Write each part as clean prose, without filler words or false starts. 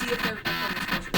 see if the recording's closer.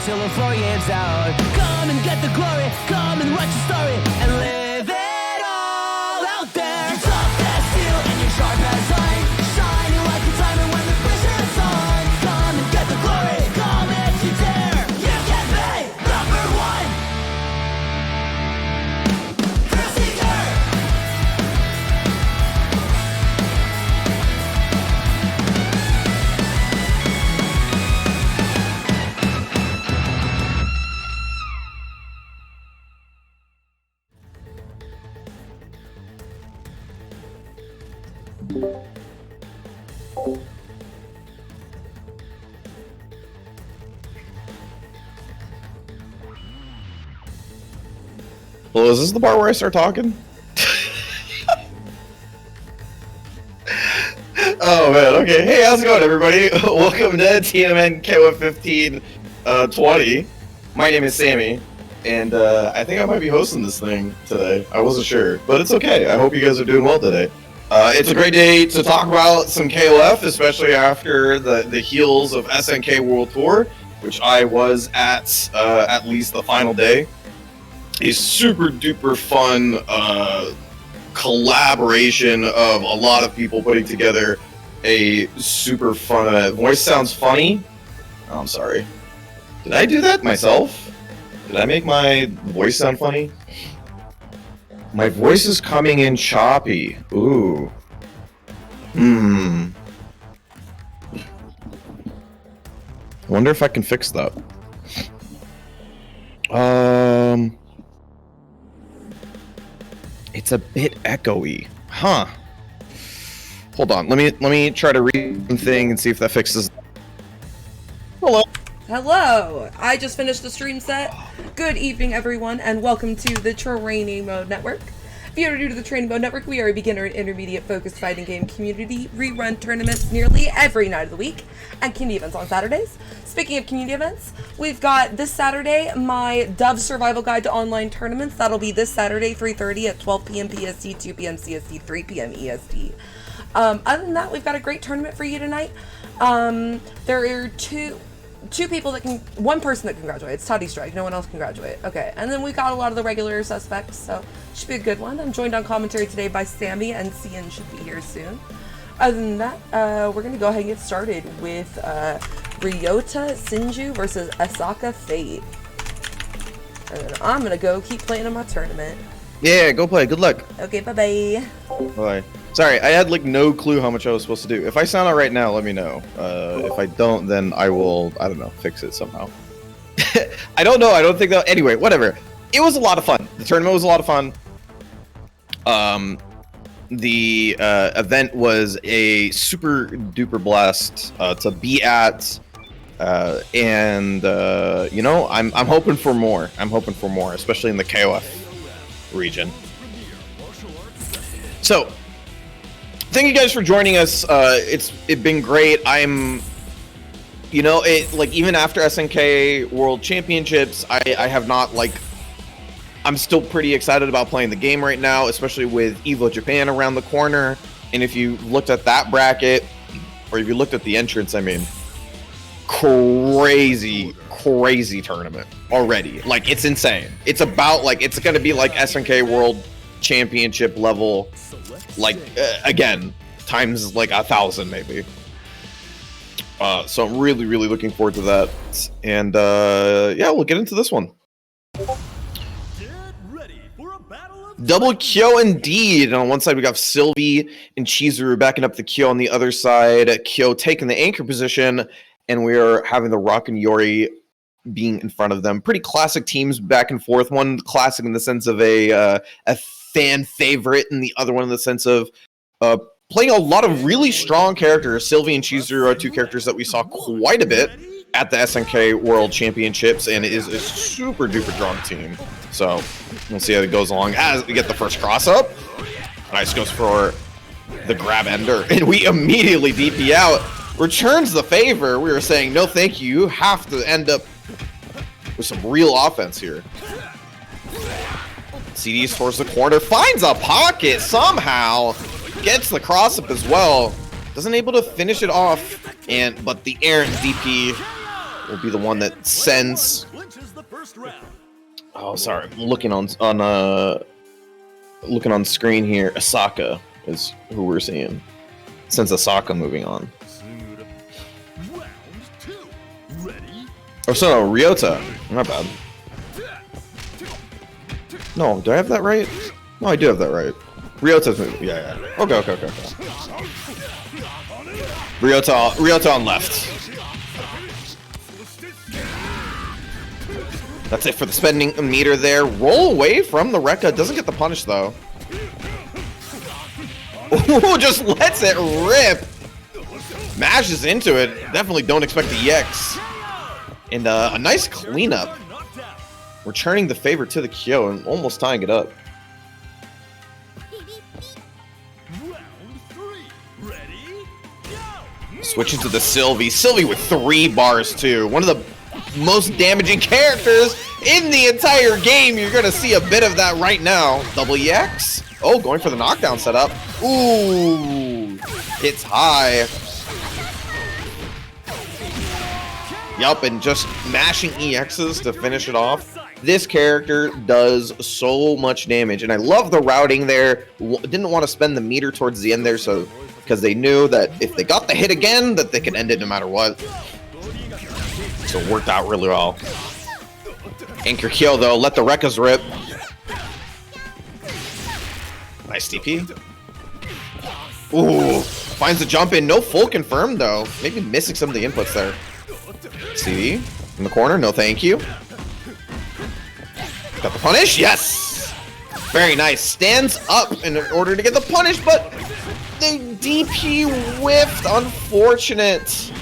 Till the floor gives out. Come and get the glory, come and write your story and live it all out there. You're tough as steel and you're sharp as iron, shining like a diamond when the pressure's on. Come and get the glory, come if you dare. You can be number one. Thrill seeker. Well, is this the part where I start talking? Oh man, okay. Hey, how's it going, everybody? Welcome to TMN KOFXV 20. My name is Sammy, and I think I might be hosting this thing today. I wasn't sure, but it's okay. I hope you guys are doing well today. It's a great day to talk about some KOF, especially after the heels of SNK World Tour, which I was at least the final day. A super duper fun collaboration of a lot of people putting together a super fun event. Voice sounds funny. Oh, I'm sorry. Did I do that myself? Did I make my voice sound funny? My voice is coming in choppy. Ooh. Wonder if I can fix that. It's a bit echoey. Huh. Hold on. Let me try to read one thing and see if that fixes. Hello. Hello! I just finished the stream set. Good evening, everyone, and welcome to the Training Mode Network. If you are new to the Training Mode Network, we are a beginner and intermediate focused fighting game community. We run tournaments nearly every night of the week, and community events on Saturdays. Speaking of community events, we've got this Saturday, my Dove Survival Guide to Online Tournaments. That'll be this Saturday, 3:30 at 12 p.m. PST, 2 p.m. CST, 3 p.m. EST. Other than that, we've got a great tournament for you tonight. There are two people that can, one person that can graduate. It's Toddy Strike. No one else can graduate. Okay, and then we got a lot of the regular suspects, so should be a good one. I'm joined on commentary today by Sammy, and Cian should be here soon. Other than that, we're gonna go ahead and get started with Ryota Sinju versus Asaka Fate. And then I'm gonna go keep playing in my tournament. Yeah, go play. Good luck. Okay, bye-bye. Bye. Sorry, I had like no clue how much I was supposed to do. If I sound out right now, let me know. If I don't, then I will, I don't know, fix it somehow. I don't know. I don't think that. Anyway, whatever. It was a lot of fun. The tournament was a lot of fun. The event was a super duper blast to be at. And you know, I'm hoping for more. I'm hoping for more, especially in the KOF region. So, thank you guys for joining us. It's been great. You know, like even after SNK World Championships, I have not like. I'm still pretty excited about playing the game right now, especially with EVO Japan around the corner. And if you looked at that bracket, or if you looked at the entrance, I mean, crazy tournament already. Like, it's insane. It's about like, it's gonna be like SNK World Championship level, like again, times like 1,000 maybe. So I'm really looking forward to that. And yeah, we'll get into this one. Double Kyo indeed. And on one side we got Sylvie and Chizuru backing up the Kyo. On the other side, Kyo taking the anchor position, and we are having the Rock and Yori being in front of them. Pretty classic teams back and forth. One classic in the sense of a fan favorite, and the other one in the sense of playing a lot of really strong characters. Sylvie and Chizuru are two characters that we saw quite a bit at the SNK World Championships, and it is a super duper strong team. So we'll see how it goes along as we get the first cross up. Nice, goes for the grab ender, and we immediately DP out. Returns the favor. We were saying no thank you. You have to end up with some real offense here. CDs towards the corner, finds a pocket somehow, gets the cross up as well. Doesn't able to finish it off, but the errant DP will be the one that sends. Oh, sorry, I'm looking on screen here. Asaka is who we're seeing. Sends Asaka moving on. Oh, so no, Ryota. Not bad. No, do I have that right? No, I do have that right. Ryota's moving. Yeah. Okay. Ryota on left. That's it for the spending meter there. Roll away from the Rekka. Doesn't get the punish, though. Ooh, just lets it rip. Mashes into it. Definitely don't expect the EX. And a nice cleanup. Returning the favor to the Kyo and almost tying it up. Switching to the Sylvie. Sylvie with 3 bars, too. One of the most damaging characters in the entire game. You're going to see a bit of that right now. Double EX. Oh, going for the knockdown setup. Ooh, hits high. Yup, and just mashing EXs to finish it off. This character does so much damage, and I love the routing there. Didn't want to spend the meter towards the end there, so because they knew that if they got the hit again, that they could end it no matter what. So it worked out really well. Anchor kill though, let the Rekkas rip. Nice TP. Ooh, finds the jump in. No full confirmed though. Maybe missing some of the inputs there. CD in the corner. No, thank you. Got the punish. Yes. Very nice. Stands up in order to get the punish, but the DP whiffed. Unfortunate.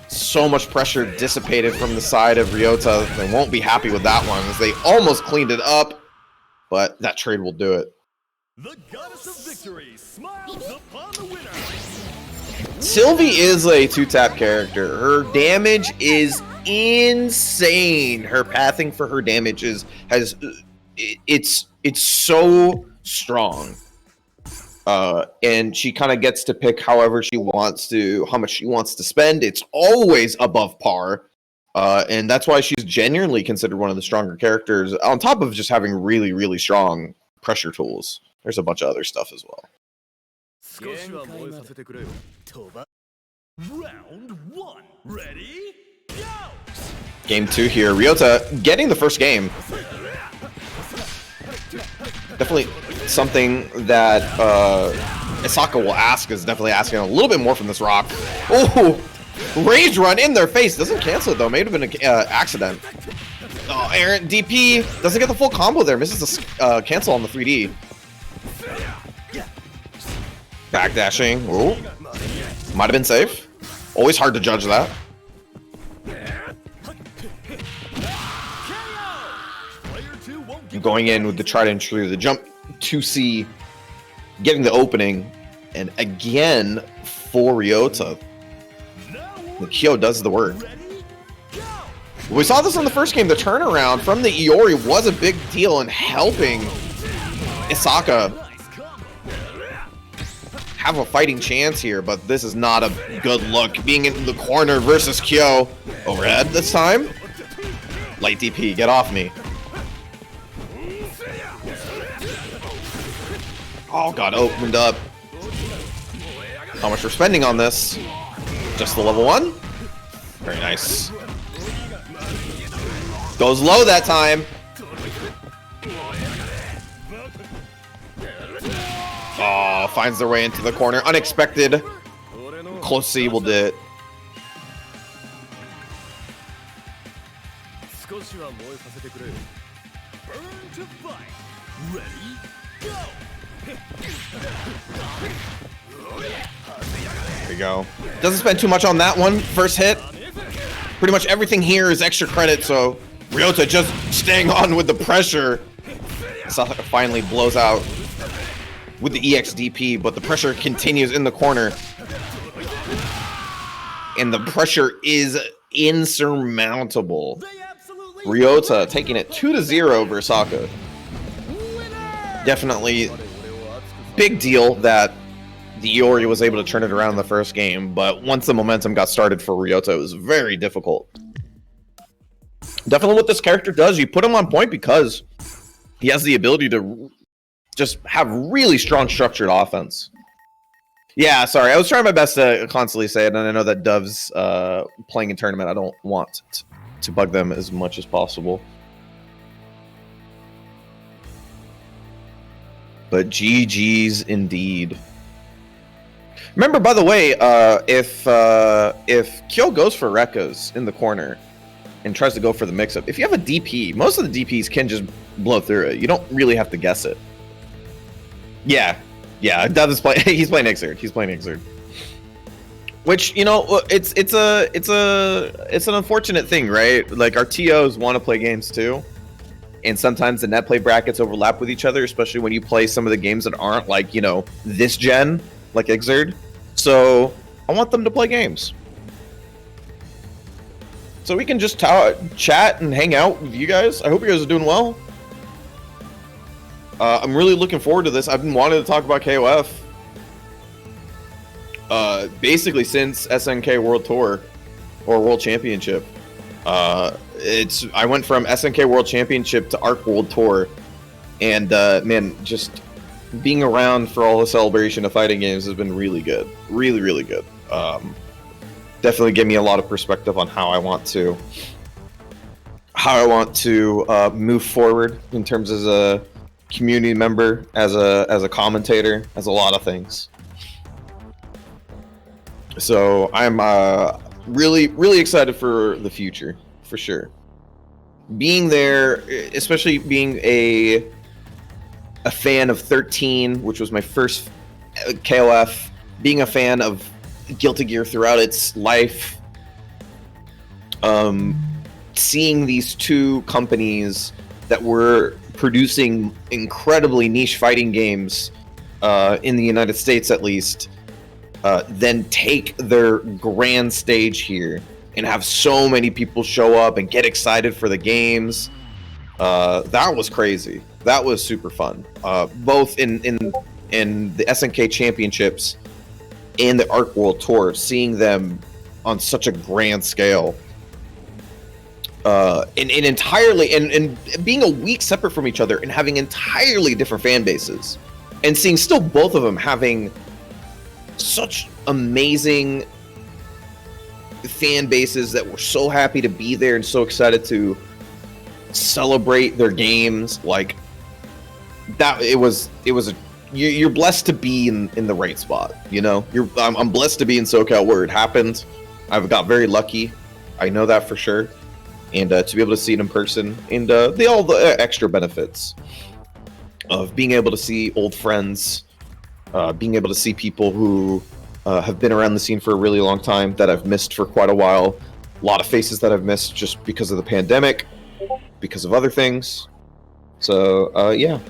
So much pressure dissipated from the side of Ryota. They won't be happy with that one as they almost cleaned it up, but that trade will do it. The goddess of victory smiles upon the winner. Sylvie is a two-tap character. Her damage is insane. Her pathing for her damage it's so strong. And she kind of gets to pick however she wants to, how much she wants to spend. It's always above par. And that's why she's genuinely considered one of the stronger characters, on top of just having really, really strong pressure tools. There's a bunch of other stuff as well. Round one. Ready? Go! Game 2 here. Ryota getting the first game. Definitely something that Isaka will ask, is definitely asking a little bit more from this rock. Oh, rage run in their face. Doesn't cancel it though. May have been an accident. Oh, Aaron DP doesn't get the full combo there. Misses the cancel on the 3D. Backdashing. Ooh. Might have been safe. Always hard to judge that. Going in with the try to true, the jump 2C, getting the opening, and again for Ryota, the Kyo does the work. We saw this in the first game. The turnaround from the Iori was a big deal in helping Isaka have a fighting chance here, but this is not a good look. Being in the corner versus Kyo. Overhead this time. Light DP, get off me. Oh, got opened up. How much we're spending on this? Just the level 1? Very nice. Goes low that time. Oh, finds their way into the corner. Unexpected. Close C will do it. Burn to fight. Ready? Go! There you go. Doesn't spend too much on that one. First hit. Pretty much everything here is extra credit, so Ryota just staying on with the pressure. Sasaka finally blows out with the EXDP, but the pressure continues in the corner. And the pressure is insurmountable. Ryota taking it 2-0 over Osaka. Definitely big deal that the Iori was able to turn it around in the first game, but once the momentum got started for Ryota, it was very difficult. Definitely what this character does, you put him on point because he has the ability to just have really strong structured offense. Yeah, sorry, I was trying my best to constantly say it, and I know that Dove's playing in tournament. I don't want to bug them as much as possible. But GG's indeed. Remember, by the way, if Kyo goes for Rekkas in the corner and tries to go for the mix-up, if you have a DP, most of the DPs can just blow through it. You don't really have to guess it. Yeah, Dev is playing. He's playing Xrd. He's playing Xrd. Which, you know, it's an unfortunate thing, right? Like, our TOs want to play games too. And sometimes the net play brackets overlap with each other, especially when you play some of the games that aren't like, you know, this gen, like Xrd. So I want them to play games. So we can just chat and hang out with you guys. I hope you guys are doing well. I'm really looking forward to this. I've been wanting to talk about KOF basically since SNK World Tour or World Championship. I went from SNK World Championship to ARC World Tour, and man, just being around for all the celebration of fighting games has been really good, really good. Definitely give me a lot of perspective on how I want to move forward in terms as a community member, as a commentator, as a lot of things. So I'm really excited for the future, for sure. Being there, especially being a fan of 13, which was my first KOF, being a fan of Guilty Gear throughout its life, seeing these two companies that were producing incredibly niche fighting games in the United States at least, then take their grand stage here and have so many people show up and get excited for the games. That was crazy. That was super fun. Both in the SNK Championships and the ARC World Tour, seeing them on such a grand scale, and entirely and being a week separate from each other and having entirely different fan bases, and seeing still both of them having such amazing fan bases that were so happy to be there and so excited to celebrate their games. Like that, you're blessed to be in the right spot, you know. I'm blessed to be in SoCal where it happened. I've got very lucky, I know that for sure, and to be able to see it in person, and all the extra benefits of being able to see old friends, being able to see people who have been around the scene for a really long time that I've missed for quite a while. A lot of faces that I've missed just because of the pandemic, because of other things. So yeah.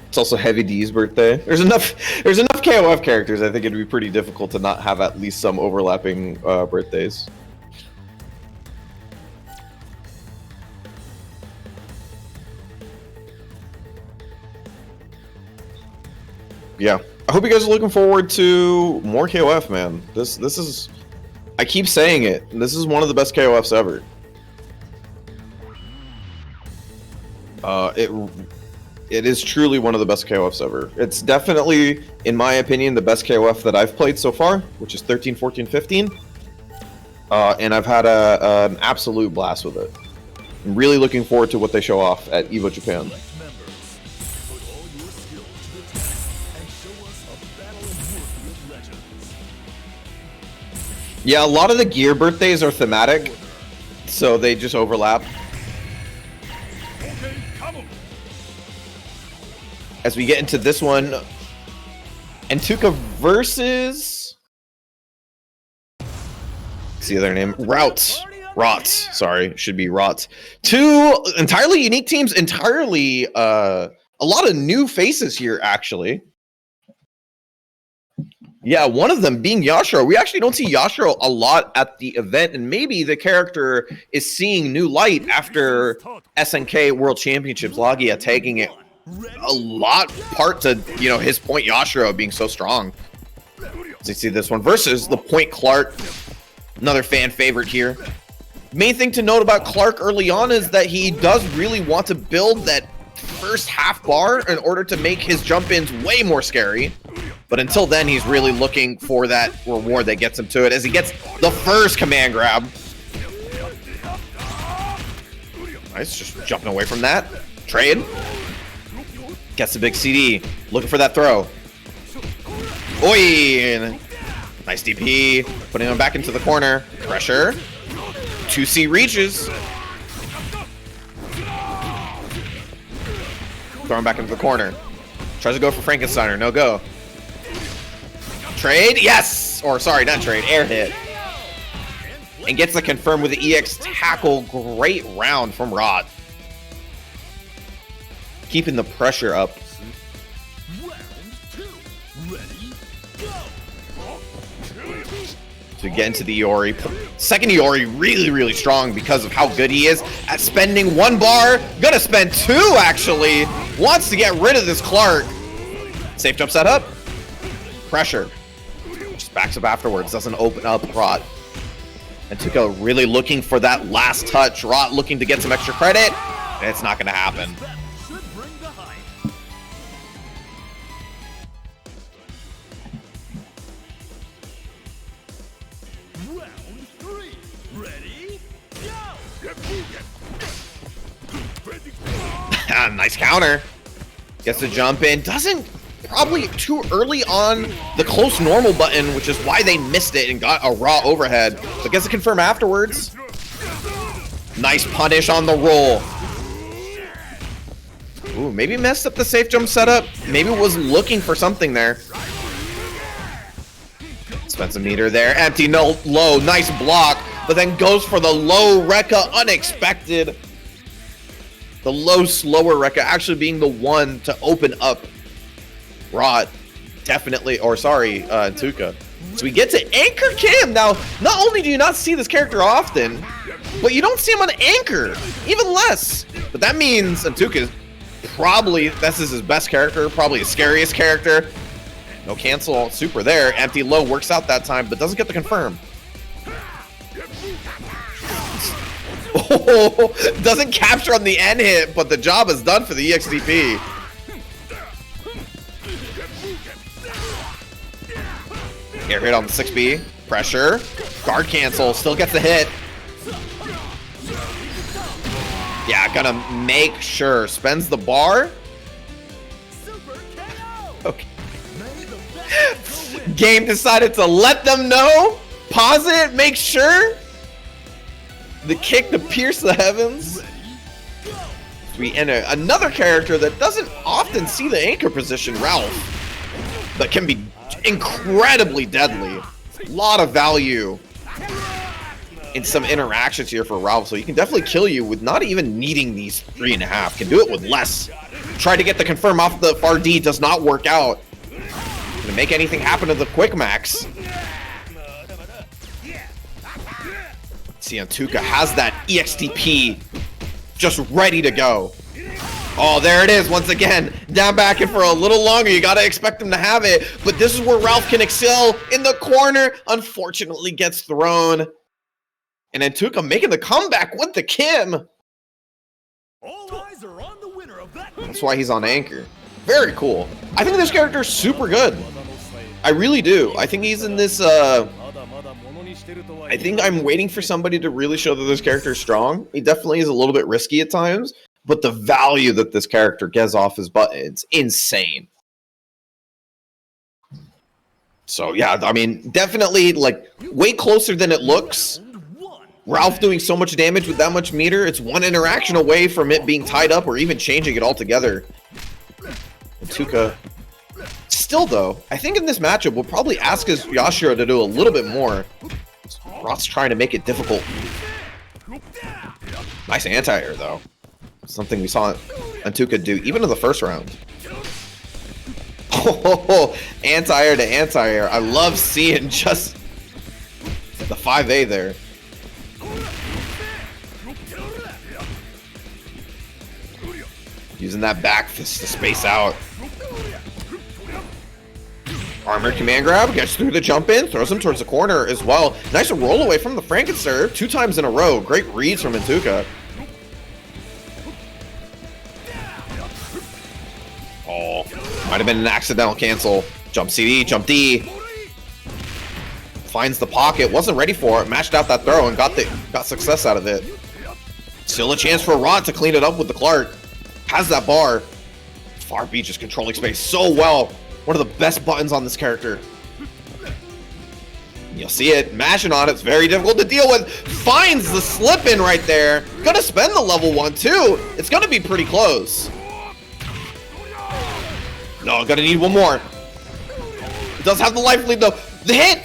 It's also Heavy D's birthday. There's enough KOF characters. I think it'd be pretty difficult to not have at least some overlapping birthdays. Yeah, I hope you guys are looking forward to more KOF, man. This is, I keep saying it, this is one of the best KOFs ever. It is truly one of the best KOFs ever. It's definitely, in my opinion, the best KOF that I've played so far, which is 13, 14, 15. And I've had an absolute blast with it. I'm really looking forward to what they show off at EVO Japan. Yeah, a lot of the gear birthdays are thematic, so they just overlap. As we get into this one, Antuka versus... what's the other name? Rot, sorry, should be Rot. Two entirely unique teams, entirely, a lot of new faces here, actually. Yeah, one of them being Yashiro. We actually don't see Yashiro a lot at the event, and maybe the character is seeing new light after SNK World Championships. Lagia taking it a lot part to, you know, his point Yashiro being so strong. So you see this one versus the point Clark, another fan favorite here. Main thing to note about Clark early on is that he does really want to build that first half bar in order to make his jump ins way more scary. But until then, he's really looking for that reward that gets him to it as he gets the first command grab. Nice, just jumping away from that. Trade. Gets the big CD. Looking for that throw. Oi! Nice DP. Putting him back into the corner. Pressure. 2C reaches. Throw him back into the corner. Tries to go for Frankensteiner. No go. Trade, yes! Or sorry, not trade, air hit. And gets the confirm with the EX tackle. Great round from Rot. Keeping the pressure up. Round 2. Ready, go. to get into the Iori. Second Iori really strong because of how good he is at spending 1 bar. Gonna spend 2 actually. Wants to get rid of this Clark. Safe jump set up. Pressure. Just backs up afterwards. Doesn't open up Rot. And Tuka really looking for that last touch. Rot looking to get some extra credit. It's not gonna happen. Should bring the hype. Round 3. Ready? Go! Nice counter. Gets to jump in. Doesn't probably too early on the close normal button, which is why they missed it and got a raw overhead. But gets to confirm afterwards. Nice punish on the roll. Ooh, maybe messed up the safe jump setup. Maybe was looking for something there. Spent some meter there. Empty, no low. Nice block. But then goes for the low Rekka. Unexpected. The low, slower Rekka actually being the one to open up Rot. Definitely, or sorry, Tuka. So we get to Anchor Kim. Now, not only do you not see this character often, but you don't see him on Anchor. Even less. But that means Tuka probably, this is his best character, probably his scariest character. No cancel, super there. Empty low works out that time, but doesn't get the confirm. Oh, doesn't capture on the end hit, but the job is done for the EXDP. Air hit on the 6B. Pressure. Guard cancel. Still gets the hit. Yeah, gonna make sure. Spends the bar. Okay. Game decided to let them know. Pause it. Make sure. The kick to pierce the heavens. We enter another character that doesn't often see the anchor position, Ralph, but can be incredibly deadly. A lot of value in some interactions here for Ralph, so he can definitely kill you with not even needing these 3.5. Can do it with less. Try to get the confirm off the far D, does not work out. Gonna make anything happen to the quick max. See, Tuka has that EXTP just ready to go. Oh, there it is once again. Down back in for a little longer. You gotta expect him to have it. But this is where Ralph can excel in the corner. Unfortunately gets thrown. And then Tuka making the comeback with the Kim. All eyes are on the winner of that. That's why he's on Anchor. Very cool. I think this character is super good. I really do. I think he's in this, I think I'm waiting for somebody to really show that this character is strong. He definitely is a little bit risky at times, but the value that this character gets off his butt, it's insane. So yeah, I mean, definitely like way closer than it looks. Ralph doing so much damage with that much meter, it's one interaction away from it being tied up or even changing it altogether. And Tuka, still though, I think in this matchup, we'll probably ask his Yashiro to do a little bit more. Rot's trying to make it difficult. Nice anti-air though. Something we saw Antuka do even in the first round. Oh, anti-air to anti-air. I love seeing just the 5A there. Using that back fist to space out. Armor command grab, gets through the jump in, throws him towards the corner as well. Nice roll away from the Frankenserve 2 times in a row. Great reads from Antuka. Oh, might have been an accidental cancel. Jump CD, jump D. Finds the pocket, wasn't ready for it, matched out that throw and got success out of it. Still a chance for Rod to clean it up with the Clark. Has that bar. Far B just controlling space so well. One of the best buttons on this character. You'll see it, mashing on it, it's very difficult to deal with. Finds the slip in right there. Gonna spend the level 1 too. It's gonna be pretty close. No, gonna need one more. It does have the life lead though. The hit!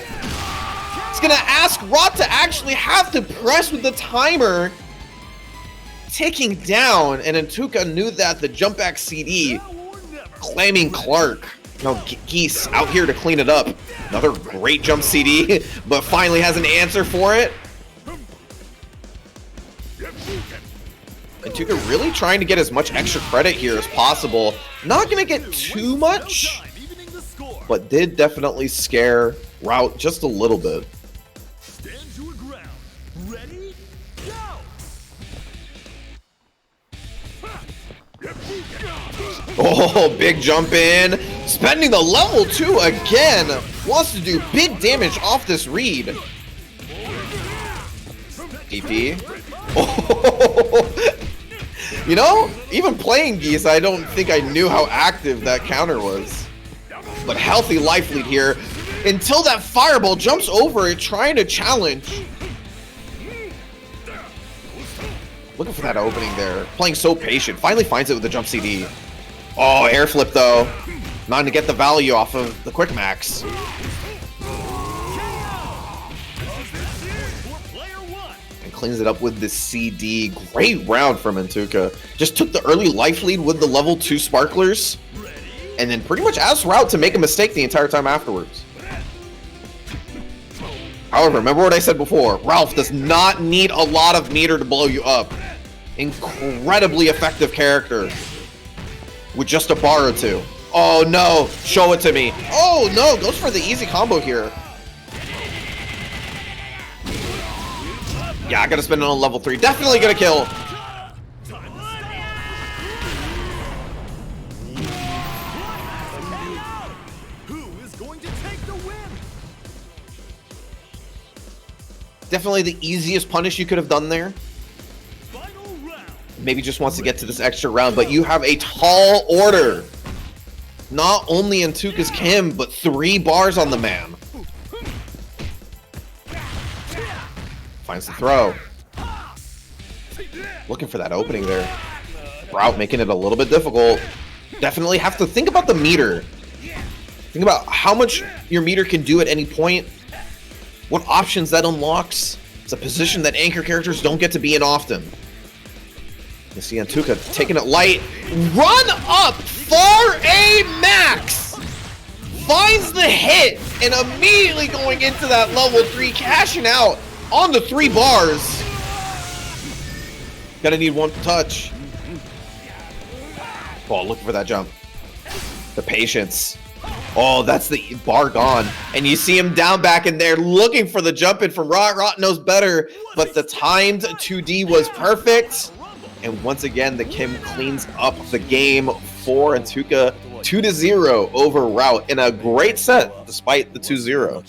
It's gonna ask Rot to actually have to press with the timer. Taking down, and Antuka knew that the jump back CD, claiming Clark. No, Geese out here to clean it up. Another great jump CD, but finally has an answer for it. And Tuka really trying to get as much extra credit here as possible. Not going to get too much, but did definitely scare Route just a little bit. Stand your ground. Ready? Go! Oh, big jump in. Spending the level 2 again. Wants to do big damage off this read. DP. Oh. You know, even playing Geese, I don't think I knew how active that counter was. But healthy life lead here until that fireball jumps over it, trying to challenge. Looking for that opening there. Playing so patient. Finally finds it with the jump CD. Oh, air flip though. Not to get the value off of the quick max. And cleans it up with the CD. Great round from Antuka. Just took the early life lead with the level 2 sparklers. And then pretty much asked Route to make a mistake the entire time afterwards. However, remember what I said before. Ralph does not need a lot of meter to blow you up. Incredibly effective character. With just a bar or two. Oh no, show it to me. Oh no, goes for the easy combo here. Yeah, I gotta spend it on level 3. Definitely gonna kill. Definitely the easiest punish you could have done there. Maybe just wants to get to this extra round, but you have a tall order. Not only Antuka's Kim, but 3 bars on the man. Finds the throw. Looking for that opening there. Route making it a little bit difficult. Definitely have to think about the meter. Think about how much your meter can do at any point. What options that unlocks. It's a position that anchor characters don't get to be in often. You see Antuka taking it light. Run up for a max! Finds the hit and immediately going into that level 3, cashing out on the 3 bars. Gotta need 1 touch. Oh, looking for that jump. The patience. Oh, that's the bar gone. And you see him down back in there looking for the jump in from Rot. Rot knows better, but the timed 2D was perfect. And once again, the Kim cleans up the game for Antuka 2-0 over Route in a great set, despite the 2-0.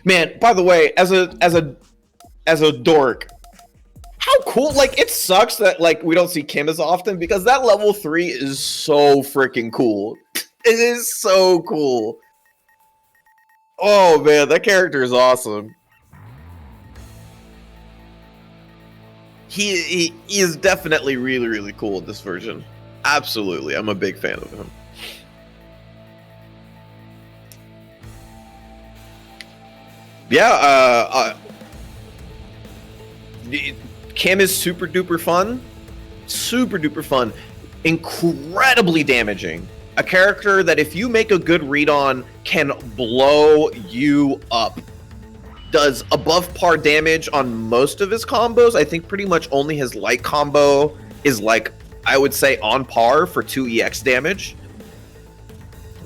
Man, by the way, as a dork, how cool! Like, it sucks that like we don't see Kim as often because that level 3 is so freaking cool. It is so cool. Oh man, that character is awesome. He is definitely really cool in this version. Absolutely, I'm a big fan of him. Yeah, Kim is super duper fun. Super duper fun. Incredibly damaging. A character that if you make a good read on can blow you up. Does above par damage on most of his combos. I think pretty much only his light combo is like, I would say on par for 2 EX damage.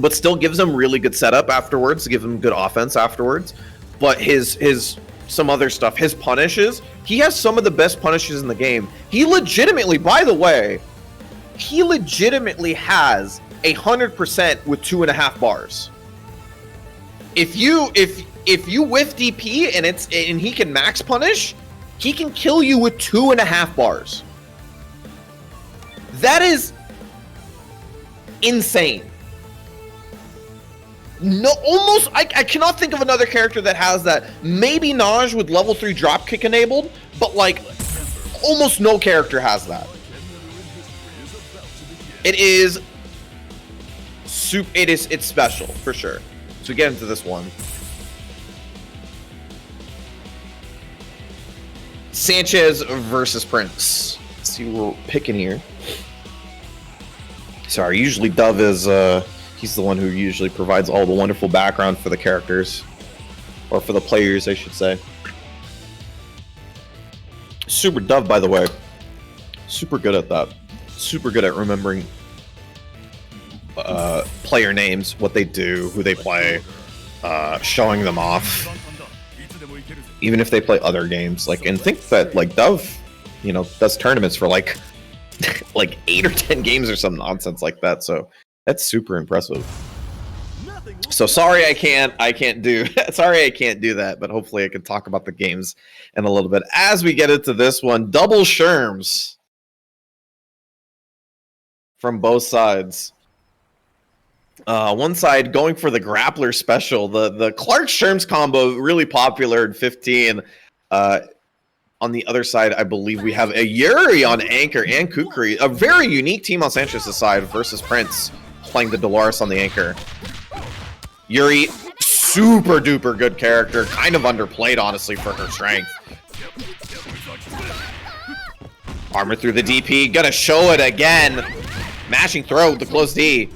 But still gives him really good setup afterwards, gives him good offense afterwards. But his some other stuff, his punishes, he has some of the best punishes in the game. He legitimately, by the way, he legitimately has 100% with 2.5 bars. If you whiff DP and he can max punish, he can kill you with 2.5 bars. That is insane. No, almost, I cannot think of another character that has that. Maybe Naj with level 3 dropkick enabled, but like almost no character has that. It's special for sure. So we get into this one. Sanchez versus Prince. Let's see what we're picking here. Sorry, usually Dove is he's the one who usually provides all the wonderful background for the characters, or for the players, I should say. Super Dove, by the way, super good at that. Super good at remembering player names, what they do, who they play, showing them off, even if they play other games. Like, and think that like Dove, you know, does tournaments for like like 8 or 10 games or some nonsense like that. So that's super impressive. So sorry I can't do sorry I can't do that, but hopefully I can talk about the games in a little bit as we get into this one. Double Sherms from both sides. One side going for the grappler special, the Clark Sherms combo, really popular in 15. On the other side, I believe we have a Yuri on Anchor and Kukri, a very unique team on Sanchez's side versus Prince playing the Dolores on the Anchor. Yuri, super duper good character, kind of underplayed honestly for her strength. Armor through the DP, gonna show it again. Mashing throw with the close D.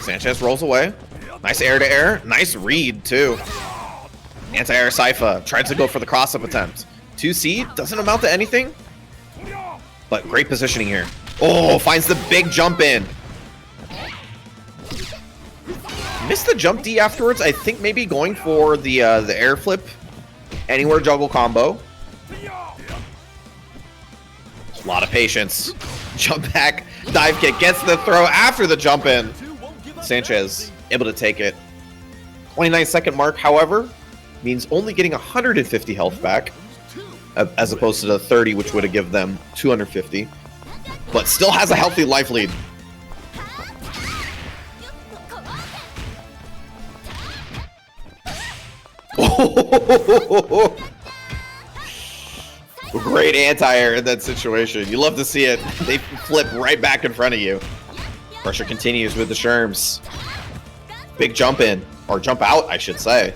Sanchez rolls away. Nice air to air, nice read too. Anti-air Sypha tries to go for the cross-up attempt. 2C doesn't amount to anything, but great positioning here. Oh, finds the big jump in. Missed the jump D afterwards. I think maybe going for the air flip, anywhere juggle combo. A lot of patience. Jump back, dive kick, gets the throw after the jump in. Sanchez able to take it. 29-second mark, however, means only getting 150 health back, as opposed to the 30, which would have given them 250, but still has a healthy life lead. Great anti-air in that situation. You love to see it. They flip right back in front of you. Pressure continues with the Sherms. Big jump in, or jump out, I should say.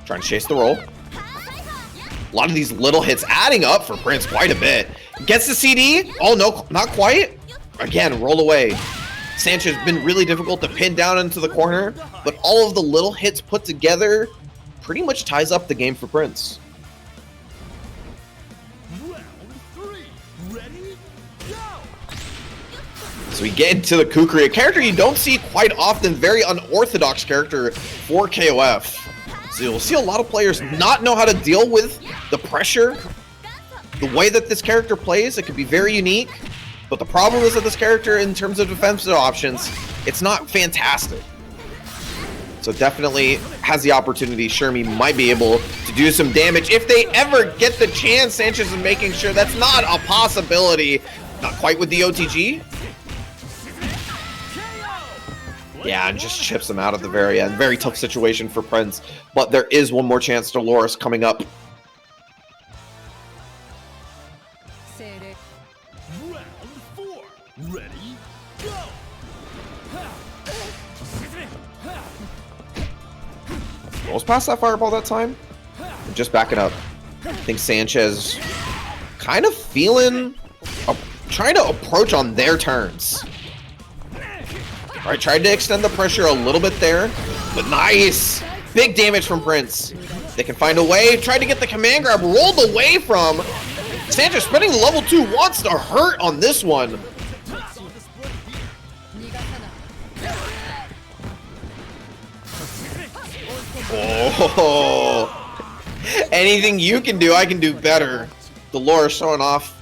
Trying to chase the roll. A lot of these little hits adding up for Prince quite a bit. Gets the CD. Oh, no, not quite. Again, roll away. Sanchez has been really difficult to pin down into the corner, but all of the little hits put together pretty much ties up the game for Prince. So we get into the Kukri, a character you don't see quite often, very unorthodox character for KOF. So you'll see a lot of players not know how to deal with the pressure. The way that this character plays, it could be very unique, but the problem is that this character, in terms of defensive options, it's not fantastic. So definitely has the opportunity. Shermie might be able to do some damage if they ever get the chance. Sanchez is making sure that's not a possibility. Not quite with the OTG. Yeah, and just chips him out at the very end. Very tough situation for Prince, but there is one more chance. Dolores coming up. Round 4. Ready, go! Rolls past that fireball that time. Just backing up. I think Sanchez kind of feeling, trying to approach on their turns. All right, tried to extend the pressure a little bit there, but nice. Big damage from Prince. They can find a way. Tried to get the command grab, rolled away from. Sanchez spending level 2, wants to hurt on this one. Oh, anything you can do, I can do better. Dolores showing off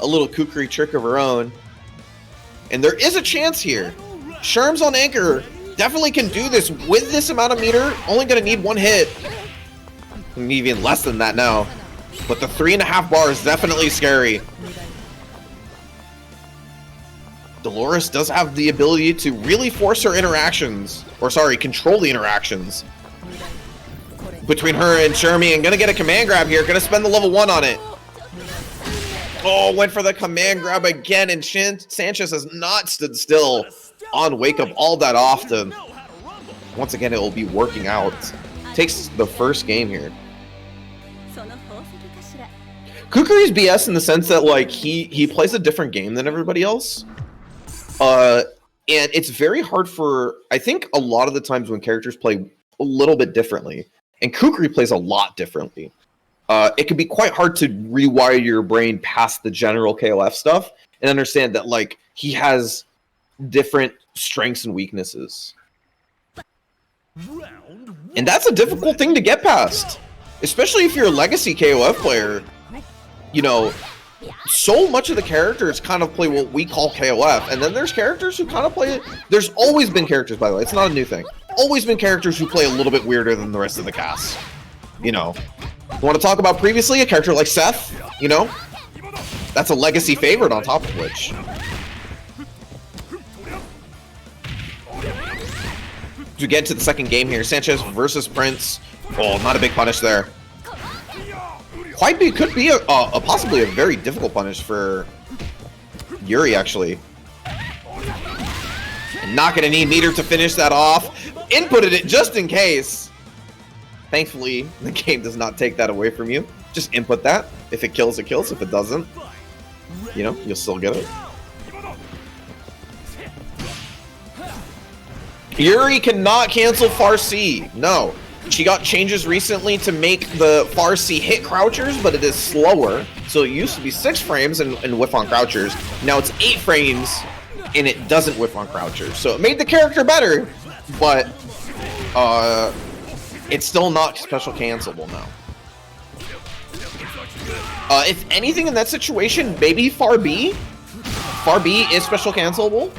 a little kukri trick of her own. And there is a chance here. Sherms on Anchor definitely can do this with this amount of meter. Only going to need one hit. Even less than that now. But the 3.5 bar is definitely scary. Dolores does have the ability to really force her interactions. Or sorry, control the interactions between her and Shermie. And going to get a command grab here. Going to spend the level 1 on it. Oh, went for the command grab again, and Sanchez has not stood still on Wake Up all that often. Once again, it will be working out. Takes the first game here. Kukuri's BS in the sense that like he plays a different game than everybody else. And it's very hard for, I think a lot of the times when characters play a little bit differently, and Kukuri plays a lot differently, it can be quite hard to rewire your brain past the general KOF stuff and understand that like he has different strengths and weaknesses. And that's a difficult thing to get past, especially if you're a legacy KOF player. You know, so much of the characters kind of play what we call KOF, and then there's characters who kind of play it. There's always been characters, by the way, it's not a new thing. Always been characters who play a little bit weirder than the rest of the cast. You know, you want to talk about previously a character like Seth? You know, that's a legacy favorite on top of which. To get to the second game here, Sanchez versus Prince. Oh, not a big punish there. Could be a possibly a very difficult punish for Yuri, actually. And not gonna need meter to finish that off. Inputted it just in case. Thankfully, the game does not take that away from you. Just input that. If it kills, it kills. If it doesn't, you know, you'll still get it. Yuri cannot cancel Far C. No. She got changes recently to make the Far C hit crouchers, but it is slower. So it used to be 6 frames and whiff on crouchers. Now it's 8 frames and it doesn't whiff on crouchers. So it made the character better, but it's still not special cancelable now. If anything in that situation, maybe Far B. Far B is special cancelable.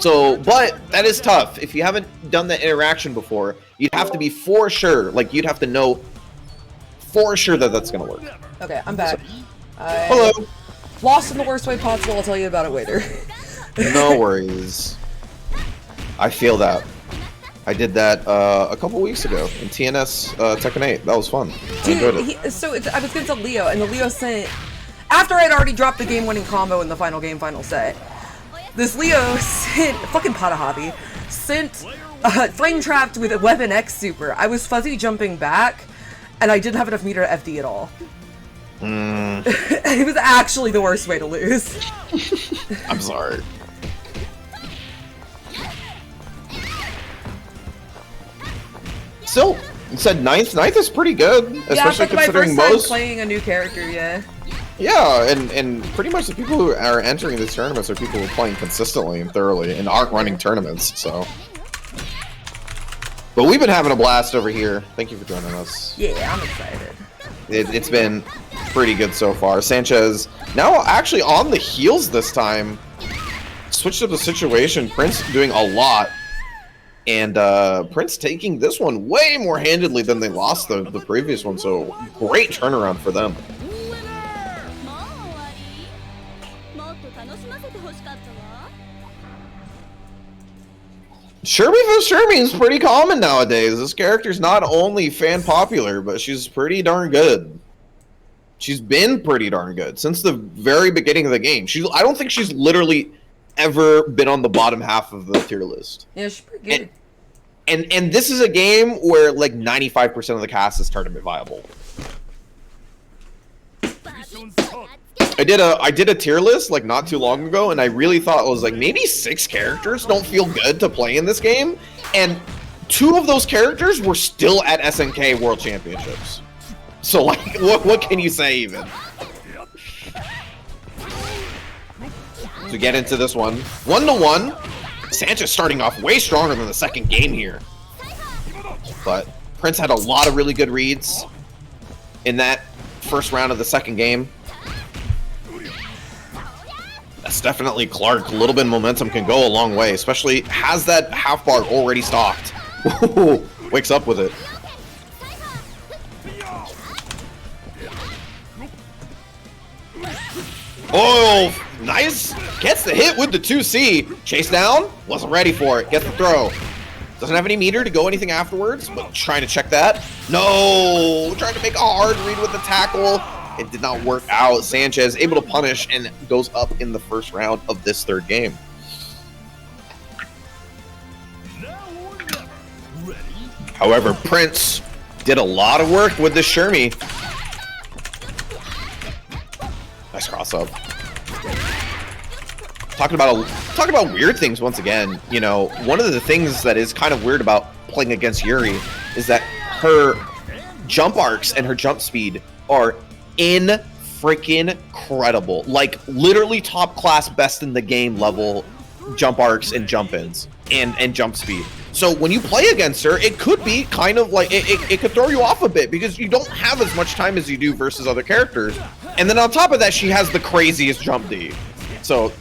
So, but that is tough. If you haven't done that interaction before, you'd have to be for sure. Like, you'd have to know for sure that that's going to work. Okay, I'm back. Hello. Lost in the worst way possible. I'll tell you about it later. No worries. I feel that. I did that a couple weeks ago in TNS Tekken 8. That was fun. I enjoyed it. I was going to Leo, and the Leo sent... After I'd already dropped the game-winning combo in the final game, final set, this Leo sent... Fucking Pata Hobby. Sent... frame trapped with a Weapon X super. I was fuzzy jumping back, and I didn't have enough meter to FD at all. It was actually the worst way to lose. I'm sorry. Still, you said ninth. Ninth is pretty good, especially considering my first most time playing a new character. Yeah. Yeah, and pretty much the people who are entering these tournaments are people who are playing consistently and thoroughly and aren't running tournaments. So, but we've been having a blast over here. Thank you for joining us. Yeah, I'm excited. It's been pretty good so far. Sanchez now actually on the heels this time. Switched up the situation. Prince doing a lot. And Prince taking this one way more handedly than they lost the previous one. So great turnaround for them. Shermie is pretty common nowadays. This character's not only fan popular, but she's pretty darn good. She's been pretty darn good since the very beginning of the game. I don't think she's literally ever been on the bottom half of the tier list. Yeah, she's pretty good. And this is a game where like 95% of the cast is tournament viable. I did a tier list like not too long ago, and I really thought it was like maybe 6 characters don't feel good to play in this game, and 2 of those characters were still at SNK World Championships. So like, what can you say even? To get into this one, 1-1. Sanchez starting off way stronger than the second game here, but Prince had a lot of really good reads in that first round of the second game. That's definitely Clark. A little bit of momentum can go a long way, especially has that half bar already stocked. Wakes up with it. Oh, nice. Gets the hit with the 2C. Chase down. Wasn't ready for it. Gets the throw. Doesn't have any meter to go anything afterwards, but trying to check that. No. Trying to make a hard read with the tackle. It did not work out. Sanchez able to punish and goes up in the first round of this third game. However, Prince did a lot of work with this Shermie. Nice cross up. Talking about weird things once again. You know, one of the things that is kind of weird about playing against Yuri is that her jump arcs and her jump speed are freaking incredible. Like literally top class, best in the game level jump arcs and jump ins and jump speed. So when you play against her, it could be kind of like it could throw you off a bit because you don't have as much time as you do versus other characters. And then on top of that, she has the craziest jump D. So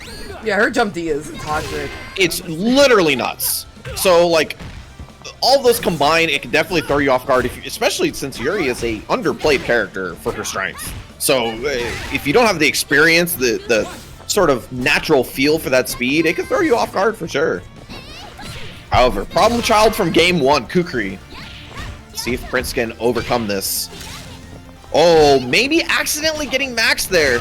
yeah, her jump D is toxic. It's literally nuts. So like all those combined, it can definitely throw you off guard, especially since Yuri is a underplayed character for her strength. So if you don't have the experience, the sort of natural feel for that speed, it can throw you off guard for sure. However, problem child from game one, Kukri. Let's see if Prince can overcome this. Oh, maybe accidentally getting maxed there.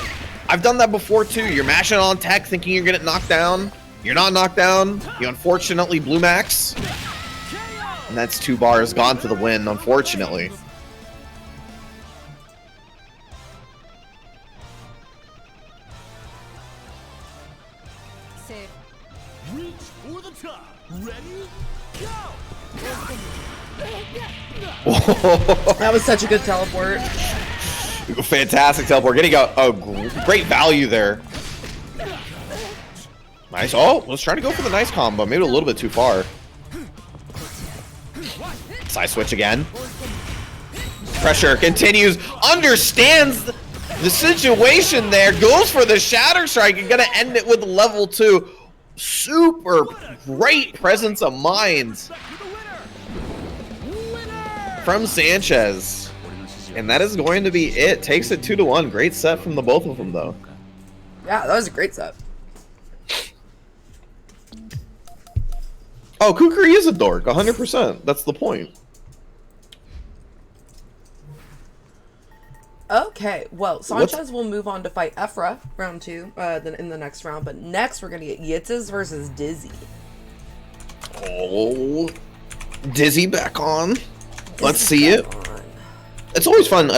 I've done that before too. You're mashing on tech thinking you're getting knocked down. You're not knocked down. You unfortunately blue max. And that's 2 bars gone to the win, unfortunately. Reach for the top. Ready? Go! That was such a good teleport. Fantastic teleport. Getting a great value there. Nice. Oh, let's try to go for the nice combo. Maybe a little bit too far. Side switch again. Pressure continues. Understands the situation there. Goes for the Shatter Strike and gonna end it with level 2. Super great presence of mind from Sanchez. And that is going to be it. Takes it 2-1. Great set from the both of them, though. Yeah, that was a great set. Oh, Kukri is a dork. 100%. That's the point. Okay, well, Sanchez will move on to fight Ephra round 2 then in the next round. But next, we're going to get Yitzhak versus Dizzy. Oh, Dizzy back on. Let's see it. It's always fun.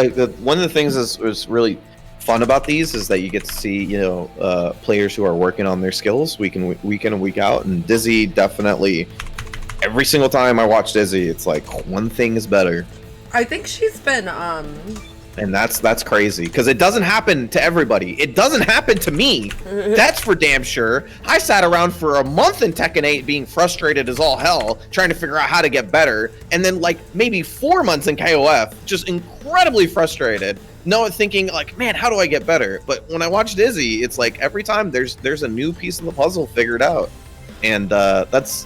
One of the things is really fun about these is that you get to see, you know, players who are working on their skills week in and week out. And Dizzy definitely, every single time I watch Dizzy, it's like one thing is better. I think she's been And that's crazy because it doesn't happen to everybody. It doesn't happen to me. That's for damn sure. I sat around for a month in Tekken 8 being frustrated as all hell, trying to figure out how to get better. And then like maybe 4 months in KOF, just incredibly frustrated. Thinking like, man, how do I get better? But when I watch Dizzy, it's like every time there's a new piece of the puzzle figured out. And it's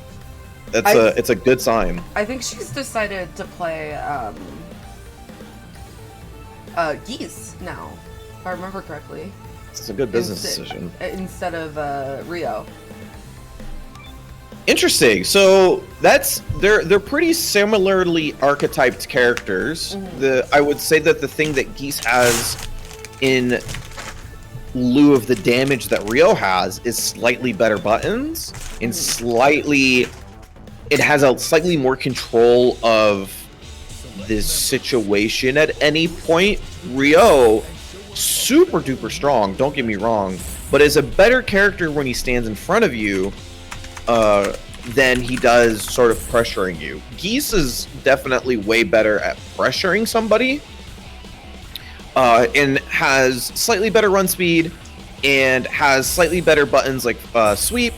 a good sign. I think she's decided to play Geese now, if I remember correctly. It's a good business decision. Instead of Rio. Interesting. So they're pretty similarly archetyped characters. Mm-hmm. I would say that the thing that Geese has in lieu of the damage that Rio has is slightly better buttons and it has a slightly more control of this situation at any point. Rio, super duper strong, don't get me wrong, but is a better character when he stands in front of you than he does sort of pressuring you. Geese is definitely way better at pressuring somebody and has slightly better run speed and has slightly better buttons like sweep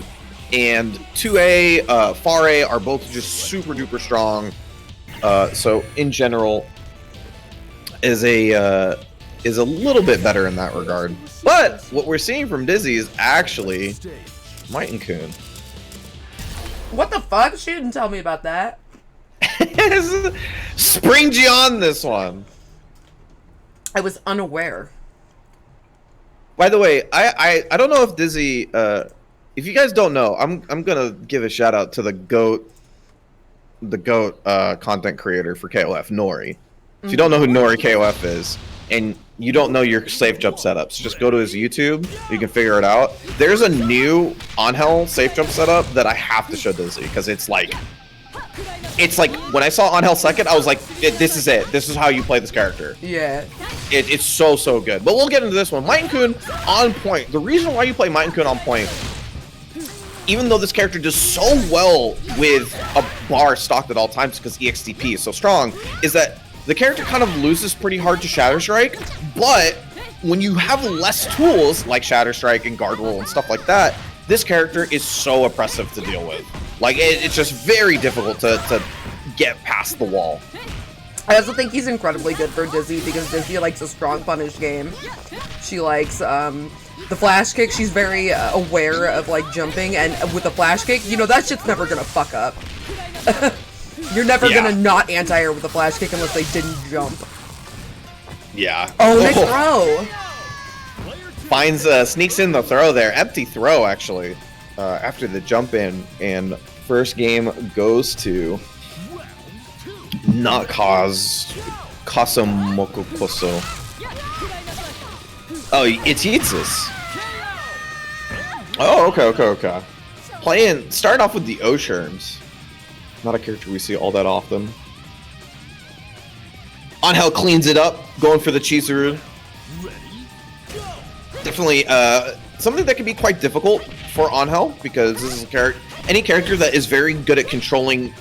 and 2A, far A are both just super duper strong. So in general is a little bit better in that regard. But what we're seeing from Dizzy is actually Might and Kun. What the fuck? She didn't tell me about that. Springy on this one. I was unaware. By the way, I don't know if Dizzy if you guys don't know, I'm gonna give a shout out to the GOAT content creator for KOF, Nori. If you don't know who Nori KOF is, and you don't know your safe jump setups, just go to his YouTube. You can figure it out. There's a new on-hell safe jump setup that I have to show Dizzy because it's it's like when I saw Angel second, I was like, this is it. This is how you play this character. Yeah. It's so good. But we'll get into this one. Might and Kun on point. The reason why you play Might and Kun on point, even though this character does so well with a bar stocked at all times because EXTP is so strong, is that the character kind of loses pretty hard to Shatter Strike, but when you have less tools like Shatter Strike and Guard Roll and stuff like that, this character is so oppressive to deal with. Like, it's just very difficult to get past the wall. I also think he's incredibly good for Dizzy because Dizzy likes a strong punish game. She likes the flash kick. She's very aware of like jumping, and with the flash kick, you know, that shit's never gonna fuck up. You're never gonna not anti-air with a flash kick unless they didn't jump. Yeah. Oh, nice throw! Finds, sneaks in the throw there. Empty throw, actually, after the jump in. And first game goes to not Kasamokokoso. Oh, it's Yeetsus. Oh, okay. Starting off with the O-Sherms. Not a character we see all that often. Angel cleans it up, going for the Chizuru. Definitely something that can be quite difficult for Angel, because this is any character that is very good at controlling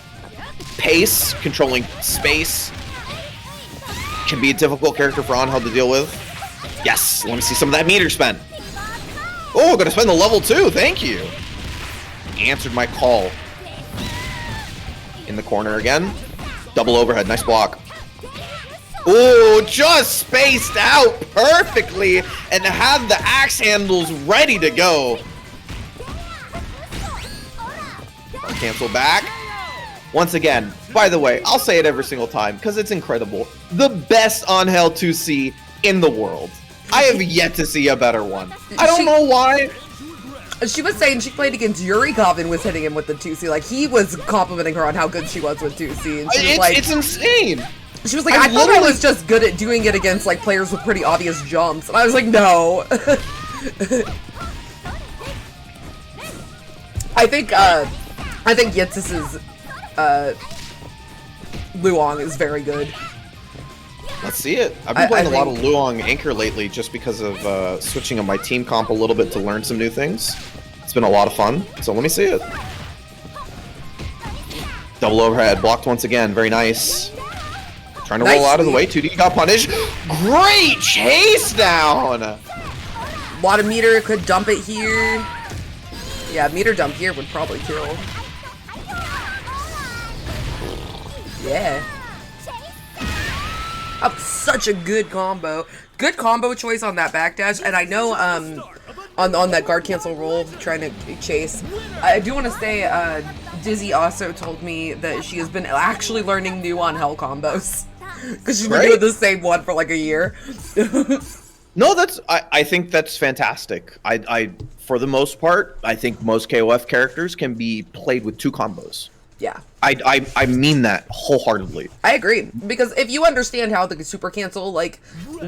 pace, controlling space, can be a difficult character for Angel to deal with. Yes, let me see some of that meter spent. Oh, gonna spend the level 2, thank you. Answered my call. In the corner again. Double overhead, nice block. Ooh, just spaced out perfectly and have the axe handles ready to go. Cancel back. Once again, by the way, I'll say it every single time because it's incredible. The best Angel 2C in the world. I have yet to see a better one. I don't know why. She was saying she played against Yurikov and was hitting him with the 2C. Like, he was complimenting her on how good she was with 2C. And she was like, it's insane. She was like, I thought I was just good at doing it against, like, players with pretty obvious jumps. And I was like, no. I think Yitzis's, Luong is very good. Let's see it. I've been playing a lot of Luong Anchor lately just because of switching up my team comp a little bit to learn some new things. It's been a lot of fun, so let me see it. Double overhead, blocked once again, very nice. Trying to roll out of the way, 2D got punished. Great chase down! A lot of meter, could dump it here. Yeah, meter dump here would probably kill. Yeah. Oh, such a good combo. Good combo choice on that backdash, and I know on that guard cancel roll, trying to chase. I do want to say, Dizzy also told me that she has been actually learning new Angel combos. Because she's been doing the same one for like a year. No, I think that's fantastic. I for the most part, I think most KOF characters can be played with 2 combos. Yeah. I mean that wholeheartedly. I agree, because if you understand how the super cancel like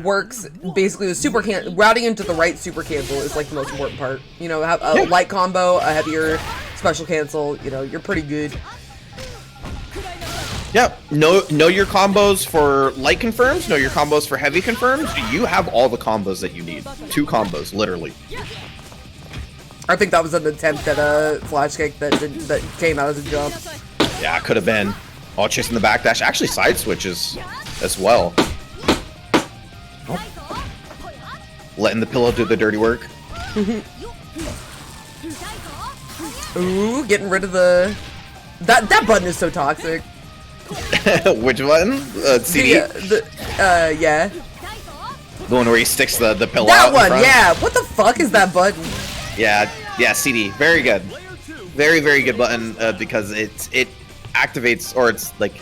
works, basically the routing into the right super cancel is like the most important part. You know, have a light combo, a heavier special cancel. You know, you're pretty good. Yeah, know your combos for light confirms, know your combos for heavy confirms. You have all the combos that you need. 2 combos, literally. I think that was an attempt at a flash kick that came out as a jump. Yeah, it could have been. Oh, chasing the backdash. Actually, side switches as well. Oh. Letting the pillow do the dirty work. Ooh, getting rid of the... That button is so toxic. Which button? CD? Yeah. The one where he sticks the pillow that out one, in front? yeah. What the fuck is that button? Yeah, CD. Very good. Very, very good button because it activates, or it's like,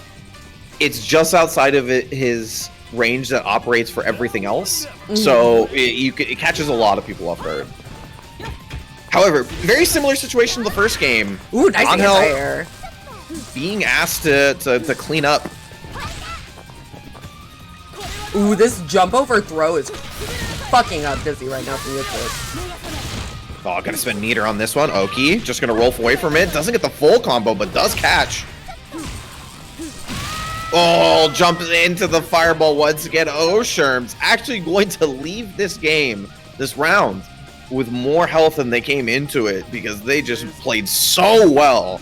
it's just outside of his range that operates for everything else. So it catches a lot of people off guard. However, very similar situation to the first game. Ooh, nice anti-air. Being asked to clean up. Ooh, this jump over throw is fucking up Dizzy right now from Yitzis. Oh, gonna spend meter on this one. Oki just gonna roll away from it. Doesn't get the full combo, but does catch. Oh, jumps into the fireball once again. Osherm's actually going to leave this game, this round, with more health than they came into it because they just played so well.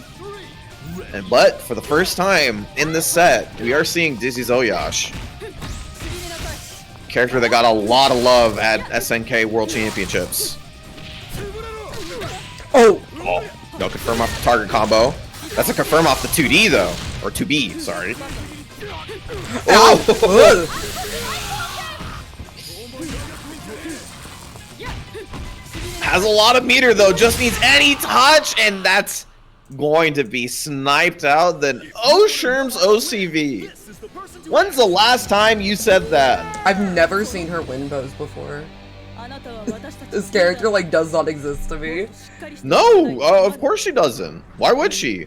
But for the first time in this set, we are seeing Dizzy's Oyash. Character that got a lot of love at SNK World Championships. Oh! No confirm off the target combo. That's a confirm off the 2D though. Or 2B, sorry. Oh! Has a lot of meter though, just needs any touch, and that's going to be sniped out. Then Osherm's OCV. When's the last time you said that? I've never seen her win bows before. This character like does not exist to me. No, of course she doesn't. Why would she?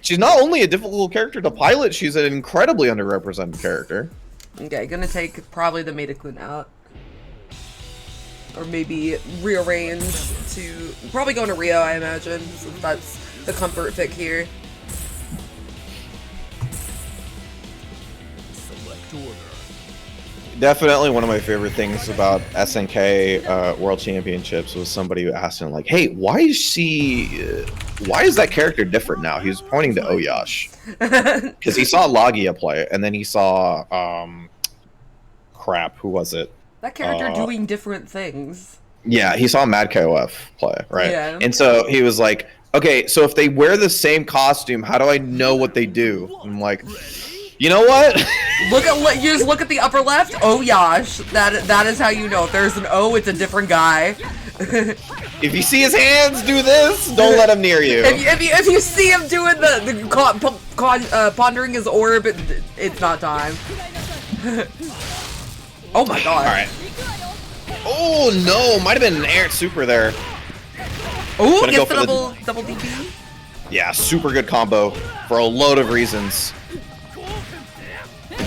She's not only a difficult character to pilot, she's an incredibly underrepresented character. Okay, gonna take probably the Metaclune out. Or maybe rearrange to... Probably going to Rio, I imagine, since that's the comfort pick here. Definitely one of my favorite things about SNK World Championships was somebody who asked him, like, hey, why is that character different now? He was pointing to Oyash. Because he saw Lagia play, and then he saw, crap, who was it? That character doing different things. Yeah, he saw Mad KOF play, right? Yeah. And so he was like, okay, so if they wear the same costume, how do I know what they do? I'm like, you know what? You just look at the upper left. Oh Yash, that is how you know. If there's an O, it's a different guy. If you see his hands do this, don't let him near you. If you see him doing pondering his orb, it's not time. Oh my god. All right. Oh no, might have been an air super there. Oh, gets the double DP. Yeah, super good combo for a load of reasons.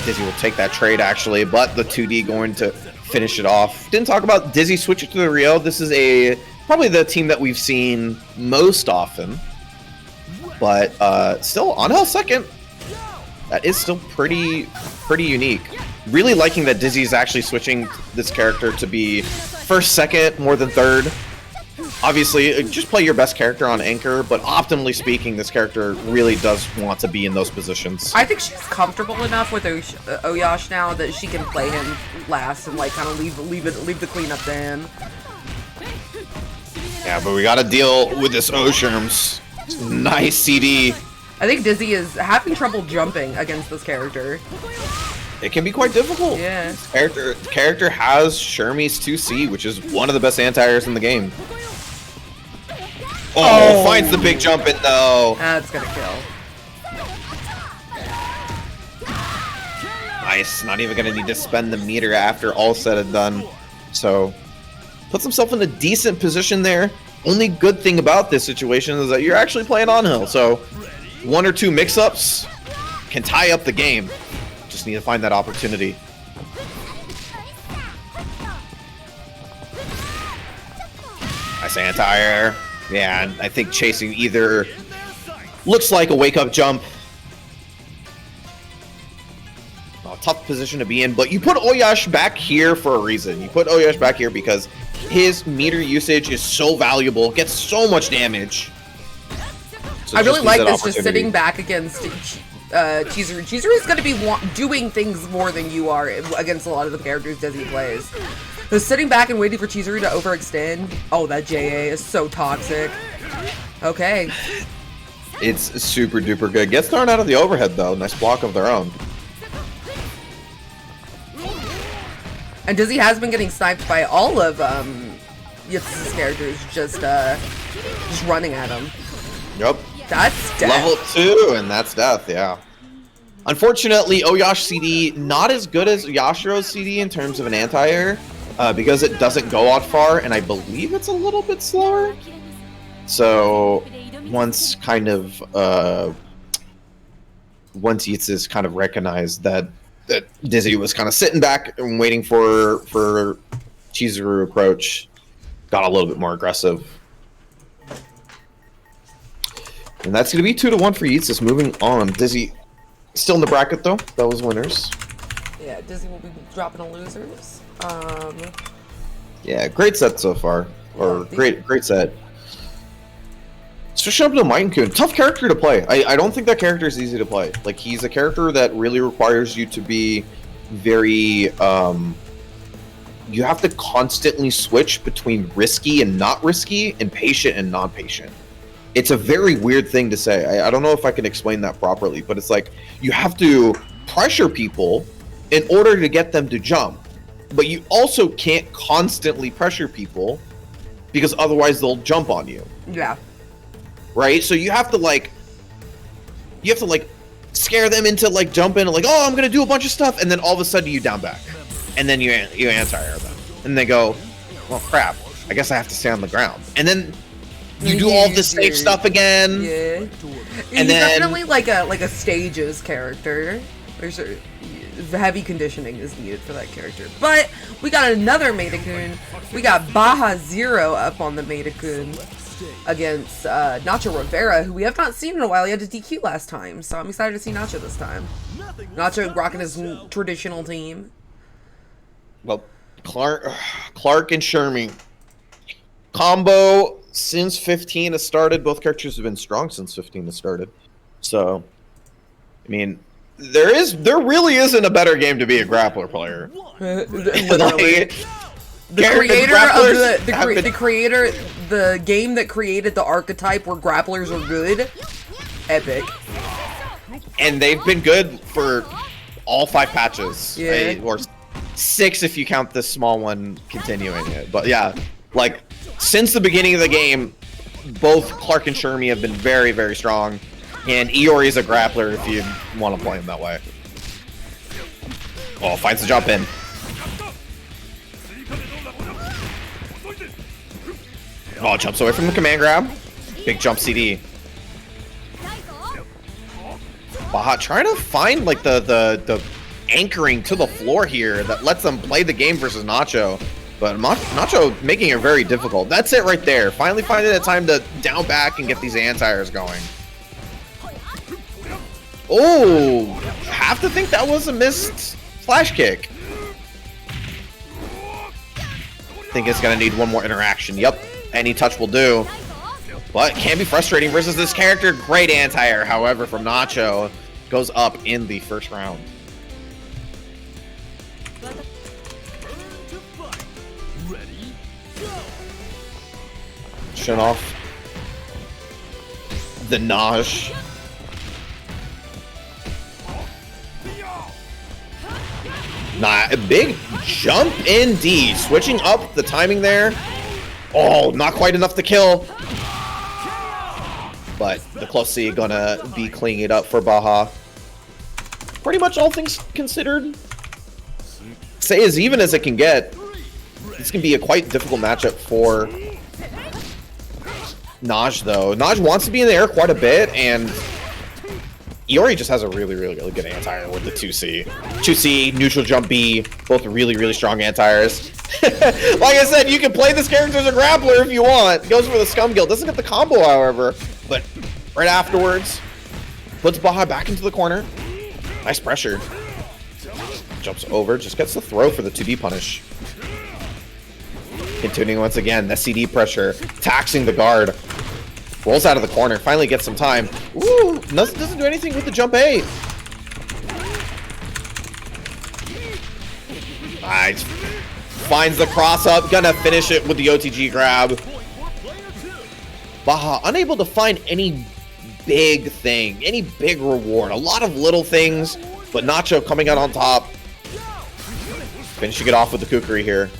Dizzy will take that trade actually, but the 2D going to finish it off. Didn't talk about Dizzy switching to the Rio. This is probably the team that we've seen most often, but still on Hell second. That is still pretty unique. Really liking that Dizzy's actually switching this character to be first, second, more than third. Obviously, just play your best character on Anchor, but optimally speaking, this character really does want to be in those positions. I think she's comfortable enough with Oyash now that she can play him last and like kind of leave the cleanup to him. Yeah, but we got to deal with this Osherm's nice CD. I think Dizzy is having trouble jumping against this character. It can be quite difficult. Yeah. Character has Shermie's 2C, which is one of the best anti-airs in the game. Oh, finds the big jump in though. That's gonna kill. Nice. Not even gonna need to spend the meter after all said and done. So puts himself in a decent position there. Only good thing about this situation is that you're actually playing on hill. So one or two mix-ups can tie up the game. Just need to find that opportunity. Nice anti-air. Yeah, and I think chasing either looks like a wake-up jump. Oh, tough position to be in, but you put Oyash back here for a reason. You put Oyash back here because his meter usage is so valuable, gets so much damage. So I really like this, just sitting back against Chizuru. Chizuru is going to be doing things more than you are against a lot of the characters Dizzy plays. So sitting back and waiting for Chizuru to overextend. Oh, that JA is so toxic. Okay. It's super duper good. Gets thrown out of the overhead though. Nice block of their own. And Dizzy has been getting sniped by all of Yitz's characters, just running at him. Yep. That's death. Level 2, and that's death, yeah. Unfortunately, Oyash CD not as good as Yashiro's CD in terms of an anti-air, because it doesn't go out far, and I believe it's a little bit slower. So once Yitz is kind of recognized that Dizzy was kind of sitting back and waiting for Chizuru approach, got a little bit more aggressive. And that's going to be 2-1 for Yeetsus. Moving on, Dizzy Still in the bracket though. That was winners. Yeah, Disney will be dropping the losers. Yeah, great set so far. Or great set. Switching up to Mine-kun. Tough character to play. I don't think that character is easy to play. Like, he's a character that really requires you to be very, you have to constantly switch between risky and not risky, and patient and non-patient. It's a very weird thing to say. I don't know if I can explain that properly, but it's like, you have to pressure people in order to get them to jump. But you also can't constantly pressure people, because otherwise they'll jump on you. Yeah. Right? So you have to like scare them into like jumping and like, oh, I'm gonna do a bunch of stuff, and then all of a sudden you down back, and then you anti-air them, and they go, well, crap, I guess I have to stay on the ground, and then you do all this safe stuff again. Yeah. And He's then definitely like a stages character. There's heavy conditioning is needed for that character. But we got another Maidakun. We got Baja Zero up on the Maidakun against Nacho Rivera, who we have not seen in a while. He had to DQ last time, so I'm excited to see Nacho this time. Nacho rocking his traditional team. Well, Clark and Shermie combo since 15 has started. Both characters have been strong since 15 has started. So, I mean, there really isn't a better game to be a grappler player. Literally. The game that created the archetype where grapplers are good, epic. And they've been good for all 5 patches. Yeah. Right? Or 6 if you count this small one continuing it. But yeah, like, since the beginning of the game, both Clark and Shermie have been very, very strong. And Iori is a grappler if you want to play him that way. Oh, finds the jump in. Oh, jumps away from the command grab. Big jump CD. Baja trying to find like the anchoring to the floor here that lets them play the game versus Nacho. But Nacho making it very difficult. That's it right there. Finally finding the time to down back and get these anti-airs going. Oh, have to think that was a missed flash kick. Think it's gonna need one more interaction. Yep, any touch will do. But can be frustrating versus this character. Great anti-air, however, from Nacho. Goes up in the first round. Shut off the Naj. Nah, a big jump indeed. Switching up the timing there. Oh, not quite enough to kill. But the close C gonna be cleaning it up for Baja. Pretty much all things considered, say as even as it can get. This can be a quite difficult matchup for Naj, though. Naj wants to be in the air quite a bit, and Iori just has a really, really, really good anti-air with the 2C. 2C, neutral jump B, both really, really strong anti-airs. Like I said, you can play this character as a grappler if you want. Goes for the Scum Guild. Doesn't get the combo, however. But right afterwards, puts Baja back into the corner. Nice pressure. Jumps over, just gets the throw for the 2D punish. Continuing once again, the CD pressure, taxing the guard. Rolls out of the corner, finally gets some time. Ooh, doesn't do anything with the jump A. Nice. Finds the cross up, gonna finish it with the OTG grab. Baja unable to find any big thing, any big reward. A lot of little things, but Nacho coming out on top. Finishing it off with the kukri here.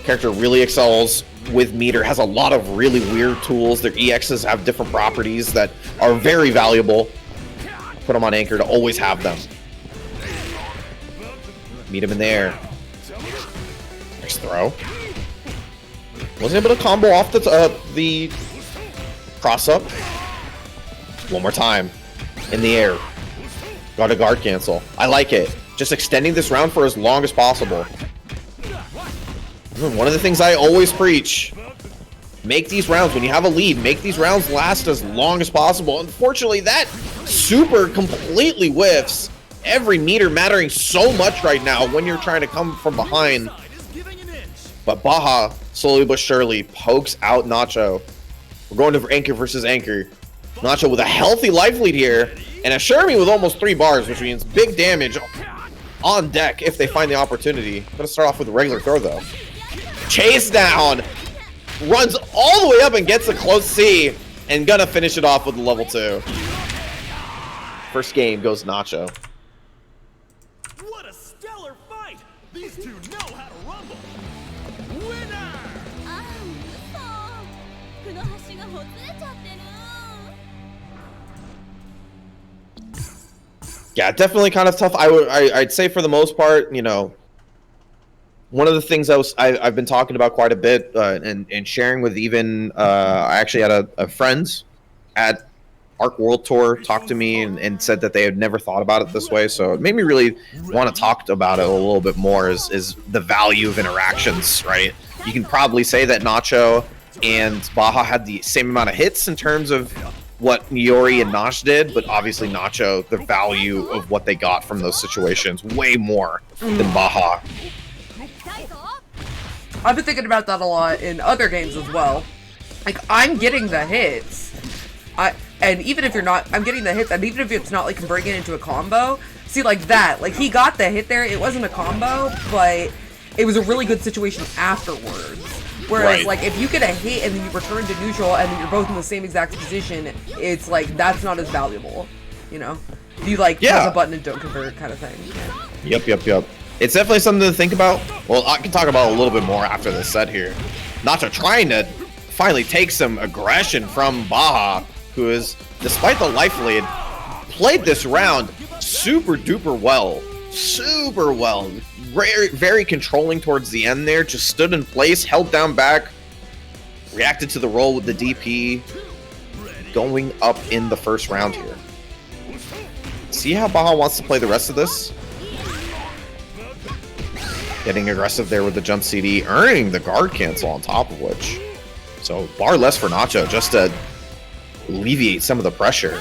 Character really excels with meter, has a lot of really weird tools. Their EXs have different properties that are very valuable. Put them on anchor to always have them. Meet him in the air. Nice throw. Wasn't able to combo off the cross up. One more time. In the air. Got a guard cancel. I like it. Just extending this round for as long as possible. One of the things I always preach Make these rounds, when you have a lead, make these rounds last as long as possible. Unfortunately, that super completely whiffs. Every meter mattering so much right now when you're trying to come from behind. But Baja, slowly but surely, pokes out Nacho. We're going to Anchor versus Anchor. Nacho with a healthy life lead here, and a Shermie with almost 3 bars, which means big damage on deck if they find the opportunity. Gonna start off with a regular throw, though. Chase down. Runs all the way up and gets a close C, and gonna finish it off with a level 2. First game goes Nacho. What a stellar fight! These two know how to rumble. Winner! ああ、嘘。この橋がほつれちゃってる。 Yeah, definitely kind of tough. I'd say for the most part, you know, one of the things I've been talking about quite a bit and sharing with even I actually had a friend at Arc World Tour talk to me and said that they had never thought about it this way. So it made me really want to talk about it a little bit more. Is the value of interactions, right? You can probably say that Nacho and Baja had the same amount of hits in terms of what Niori and Nosh did, but obviously Nacho, the value of what they got from those situations, way more than Baja. I've been thinking about that a lot in other games as well. Like, I'm getting the hits. And even if you're not, I'm getting the hits, and even if it's not like converting it into a combo, see, like that, like he got the hit there, it wasn't a combo, but it was a really good situation afterwards. Whereas, Right. like, if you get a hit and then you return to neutral and then you're both in the same exact position, it's like, that's not as valuable, you know? You, like, press a button and don't convert kind of thing. Yep. It's definitely something to think about. Well, I can talk about it a little bit more after this set here. Nacho trying to finally take some aggression from Baja, who is, despite the life lead, played this round super duper well. Super well. Very, very controlling towards the end there. Just stood in place, held down back, reacted to the roll with the DP, going up in the first round here. See how Baja wants to play the rest of this? Getting aggressive there with the jump CD, earning the guard cancel on top of which. So bar less for Nacho just to alleviate some of the pressure.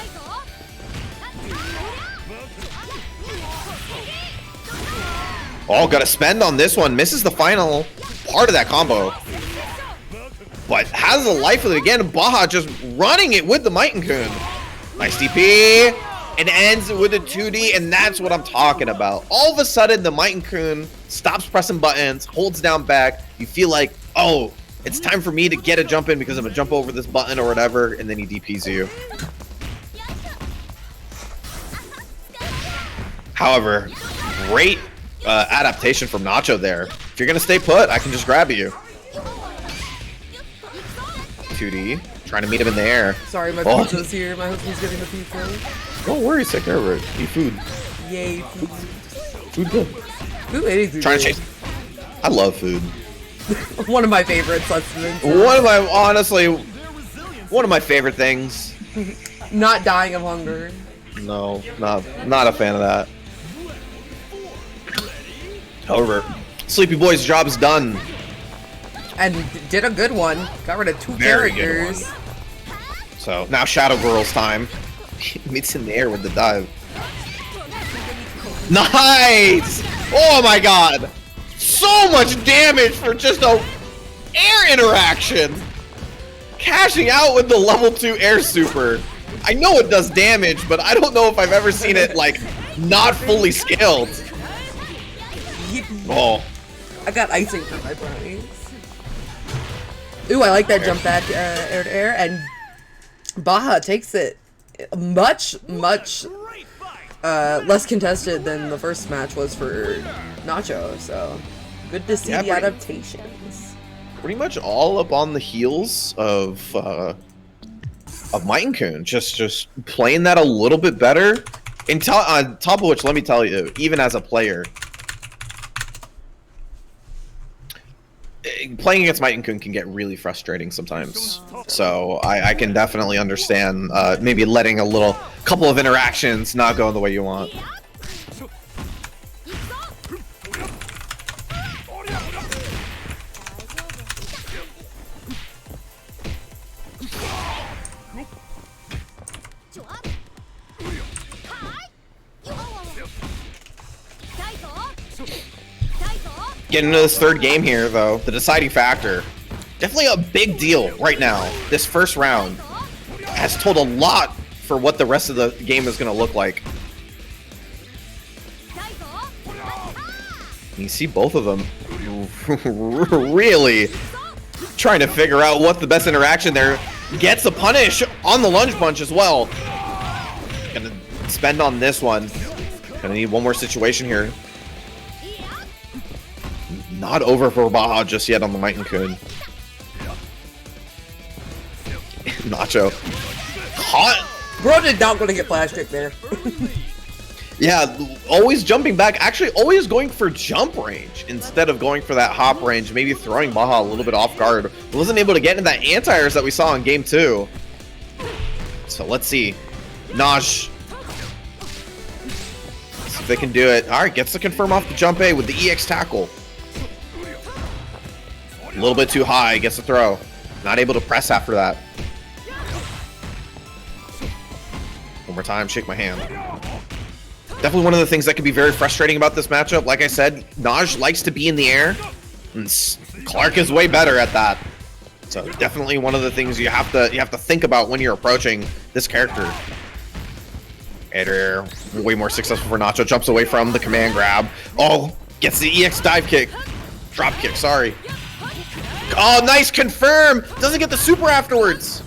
Oh, gotta spend on this one. Misses the final part of that combo. But has a life of it again. Baja just running it with the Mighten Kun. Nice DP. It ends with a 2D, and that's what I'm talking about. All of a sudden, the Mighten Kun stops pressing buttons, holds down back. You feel like, oh, it's time for me to get a jump in because I'm gonna jump over this button or whatever, and then he DPs you. However, great adaptation from Nacho there. If you're gonna stay put, I can just grab you. 2D, trying to meet him in the air. Sorry, my Oh. pizza's here. My husband's getting the pizza. Don't worry, take care of it. Eat food. Yay, food. Food good. Food is Trying to chase. I love food. one of my favorite sustenance. One of my, honestly, one of my favorite things. Not dying of hunger. No, not a fan of that. However, Sleepy Boy's job is done. And did a good one. Got rid of 2 Very good characters. So now Shadow Girl's time. Meets in the air with the dive. Nice! Oh my god! So much damage for just a air interaction! Cashing out with the level 2 air super. I know it does damage, but I don't know if I've ever seen it, like, not fully scaled. Yippee. Oh. I got icing for my brownies. Ooh, I like that jump back air to air, and Baja takes it much less contested than the first match was for Nacho, so good to see Yeah, the adaptations. Pretty much all up on the heels of Mighten Kun, just playing that a little bit better. And on top of which, let me tell you, even as a player, playing against Mighten Kun can get really frustrating sometimes. So I can definitely understand maybe letting a couple of interactions not go the way you want. 좋아. 하이. 다이소. 다이소. Getting into this third game here, though, the deciding factor. Definitely a big deal right now. This first round has told a lot for what the rest of the game is going to look like. You see both of them really trying to figure out what the best interaction there. Gets a punish on the lunge punch as well. Gonna spend on this one. Gonna need one more situation here. Not over for Baja just yet on the Might and Kun. Nacho. Caught. Bro did not want to get flash kick there. Yeah, always jumping back. Actually, always going for jump range instead of going for that hop range. Maybe throwing Baja a little bit off guard. Wasn't able to get into that anti-airs that we saw in game 2. So let's see. Naj. See if they can do it. All right, gets to confirm off the jump A with the EX tackle. A little bit too high. Gets the throw. Not able to press after that. One more time. Shake my hand. Definitely one of the things that can be very frustrating about this matchup. Like I said, Naj likes to be in the air, and Clark is way better at that. So definitely one of the things you have to think about when you're approaching this character. Air, way more successful for Nacho. Jumps away from the command grab. Oh, gets the EX dive kick, drop kick. Sorry. Oh, nice confirm. Doesn't get the super afterwards,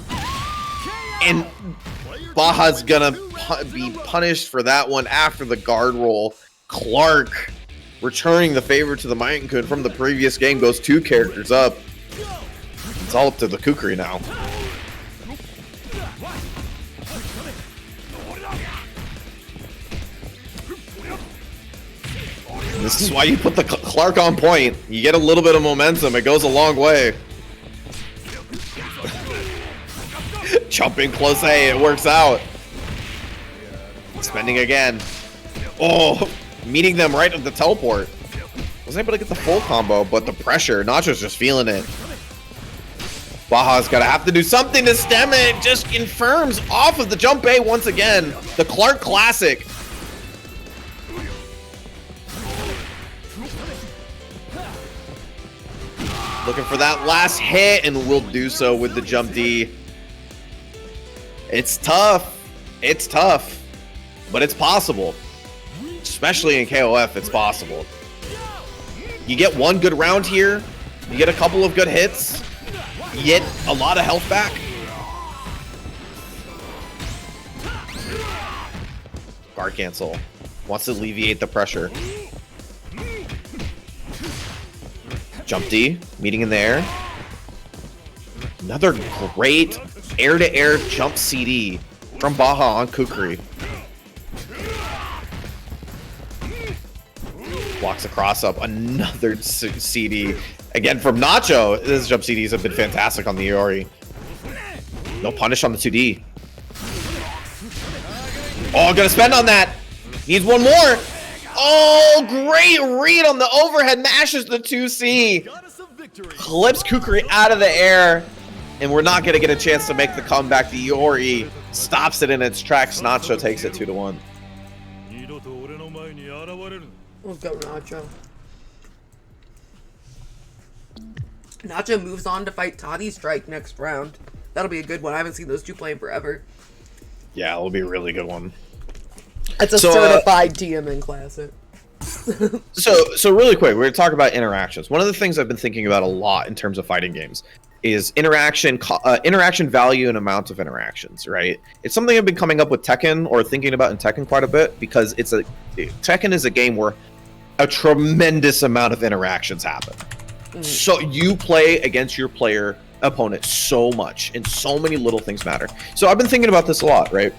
and Baja's gonna be punished for that one after the guard roll. Clark, returning the favor to the Might and Kun from the previous game, goes 2 characters up. It's all up to the Kukri now. This is why you put the Clark on point. You get a little bit of momentum. It goes a long way. Jumping close A, it works out. Spending again. Oh, meeting them right at the teleport. Wasn't able to get the full combo, but the pressure, Nacho's just feeling it. Baja's gonna have to do something to stem it. Just confirms off of the jump A once again. The Clark classic. Looking for that last hit, and will do so with the jump D. It's tough. It's tough. But it's possible. Especially in KOF, it's possible. You get one good round here. You get a couple of good hits. You get a lot of health back. Guard cancel. Wants to alleviate the pressure. Jump D. Meeting in the air. Another great air-to-air jump CD from Baja on Kukri. Blocks across up. Another CD. Again from Nacho. His jump CDs have been fantastic on the Iori. No punish on the 2D. Oh, gonna spend on that. Needs one more. Oh, great read on the overhead. Mashes the 2C. Clips Kukri out of the air. And we're not going to get a chance to make the comeback. The Iori stops it in its tracks. Nacho takes it 2-1. Let's go, Nacho. Nacho moves on to fight Toddy Strike next round. That'll be a good one. I haven't seen those two play in forever. Yeah, it'll be a really good one. It's a certified TMN classic. So really quick, we're going to talk about interactions. One of the things I've been thinking about a lot in terms of fighting games is interaction value and amount of interactions, right? It's something I've been coming up with Tekken, or thinking about in Tekken quite a bit, because Tekken is a game where a tremendous amount of interactions happen. So you play against your opponent so much, and so many little things matter. So I've been thinking about this a lot, right?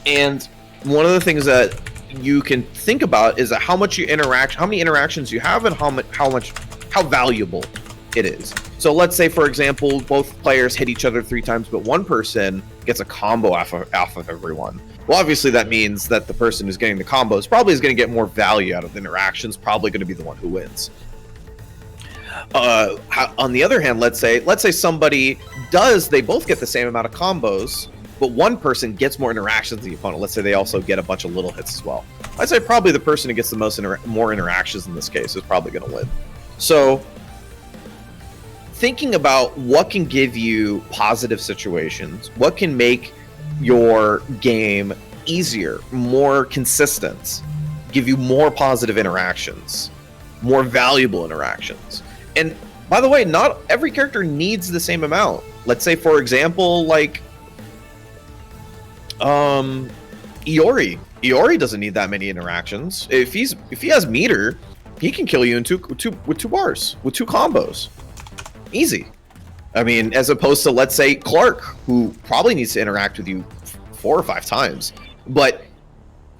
And one of the things that you can think about is how much you interact, how many interactions you have, and how valuable it is. So let's say, for example, both players hit each other 3 times, but one person gets a combo off of everyone. Well, obviously that means that the person who's getting the combos probably is going to get more value out of the interactions, probably going to be the one who wins. On the other hand, let's say somebody they both get the same amount of combos, but one person gets more interactions than the opponent. Let's say they also get a bunch of little hits as well. I'd say probably the person who gets the most more interactions in this case is probably going to win. So thinking about what can give you positive situations, what can make your game easier, more consistent, give you more positive interactions, more valuable interactions. And by the way, not every character needs the same amount. Let's say, for example, like Iori. Iori doesn't need that many interactions. If he has meter, he can kill you in with two bars, with 2 combos. Easy. I mean, as opposed to, let's say, Clark, who probably needs to interact with you 4 or 5 times, but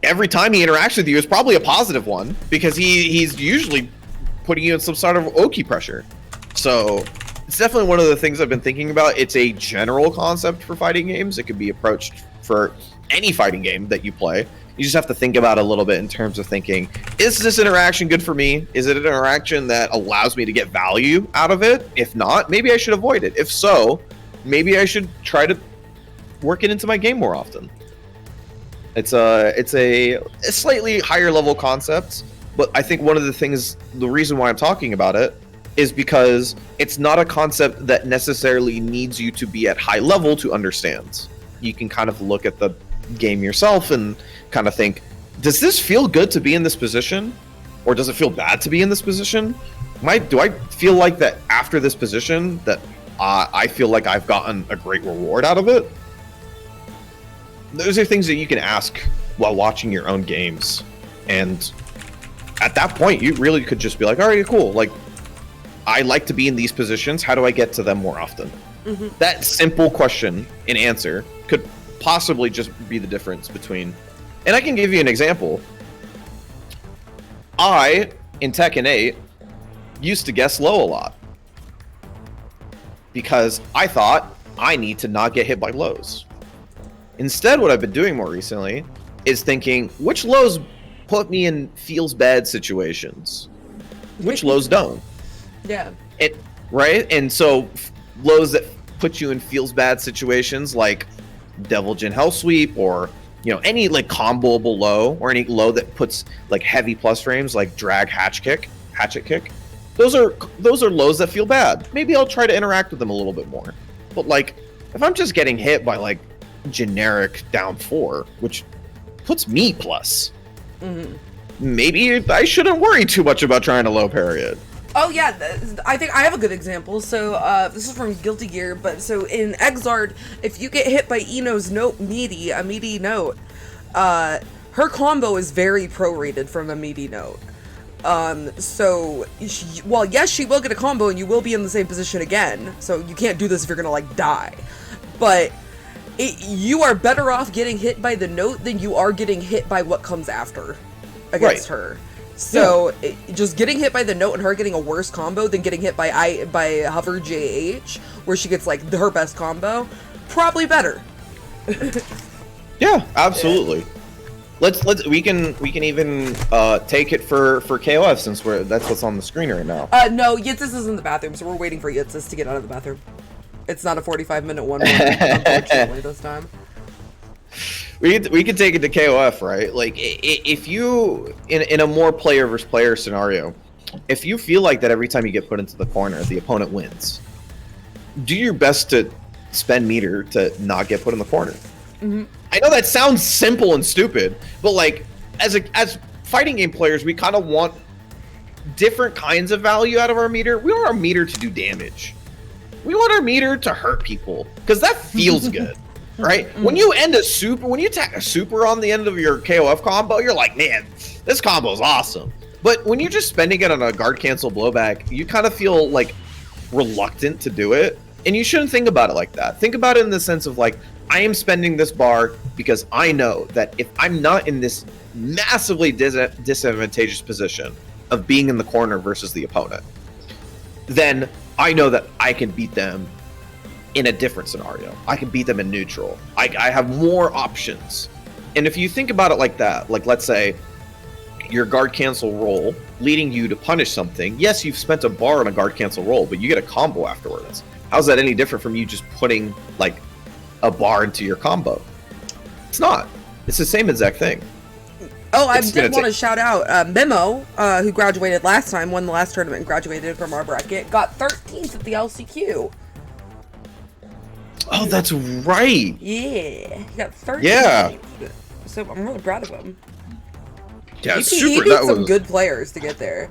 every time he interacts with you is probably a positive one, because he's usually putting you in some sort of Oki pressure. So it's definitely one of the things I've been thinking about. It's a general concept for fighting games. It could be approached for any fighting game that you play. You just have to think about it a little bit in terms of thinking, is this interaction good for me? Is it an interaction that allows me to get value out of it? If not, maybe I should avoid it. If so, maybe I should try to work it into my game more often. It's a slightly higher level concept, but I think one of the things, the reason why I'm talking about it is because it's not a concept that necessarily needs you to be at high level to understand. You can kind of look at the game yourself and kind of think, does this feel good to be in this position, or does it feel bad to be in this position? Do I feel like that after this position that I feel like I've gotten a great reward out of it? Those are things that you can ask while watching your own games, and at that point you really could just be like, all right, cool, like I like to be in these positions, how do I get to them more often? That simple question and answer could possibly just be the difference between. And I can give you an example. I, in Tekken 8, used to guess low a lot, because I thought I need to not get hit by lows. Instead, what I've been doing more recently is thinking, which lows put me in feels bad situations? Which lows don't? Yeah. Right? And so lows that put you in feels bad situations, like Devil Jin Hell Sweep, or any like comboable low, or any low that puts like heavy plus frames, like drag hatchet kick. Those are lows that feel bad. Maybe I'll try to interact with them a little bit more. But like, if I'm just getting hit by like generic down 4, which puts me plus, maybe I shouldn't worry too much about trying to low parry it. Oh yeah, I think I have a good example. So this is from Guilty Gear, but so in Exard, if you get hit by Ino's note a meaty note, her combo is very prorated from a meaty note. So while yes, she will get a combo and you will be in the same position again, so you can't do this if you're gonna like die, but you are better off getting hit by the note than you are getting hit by what comes after against her. So just getting hit by the note and her getting a worse combo than getting hit by Hover JH, where she gets like her best combo, probably better. Yeah, absolutely. Yeah. We can even take it for KOF, since that's what's on the screen right now. No, Yitzis is in the bathroom, so we're waiting for Yitzis to get out of the bathroom. It's not a 45-minute one, unfortunately, this time. We could take it to KOF, right? Like, if you, in a more player versus player scenario, if you feel like that every time you get put into the corner, the opponent wins, do your best to spend meter to not get put in the corner. I know that sounds simple and stupid, but like, as fighting game players, we kind of want different kinds of value out of our meter. We want our meter to do damage. We want our meter to hurt people, because that feels good. Right? When you when you attack a super on the end of your KOF combo, you're like, man, this combo is awesome. But when you're just spending it on a guard cancel blowback, you kind of feel like reluctant to do it. And you shouldn't think about it like that. Think about it in the sense of like, I am spending this bar because I know that if I'm not in this massively disadvantageous position of being in the corner versus the opponent, then I know that I can beat them in a different scenario. I can beat them in neutral. I have more options. And if you think about it like that, like let's say your guard cancel roll leading you to punish something, yes, you've spent a bar on a guard cancel roll, but you get a combo afterwards. How's that any different from you just putting like a bar into your combo. It's not. It's the same exact thing. Oh, I did want to shout out Memo, who graduated last time, won the last tournament and graduated from our bracket, got 13th at the LCQ. Oh, that's right. Yeah, he got 13th. Yeah. So I'm really proud of him. Yeah, He beat some good players to get there.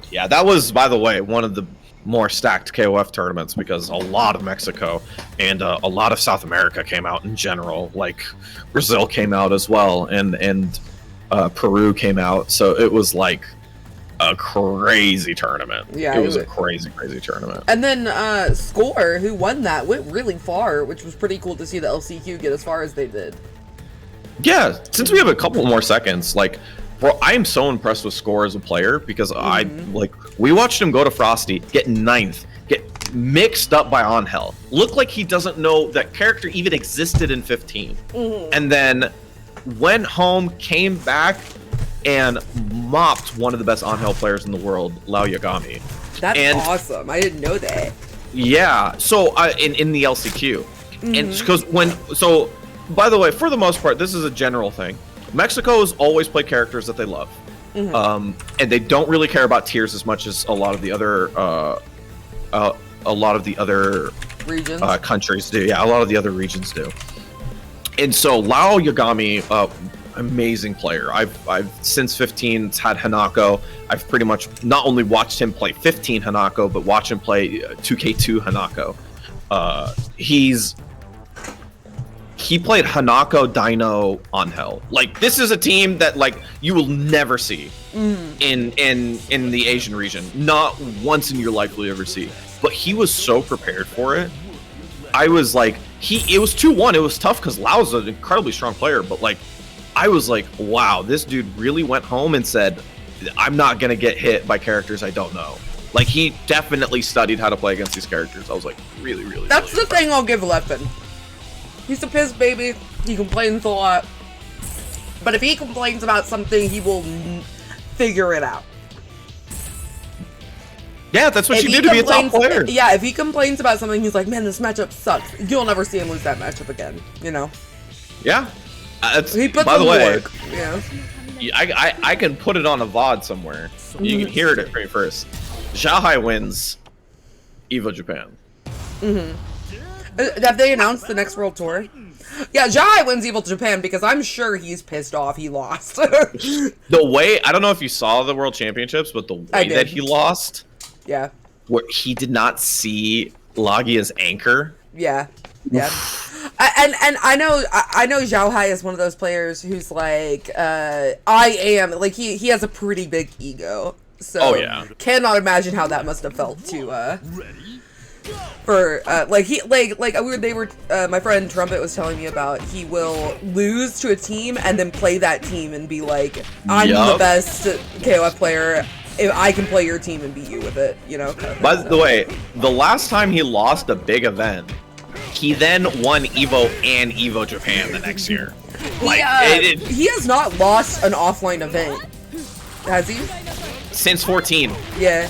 Yeah, that was, by the way, one of the more stacked KOF tournaments because a lot of Mexico and a lot of South America came out in general. Like Brazil came out as well, and Peru came out. So it was like a crazy tournament. Yeah, it was a crazy tournament. And then Score, who won that, went really far, which was pretty cool to see the LCQ get as far as they did. Yeah, since we have a couple more seconds, like, bro, I am so impressed with Score as a player because we watched him go to Frosty, get 9th, get mixed up by Angel, look like he doesn't know that character even existed in 15, and then went home, came back, and mopped one of the best Angel players in the world, Lao Yagami. That's awesome. I didn't know that. Yeah, so in the LCQ, and because by the way, for the most part, this is a general thing. Mexico's always play characters that they love, and they don't really care about tiers as much as a lot of the other regions, countries do. Yeah, a lot of the other regions do. And so Lao Yagami, amazing player. I've since 15 had Hanako. I've pretty much not only watched him play 15 Hanako, but watch him play 2K2 Hanako. He played Hanako, Dino, Angel. Like, this is a team that, like, you will never see in the Asian region. Not once in your life will you ever see. But he was so prepared for it. I was like, it was 2-1. It was tough because Lao's an incredibly strong player. But, like, I was like, wow, this dude really went home and said, I'm not going to get hit by characters I don't know. Like, he definitely studied how to play against these characters. I was like, really, really. That's really the thing I'll give Leffen. He's a piss baby. He complains a lot. But if he complains about something, he will figure it out. Yeah, that's what you do to be a top player. Yeah, if he complains about something, he's like, man, this matchup sucks. You'll never see him lose that matchup again, you know? Yeah. He puts by the way, work. Yeah. I can put it on a VOD somewhere. You can hear it at very first. Zhahai wins EVO Japan. Have they announced the next world tour? Yeah, Jai wins EVO Japan because I'm sure he's pissed off he lost. The way, I don't know if you saw the World Championships, but the way that he lost, yeah, where he did not see Lagia's anchor. Yeah, yeah. And I know Zhao Hai is one of those players who's like, I am, like, he has a pretty big ego. So cannot imagine how that must have felt to for my friend Trumpet was telling me about, he will lose to a team and then play that team and be like, I'm the best KOF player, if I can play your team and beat you with it, you know. By the way, the last time he lost a big event, he then won EVO and EVO Japan the next year. Like, he has not lost an offline event, has he? Since 14. Yeah.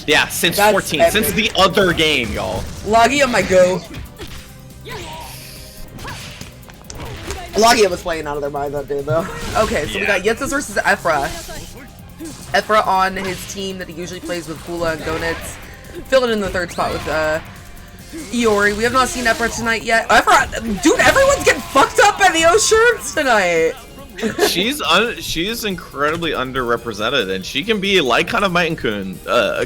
Yeah, since 14. Epic. Since the other game, y'all. Lagia, my goat. Lagia was playing out of their mind that day, though. Okay, so we got Yetzis versus Ephra. Ephra on his team that he usually plays with Kula and Gonitz. Filling in the third spot with Iori. We have not seen Ephra tonight yet. Ephra, dude, everyone's getting fucked up by the O-shirts tonight. She's incredibly underrepresented, and she can be like kind of Maiten-kun,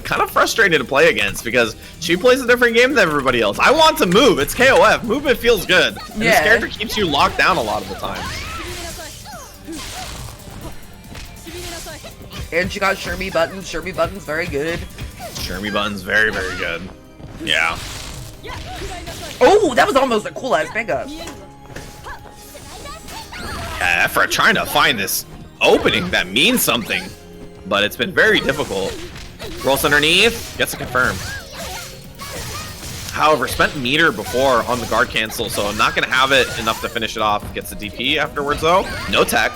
kind of frustrating to play against because she plays a different game than everybody else. I want to move. It's KOF. Movement feels good. And this character keeps you locked down a lot of the time. And she got Shermie buttons. Shermie buttons, very good. Shermie buttons, very, very good. Yeah. Oh, that was almost a cool ass pickup. Ephra trying to find this opening that means something, but it's been very difficult. Rolls underneath, gets it confirmed. However, spent meter before on the guard cancel, so I'm not going to have it enough to finish it off. Gets the DP afterwards, though. No tech.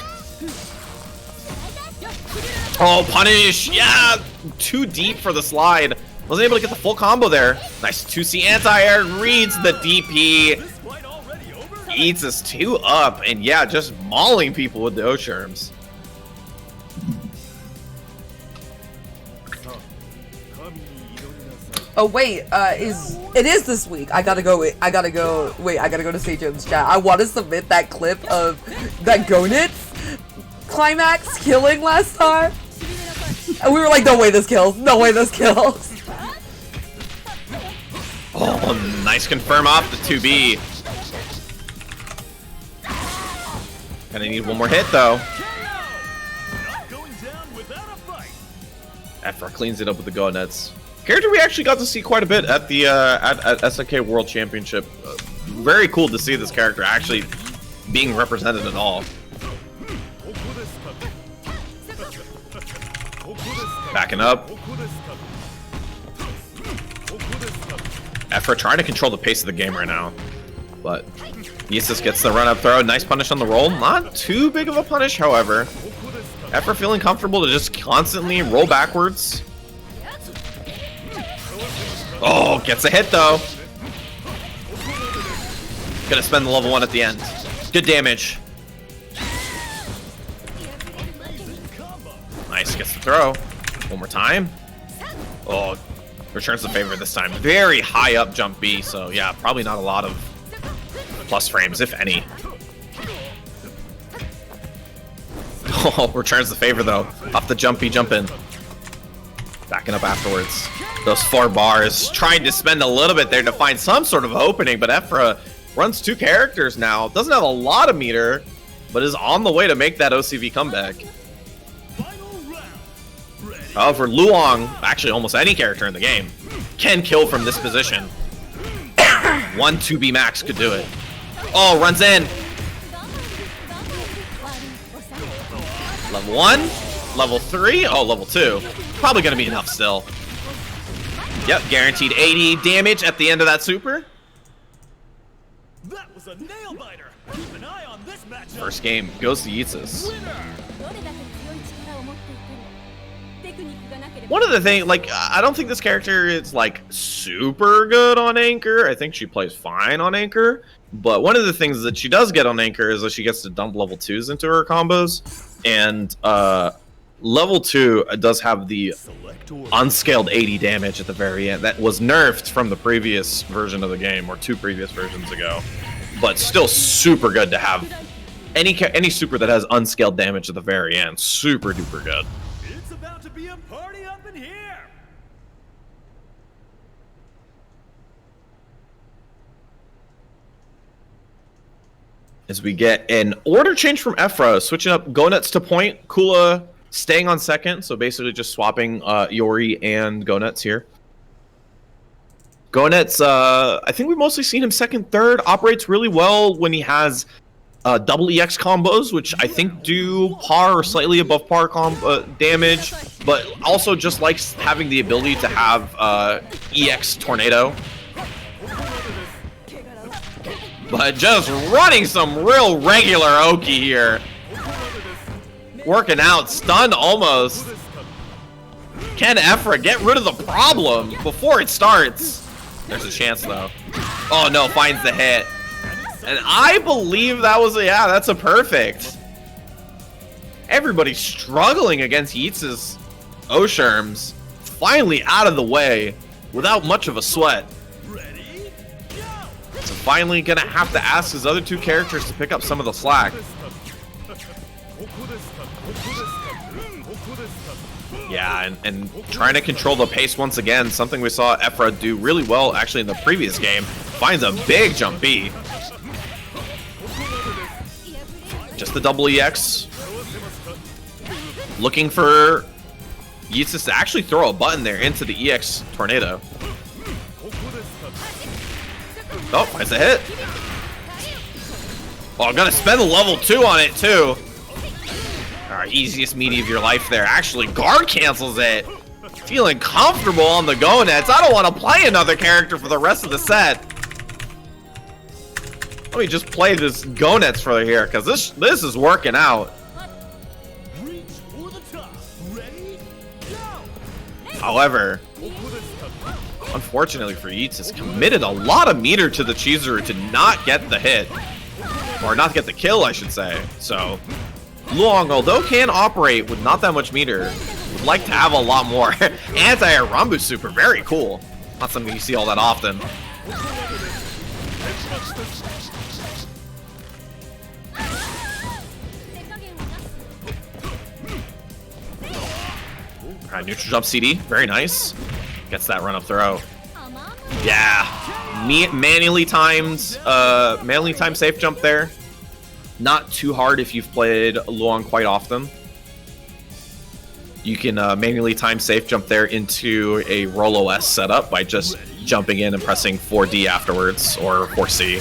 Oh, punish! Yeah! Too deep for the slide. Wasn't able to get the full combo there. Nice 2C anti-air, reads the DP. Eats us 2 up, and yeah, just mauling people with the Osherms. Oh wait, it is this week? I gotta go to St. Jones chat. I want to submit that clip of that Gonitz climax killing last time. And we were like, no way this kills. No way this kills. Oh, nice confirm off the 2B. Gonna need one more hit though. Afra cleans it up with the go nets. Character we actually got to see quite a bit at the at SNK World Championship. Very cool to see this character actually being represented at all. Backing up. Afra trying to control the pace of the game right now, but Yesus gets the run up throw. Nice punish on the roll. Not too big of a punish, however. Afra feeling comfortable to just constantly roll backwards. Oh, gets a hit though. Gonna spend the level 1 at the end. Good damage. Nice, gets the throw. One more time. Oh, returns the favor this time. Very high up jump B, so yeah, probably not a lot of plus frames, if any. Oh, returns the favor though. Up the jump B, jump in. Backing up afterwards. Those 4 bars. Trying to spend a little bit there to find some sort of opening, but Efra runs 2 characters now. Doesn't have a lot of meter, but is on the way to make that OCV comeback. However, Luong, actually almost any character in the game, can kill from this position. 1 2B max could do it. Oh, runs in. Level 1, level 3, oh, level 2. Probably gonna be enough still. Yep, guaranteed 80 damage at the end of that super. That was a nail biter. Keep an eye on this matchup. First game goes to Yeetsus. One of the things, like, I don't think this character is, like, super good on Anchor. I think she plays fine on Anchor. But one of the things that she does get on Anchor is that she gets to dump level 2s into her combos. And level 2 does have the unscaled 80 damage at the very end. That was nerfed from the previous version of the game, or 2 previous versions ago. But still super good to have any super that has unscaled damage at the very end. Super duper good. It's about to be a party up in here. As we get an order change from Efra, switching up Gonets to point, Kula staying on second, so basically just swapping Yori and Gonets here. Gonets, I think we've mostly seen him second, third, operates really well when he has double EX combos, which I think do par or slightly above par damage, but also just likes having the ability to have EX Tornado. But just running some real regular Oki here. Working out, stunned almost. Can Efra get rid of the problem before it starts? There's a chance though. Oh no, finds the hit. And I believe that was that's a perfect. Everybody's struggling against Yeats' Osherms. Finally out of the way without much of a sweat. So finally gonna have to ask his other 2 characters to pick up some of the slack. Yeah, and trying to control the pace once again, something we saw Efra do really well actually in the previous game. Finds a big jump B. Just the double EX. Looking for Yeetsus to actually throw a button there into the EX Tornado. Oh, finds a hit. Oh, I'm gonna spend the level 2 on it too. Alright, easiest meaty of your life there. Actually, guard cancels it. Feeling comfortable on the Gonets. I don't want to play another character for the rest of the set. Let me just play this Gonets for here, because this is working out. Reach for the top. Ready? Go. However, unfortunately for Yeats, has committed a lot of meter to the Chizuru to not get the hit. Or not get the kill, I should say. So, Luong, although can operate with not that much meter, would like to have a lot more. Anti-air Rambu super, very cool. Not something you see all that often. Alright, neutral jump CD, very nice. Gets that run up throw. Yeah, manually timed safe jump there. Not too hard if you've played Luong quite often. You can manually time safe jump there into a roll OS setup by just jumping in and pressing 4D afterwards, or 4C.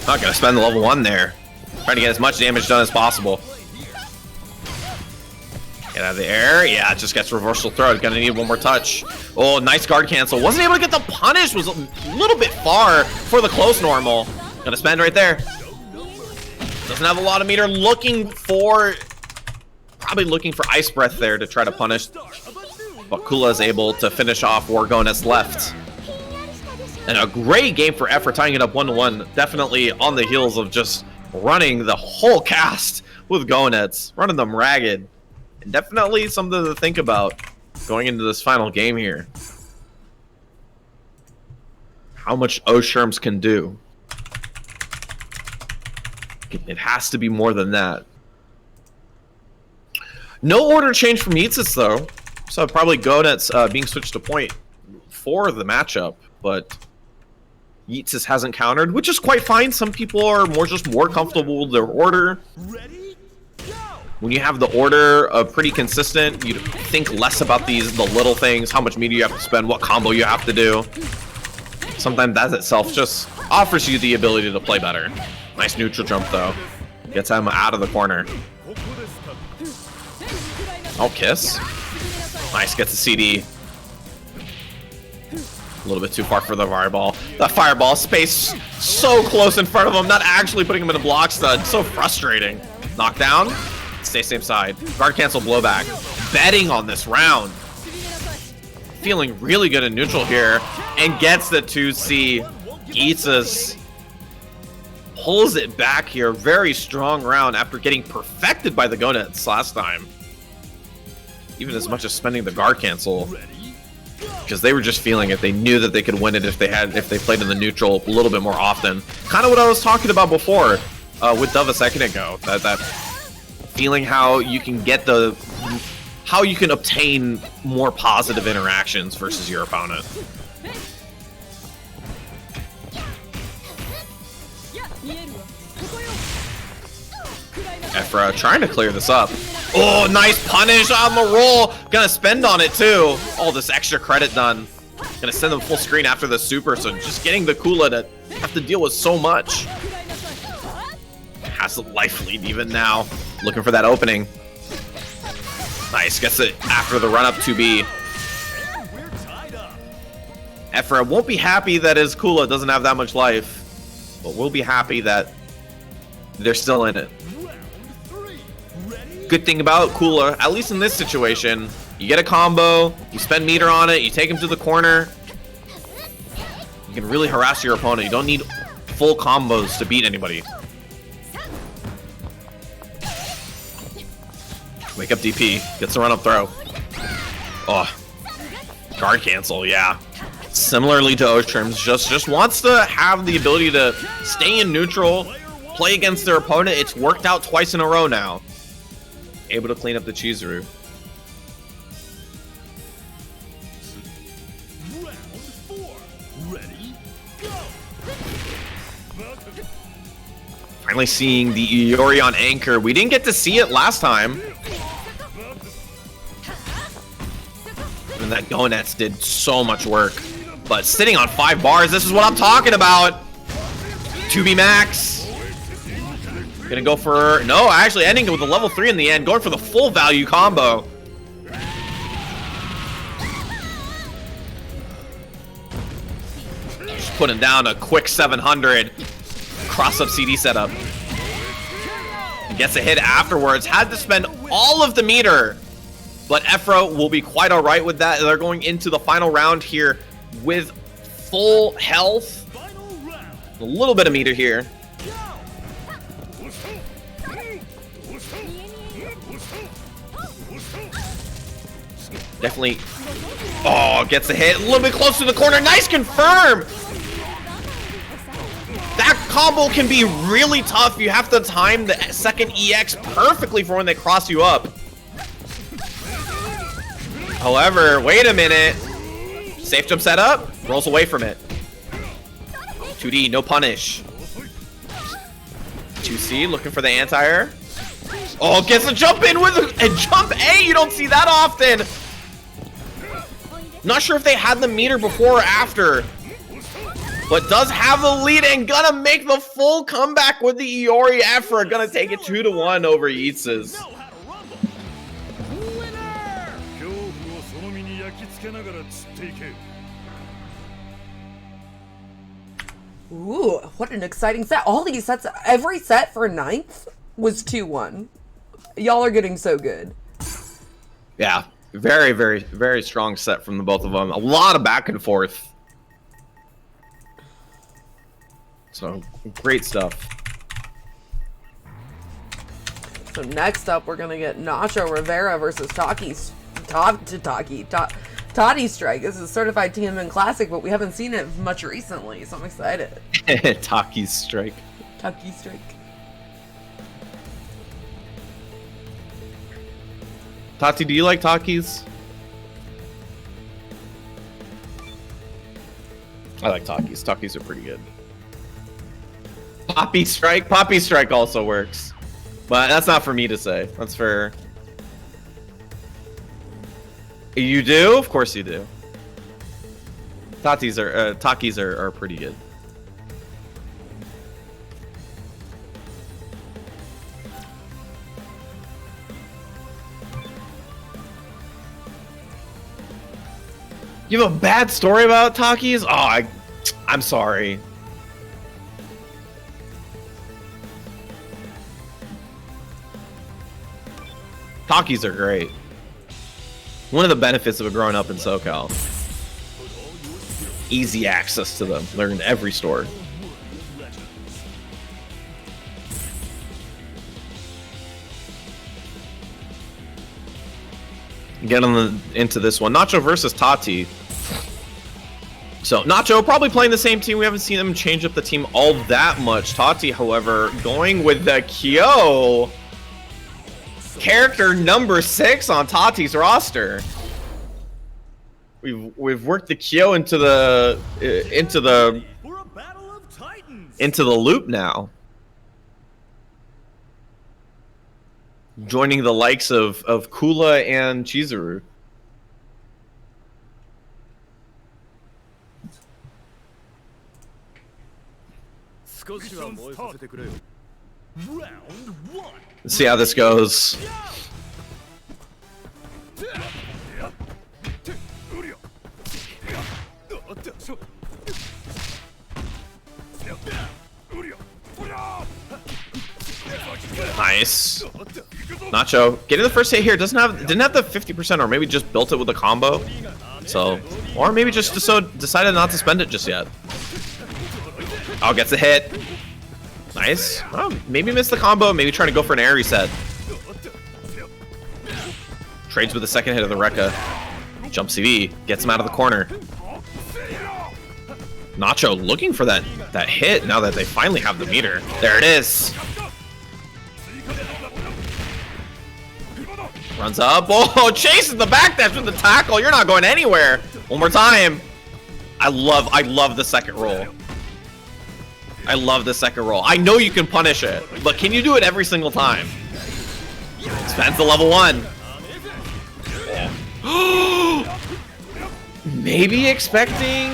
Not gonna spend the level 1 there. Trying to get as much damage done as possible. Get out of the air. Yeah, it just gets reversal throw. Gonna need one more touch. Oh, nice guard cancel. Wasn't able to get the punish. Was a little bit far for the close normal. Gonna spend right there. Doesn't have a lot of meter. Probably looking for Ice Breath there to try to punish. But Kula is able to finish off Wargonet's left. And a great game for Efra, tying it up 1-1. Definitely on the heels of just running the whole cast with Gonets. Running them ragged. And definitely something to think about going into this final game here. How much Osherms can do. It has to be more than that. No order change from Yeetsis though. So probably Gonets being switched to point for the matchup. But Yeetsis hasn't countered, which is quite fine. Some people are more comfortable with their order. Ready? When you have the order pretty consistent, you think less about the little things, how much meter you have to spend, what combo you have to do. Sometimes that itself just offers you the ability to play better. Nice neutral jump though. Gets him out of the corner. Oh, kiss. Nice, gets a CD. A little bit too far for the fireball. That fireball space so close in front of him, not actually putting him in a block stud. So frustrating. Knockdown. Stay same side. Guard cancel blowback. Betting on this round. Feeling really good in neutral here. And gets the 2C. Yeetsis pulls it back here. Very strong round after getting perfected by the Gonets last time. Even as much as spending the guard cancel. Because they were just feeling it. They knew that they could win it if they played in the neutral a little bit more often. Kind of what I was talking about before with Dove a second ago. That feeling how you can obtain more positive interactions versus your opponent. Efra trying to clear this up. Oh, nice punish on the roll. Gonna spend on it too. All this extra credit done. Gonna send them full screen after the super, so just getting the Kula to have to deal with so much. Has the life lead even now. Looking for that opening. Nice, gets it after the run up 2B. Efra won't be happy that his Kula doesn't have that much life, but will be happy that they're still in it. Good thing about Kula, at least in this situation, you get a combo, you spend meter on it, you take him to the corner. You can really harass your opponent. You don't need full combos to beat anybody. Wake up DP, gets the run up throw. Oh, guard cancel, yeah. Similarly to Osherms, just wants to have the ability to stay in neutral, play against their opponent. It's worked out twice in a row now. Able to clean up the Chizuru. Round 4. Ready? Go. Finally seeing the Iori on anchor. We didn't get to see it last time. And that Gonets did so much work. But sitting on 5 bars, this is what I'm talking about. 2B max. Gonna go for, no, actually ending it with a level 3 in the end, going for the full value combo. Just putting down a quick 700 cross up CD setup. Gets a hit afterwards, had to spend all of the meter, but Efra will be quite all right with that. They're going into the final round here. with full health. Final round. A little bit of meter here. Definitely. Oh, gets a hit. A little bit close to the corner. Nice confirm. That combo can be really tough. You have to time the second EX perfectly for when they cross you up. However, wait a minute. Safe jump set up. Rolls away from it. 2D, no punish. 2C, looking for the anti-air. Oh, gets a jump in with a jump A. You don't see that often. Not sure if they had the meter before or after, but does have the lead and gonna make the full comeback with the Iori effort. Gonna take it 2-1 over Yeetses. Know how to rumble. Winner! 恐怖をその身に焼き付けながら散っていけ。 Ooh, what an exciting set. All these sets, every set for 9th was 2-1. Y'all are getting so good. Yeah, very, very, very strong set from the both of them. A lot of back and forth. So, great stuff. So next up, we're gonna get Nacho Rivera versus Tati Strike. This is certified TMN classic, but we haven't seen it much recently, so I'm excited. Taki's strike. Taki Strike. Tati, do you like Takis? I like Takis. Takis are pretty good. Poppy Strike? Poppy Strike also works. But that's not for me to say. That's for... You do? Of course you do. Takis are pretty good. You have a bad story about Takis? Oh, I'm sorry. Takis are great. One of the benefits of growing up in SoCal. Easy access to them. They're in every store. Get into this one. Nacho versus Tati. So, Nacho probably playing the same team. We haven't seen them change up the team all that much. Tati, however, going with the Kyo. Character number 6 on Tati's roster. We've worked the Kyo into the For a battle of titans. loop now. Joining the likes of Kula and Chizuru. Round 1. Let's see how this goes. Nice. Nacho getting the first hit here. Didn't have the 50%, or maybe just built it with a combo. So, or maybe just decided not to spend it just yet. Oh, gets a hit. Nice. Oh, maybe missed the combo. Maybe trying to go for an air reset. Trades with the second hit of the Rekka. Jump CV. Gets him out of the corner. Nacho looking for that hit now that they finally have the meter. There it is. Runs up. Oh, chases the back dash with the tackle. You're not going anywhere. One more time. I love the second roll. I love the second roll. I know you can punish it, but can you do it every single time? Spends the level 1. Maybe expecting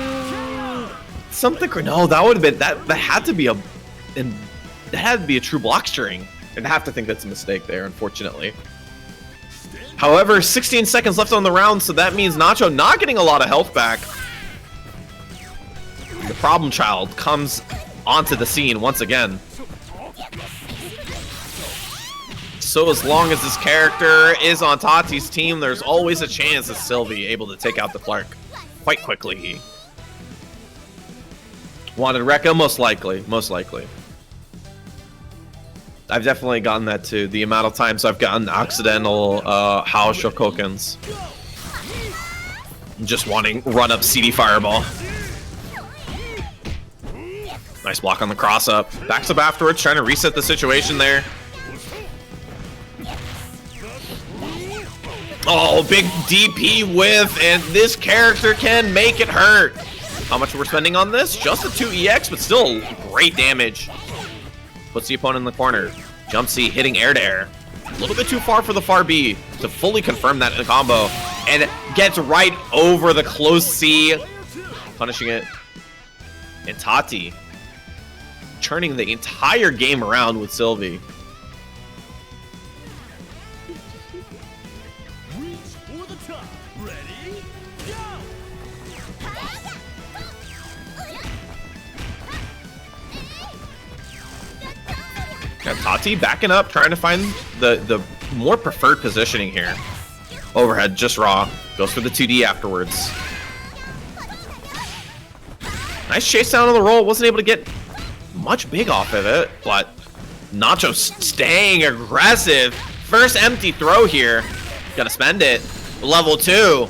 something. No, that would have been that had to be a true block string. I'd have to think that's a mistake there, unfortunately. However, 16 seconds left on the round, so that means Nacho not getting a lot of health back. The problem child comes onto the scene once again. So as long as this character is on Tati's team, there's always a chance of Sylvie able to take out the Clark quite quickly. Wanted Rekka? Most likely. Most likely. I've definitely gotten that too. The amount of times I've gotten accidental Hao Shokokens. Just wanting run up CD Fireball. Nice block on the cross up. Backs up afterwards, trying to reset the situation there. Oh, big DP whiff, and this character can make it hurt. How much we're spending on this? Just a 2 EX, but still great damage. Puts the opponent in the corner. Jump C, hitting air to air. A little bit too far for the far B to fully confirm that combo. And gets right over the close C, punishing it. And Tati turning the entire game around with Sylvie. Reach for the top. Ready? Go! And Tati backing up, trying to find the more preferred positioning here. Overhead, just raw. Goes for the 2D afterwards. Nice chase down on the roll. Wasn't able to get much big off of it, but Nacho staying aggressive. First empty throw here. Gotta spend it. Level 2.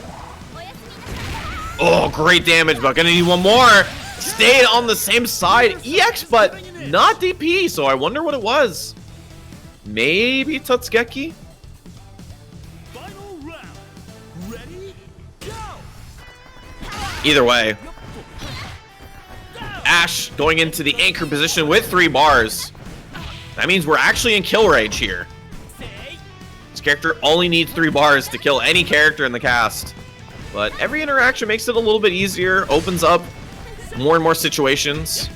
Oh, great damage, but gonna need one more. Stayed on the same side. EX, but not DP, so I wonder what it was. Maybe Tatsugeki? Final round. Ready? Go! Either way. Ash going into the anchor position with 3 bars. That means we're actually in kill rage here. This character only needs 3 bars to kill any character in the cast. But every interaction makes it a little bit easier, opens up more and more situations.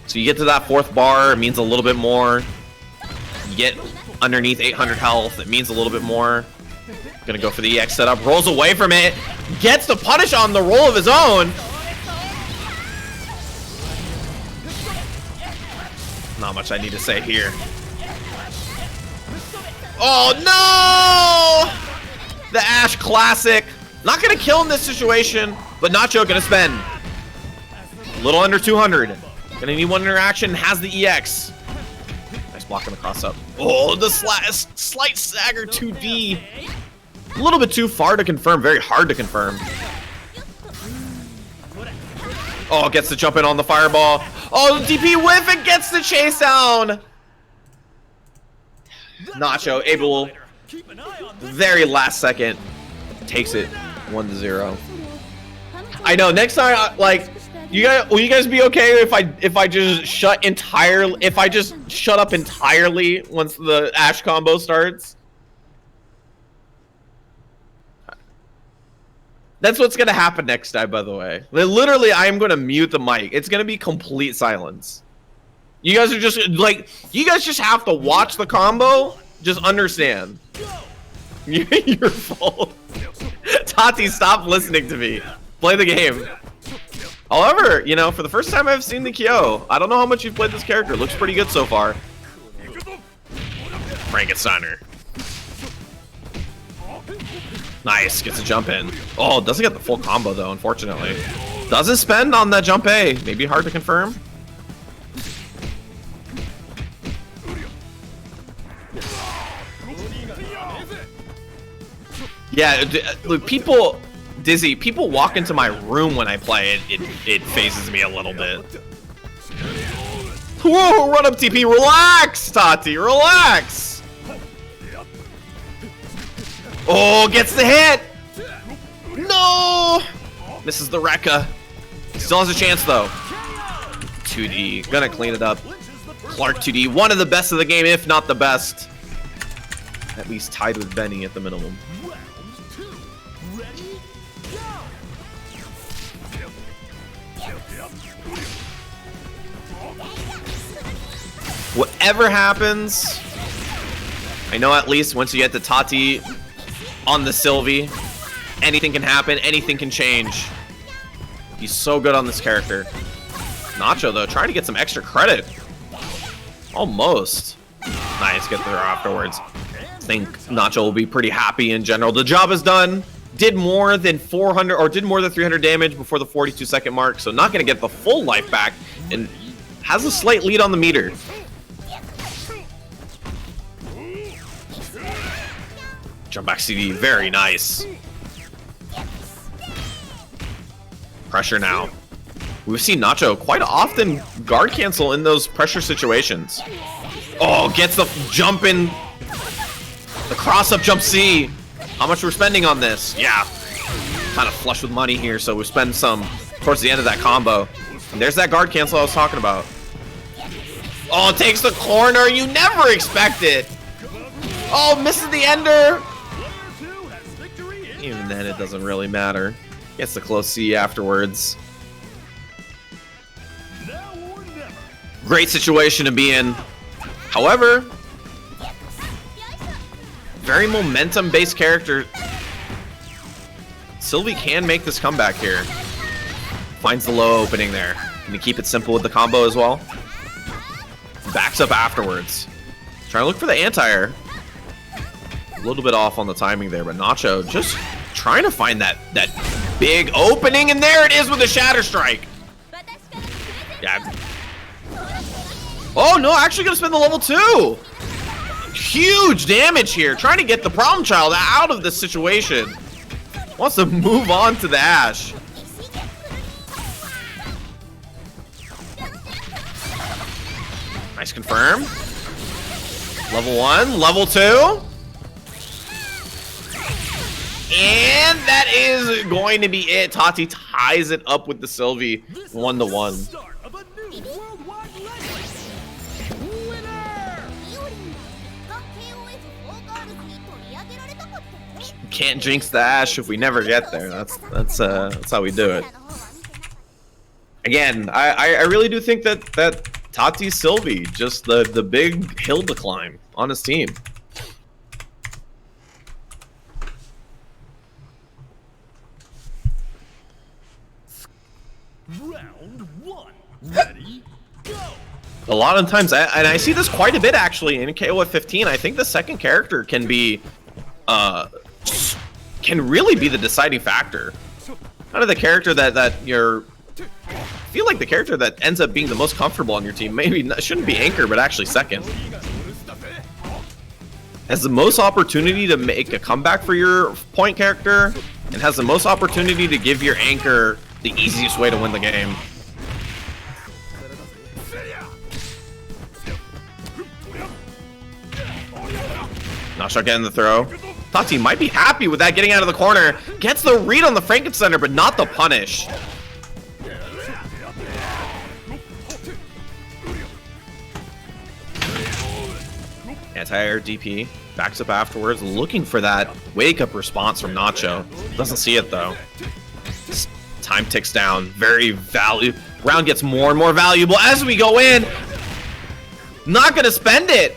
So you get to that 4th bar, it means a little bit more. You get underneath 800 health, it means a little bit more. Gonna go for the EX setup, rolls away from it, gets the punish on the roll of his own. Not much I need to say here. Oh no! The Ash classic. Not gonna kill in this situation, but Nacho gonna spend. A little under 200. Gonna need 1 interaction, has the EX. Nice block on the cross up. Oh, the slight stagger 2D. A little bit too far to confirm, very hard to confirm. Oh, gets the jump in on the fireball. Oh, DP whiff and gets the chase down. Nacho able, very last second, takes it 1-0. I know, next time, like, will you guys be okay if I just shut up entirely once the Ash combo starts? That's what's gonna happen next time, by the way. Literally, I am gonna mute the mic. It's gonna be complete silence. You guys are just like, you guys just have to watch the combo. Just understand. Your fault. Tati, stop listening to me. Play the game. However, you know, for the first time I've seen the Kyo, I don't know how much you've played this character. Looks pretty good so far. Frankensteiner. Nice, gets a jump in. Oh, doesn't get the full combo though, unfortunately. Doesn't spend on that jump A. Maybe hard to confirm. Yeah, look, people, Dizzy, people walk into my room when I play it. It phases me a little bit. Whoa, run up TP, relax, Tati, relax. Oh, gets the hit! No! Misses the Rekka. Still has a chance though. 2D, gonna clean it up. Clark 2D, one of the best of the game, if not the best. At least tied with Benny at the minimum. Whatever happens, I know at least once you get the Tati on the Sylvie, anything can happen, anything can change. He's so good on this character. Nacho, though, trying to get some extra credit. Almost. Nice, get there afterwards. I think Nacho will be pretty happy in general. The job is done. did more than 400 or did more than 300 damage before the 42-second mark, so not going to get the full life back and has a slight lead on the meter. Jump back CD, very nice. Pressure now. We've seen Nacho quite often guard cancel in those pressure situations. Oh, gets the jump in. The cross-up jump C. How much we're spending on this? Yeah. Kind of flush with money here, so we spend some towards the end of that combo. And there's that guard cancel I was talking about. Oh, it takes the corner. You never expect it. Oh, misses the ender. Even then, it doesn't really matter. Gets the close C afterwards. Great situation to be in. However, very momentum-based character. Sylvie can make this comeback here. Finds the low opening there. Can you keep it simple with the combo as well? Backs up afterwards. Trying to look for the anti-air. A little bit off on the timing there, but Nacho just trying to find that big opening, and there it is with the Shatter Strike. Yeah. Oh no, actually gonna spend the level 2. Huge damage here, trying to get the problem child out of this situation. Wants to move on to the Ash. Nice confirm. Level 1, level 2. And that is going to be it. Tati ties it up with the Sylvie 1-1. Can't jinx the Ash if we never get there. That's how we do it. Again, I really do think that Tati's Sylvie, just the big hill to climb on his team. Round 1. Ready? Go. A lot of times, and I see this quite a bit actually in KOFXV. I think the second character can be, can really be the deciding factor. Kind of the character that you're. I feel like the character that ends up being the most comfortable on your team maybe shouldn't be anchor, but actually second. Has the most opportunity to make a comeback for your point character, and has the most opportunity to give your anchor the easiest way to win the game. Nacho getting the throw. Tati might be happy with that getting out of the corner. Gets the read on the Frankensteiner, but not the punish. Anti-air DP. Backs up afterwards, looking for that wake-up response from Nacho. Doesn't see it, though. Time ticks down. Very valuable. Round gets more and more valuable as we go in. Not gonna spend it.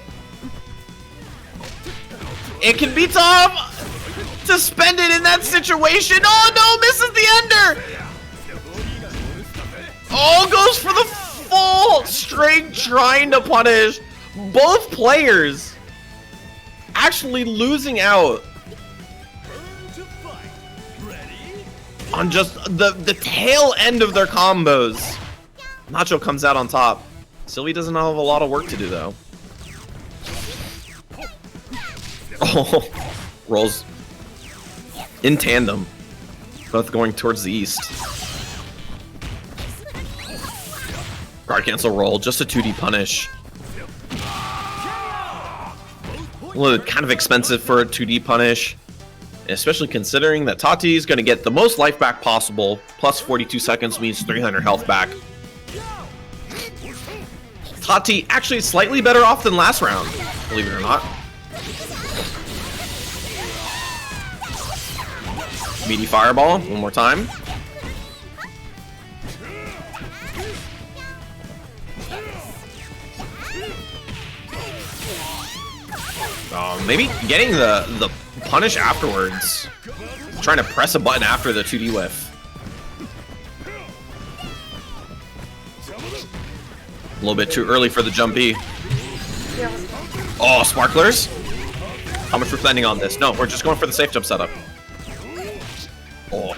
It can be tough to spend it in that situation. Oh no, misses the ender. Oh, goes for the full string, trying to punish both players. Actually losing out on just the tail end of their combos. Nacho comes out on top. Sylvie doesn't have a lot of work to do though. Oh, rolls in tandem, both going towards the east. Guard cancel roll, just a 2D punish. Well, kind of expensive for a 2D punish, especially considering that Tati is going to get the most life back possible, plus 42 seconds means 300 health back. Tati actually slightly better off than last round, believe it or not. Meaty fireball, one more time. Maybe getting the punish afterwards. Trying to press a button after the 2D whiff. A little bit too early for the jump B. Oh, sparklers? How much we're spending on this? No, we're just going for the safe jump setup. Oh.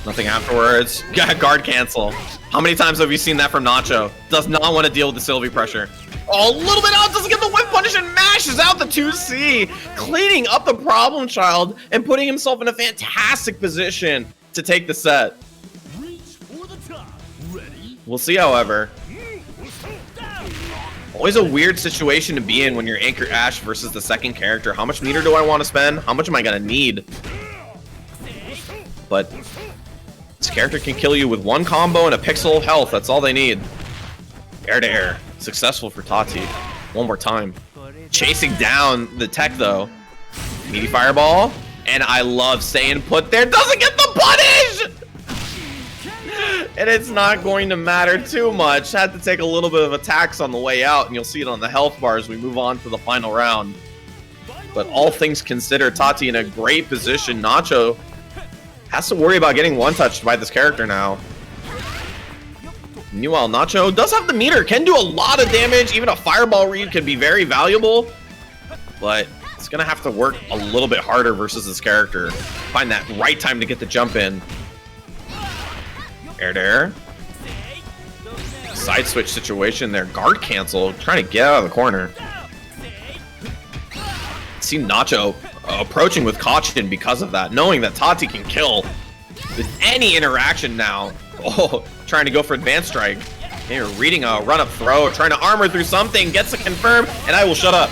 Nothing afterwards. Guard cancel. How many times have you seen that from Nacho? Does not want to deal with the Sylvie pressure. Oh, a little bit out, doesn't get the whip punish and mashes out the 2C, cleaning up the problem child and putting himself in a fantastic position to take the set. Reach for the top. Ready? We'll see, however. Always a weird situation to be in when you're Anchor Ash versus the second character. How much meter do I want to spend? How much am I gonna need? But this character can kill you with one combo and a pixel of health. That's all they need. Air to air. Successful for Tati. One more time. Chasing down the tech though. Meaty fireball. And I love staying put there. Doesn't get the punish! And it's not going to matter too much. Had to take a little bit of attacks on the way out, and you'll see it on the health bar as we move on to the final round. But all things considered, Tati in a great position. Nacho has to worry about getting one-touched by this character now. Meanwhile, Nacho does have the meter, can do a lot of damage. Even a fireball read can be very valuable, but it's gonna have to work a little bit harder versus this character. Find that right time to get the jump in. Air to air. Side switch situation there. Guard cancel, trying to get out of the corner. See Nacho approaching with caution because of that, knowing that Tati can kill with any interaction now. Oh, trying to go for advanced strike. They're reading a run-up throw, trying to armor through something, gets a confirm, and I will shut up.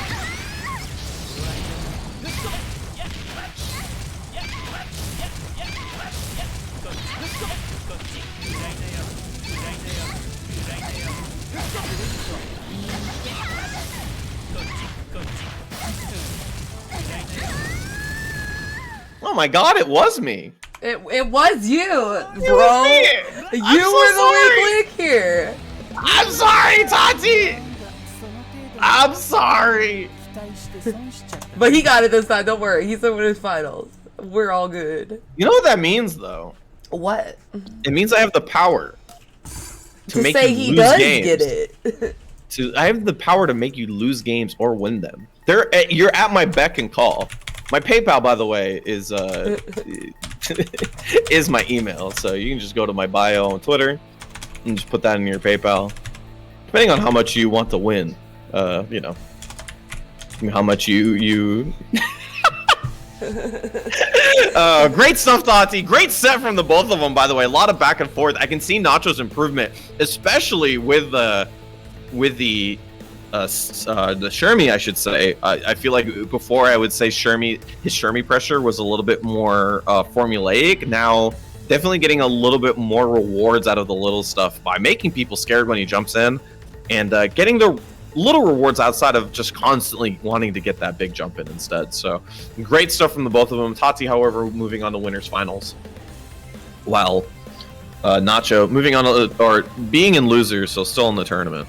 Oh my god, it was me. It was you, bro. It was me. You were the weak link here. I'm sorry, Tati. I'm sorry. But he got it this time. Don't worry. He's in his finals. We're all good. You know what that means, though? What? It means I have the power To make say you he lose does games. get it. I have the power to make you lose games or win them. You're at my beck and call. My PayPal, by the way, is is my email, so you can just go to my bio on Twitter and just put that in your PayPal. Depending on how much you want to win, you know, how much you. Great stuff, Tati. Great set from the both of them, by the way. A lot of back and forth. I can see Nacho's improvement, especially with the Shermie, I should say. I feel like before I would say his Shermie pressure was a little bit more formulaic. Now, definitely getting a little bit more rewards out of the little stuff by making people scared when he jumps in, and getting the little rewards outside of just constantly wanting to get that big jump in instead. So, great stuff from the both of them. Tati, however, moving on to winners finals, while Nacho moving on or being in losers, so still in the tournament.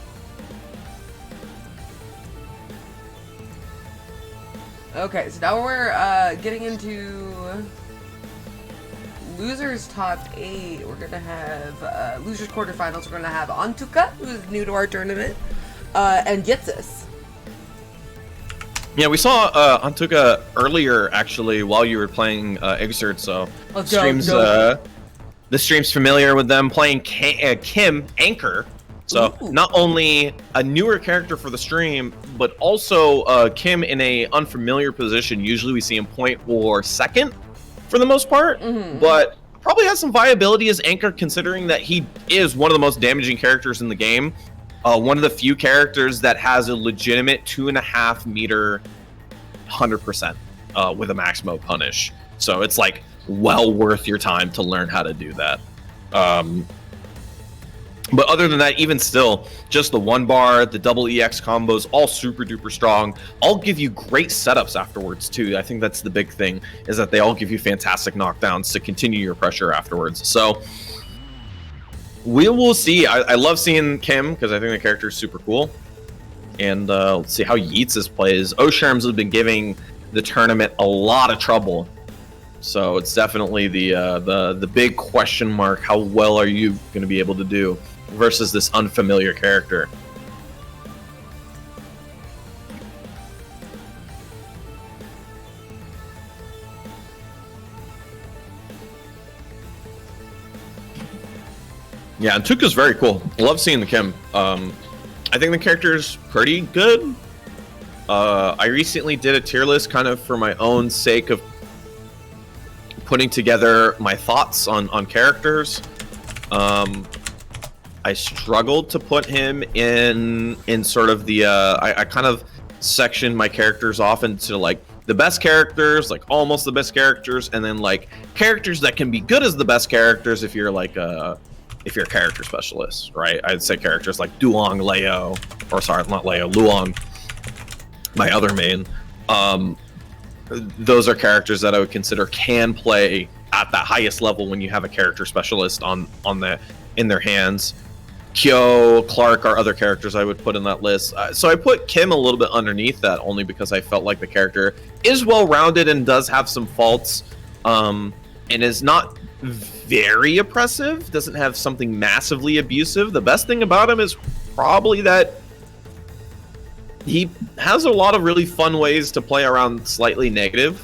Okay, so now we're getting into losers top 8. We're gonna have losers quarterfinals. We're gonna have Antuka, who's new to our tournament, and Yitsis. Yeah, we saw Antuka earlier actually while you were playing Exert, so Let's streams go. the stream's familiar with them playing Kim Anchor. So Ooh. not only a newer character for the stream, but also Kim in a unfamiliar position. Usually we see him point or second for the most part, but probably has some viability as Anchor considering that he is one of the most damaging characters in the game. One of the few characters that has a legitimate 2.5 meter 100% with a max mode punish. So it's like well worth your time to learn how to do that. But other than that, even still, just the one bar, the double EX combos, all super duper strong. All give you great setups afterwards too. I think that's the big thing, is that they all give you fantastic knockdowns to continue your pressure afterwards. So we will see. I love seeing Kim because I think the character is super cool. And let's see how Yeats' plays. Osherms has been giving the tournament a lot of trouble. So it's definitely the big question mark. How well are you going to be able to do versus this unfamiliar character? Yeah, and Tuka's very cool. I love seeing the Kim. I think the character's pretty good. I recently did a tier list kind of for my own sake of putting together my thoughts on characters. I struggled to put him in sort of the I kind of sectioned my characters off into like the best characters, like almost the best characters, and then like characters that can be good as the best characters if you're like if you're a character specialist, right? I'd say characters like Duong, Leo, or sorry, not Leo, Luong, my other main. Those are characters that I would consider can play at the highest level when you have a character specialist in their hands. Kyo, Clark are other characters I would put in that list. So I put Kim a little bit underneath that only because I felt like the character is well-rounded and does have some faults, and is not very oppressive, doesn't have something massively abusive. The best thing about him is probably that he has a lot of really fun ways to play around slightly negative.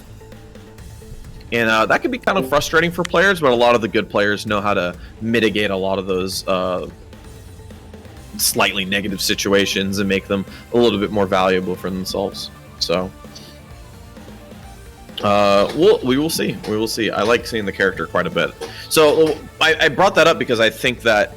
And that can be kind of frustrating for players, but a lot of the good players know how to mitigate a lot of those slightly negative situations and make them a little bit more valuable for themselves. So we will see. We will see. I like seeing the character quite a bit. So I brought that up because I think that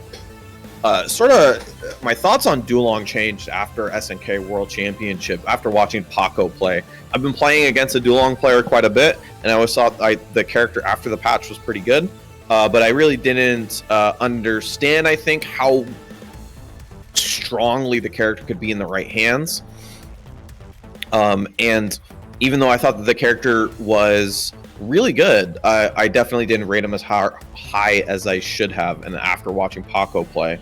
sort of my thoughts on Dulong changed after SNK World Championship, after watching Paco play. I've been playing against a Dulong player quite a bit, and I always thought the character after the patch was pretty good, but I really didn't understand, I think, how strongly the character could be in the right hands. And even though I thought that the character was really good, I definitely didn't rate him as high as I should have. And after watching Paco play,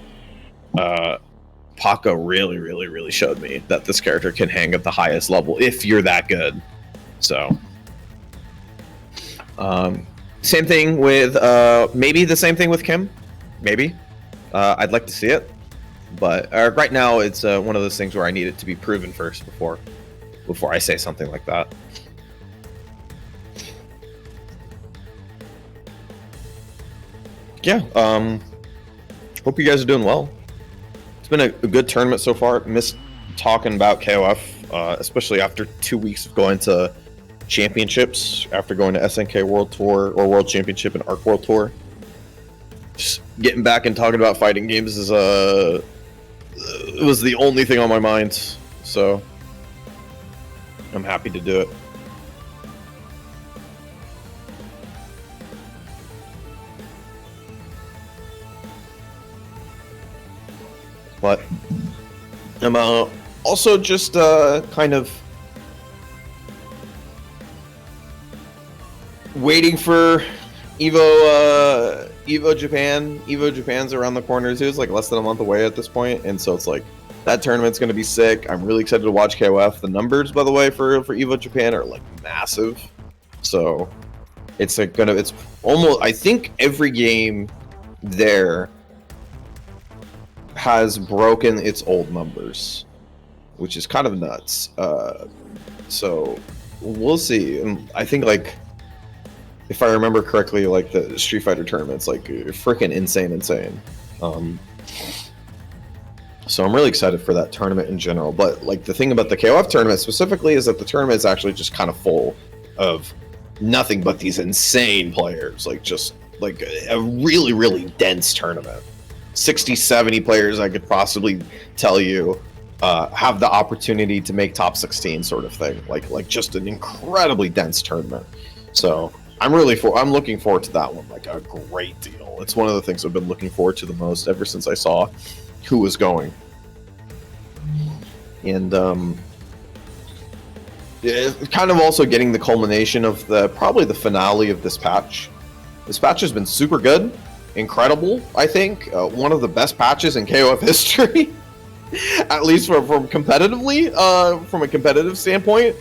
Paco really showed me that this character can hang at the highest level if you're that good. So same thing with maybe the same thing with Kim. Maybe I'd like to see it, but right now it's one of those things where I need it to be proven first before I say something like that. Yeah, hope you guys are doing well. It's been a good tournament so far. Missed talking about KOF, especially after 2 weeks of going to championships, after going to SNK World Tour or World Championship and Arc World Tour. Just getting back and talking about fighting games is it was the only thing on my mind, so I'm happy to do it. But I'm also just kind of waiting for Evo Japan. Evo Japan's around the corner too. It's like less than a month away at this point, and so it's like that tournament's going to be sick. I'm really excited to watch KOF. The numbers, by the way, for Evo Japan are like massive. So it's like it's almost, I think every game there has broken its old numbers, which is kind of nuts. So we'll see. And I think, like, if I remember correctly, like the Street Fighter tournament's like freaking insane. So I'm really excited for that tournament in general. But like the thing about the KOF tournament specifically is that the tournament is actually just kind of full of nothing but these insane players. Like just like a really dense tournament. 60, 70 players I could possibly tell you have the opportunity to make top 16 sort of thing. Like just an incredibly dense tournament. So I'm looking forward to that one like a great deal. It's one of the things I've been looking forward to the most ever since I saw who was going. And it's kind of also getting the culmination of probably the finale of this patch. This patch has been super good, incredible, I think. One of the best patches in KOF history, at least from competitively, from a competitive standpoint.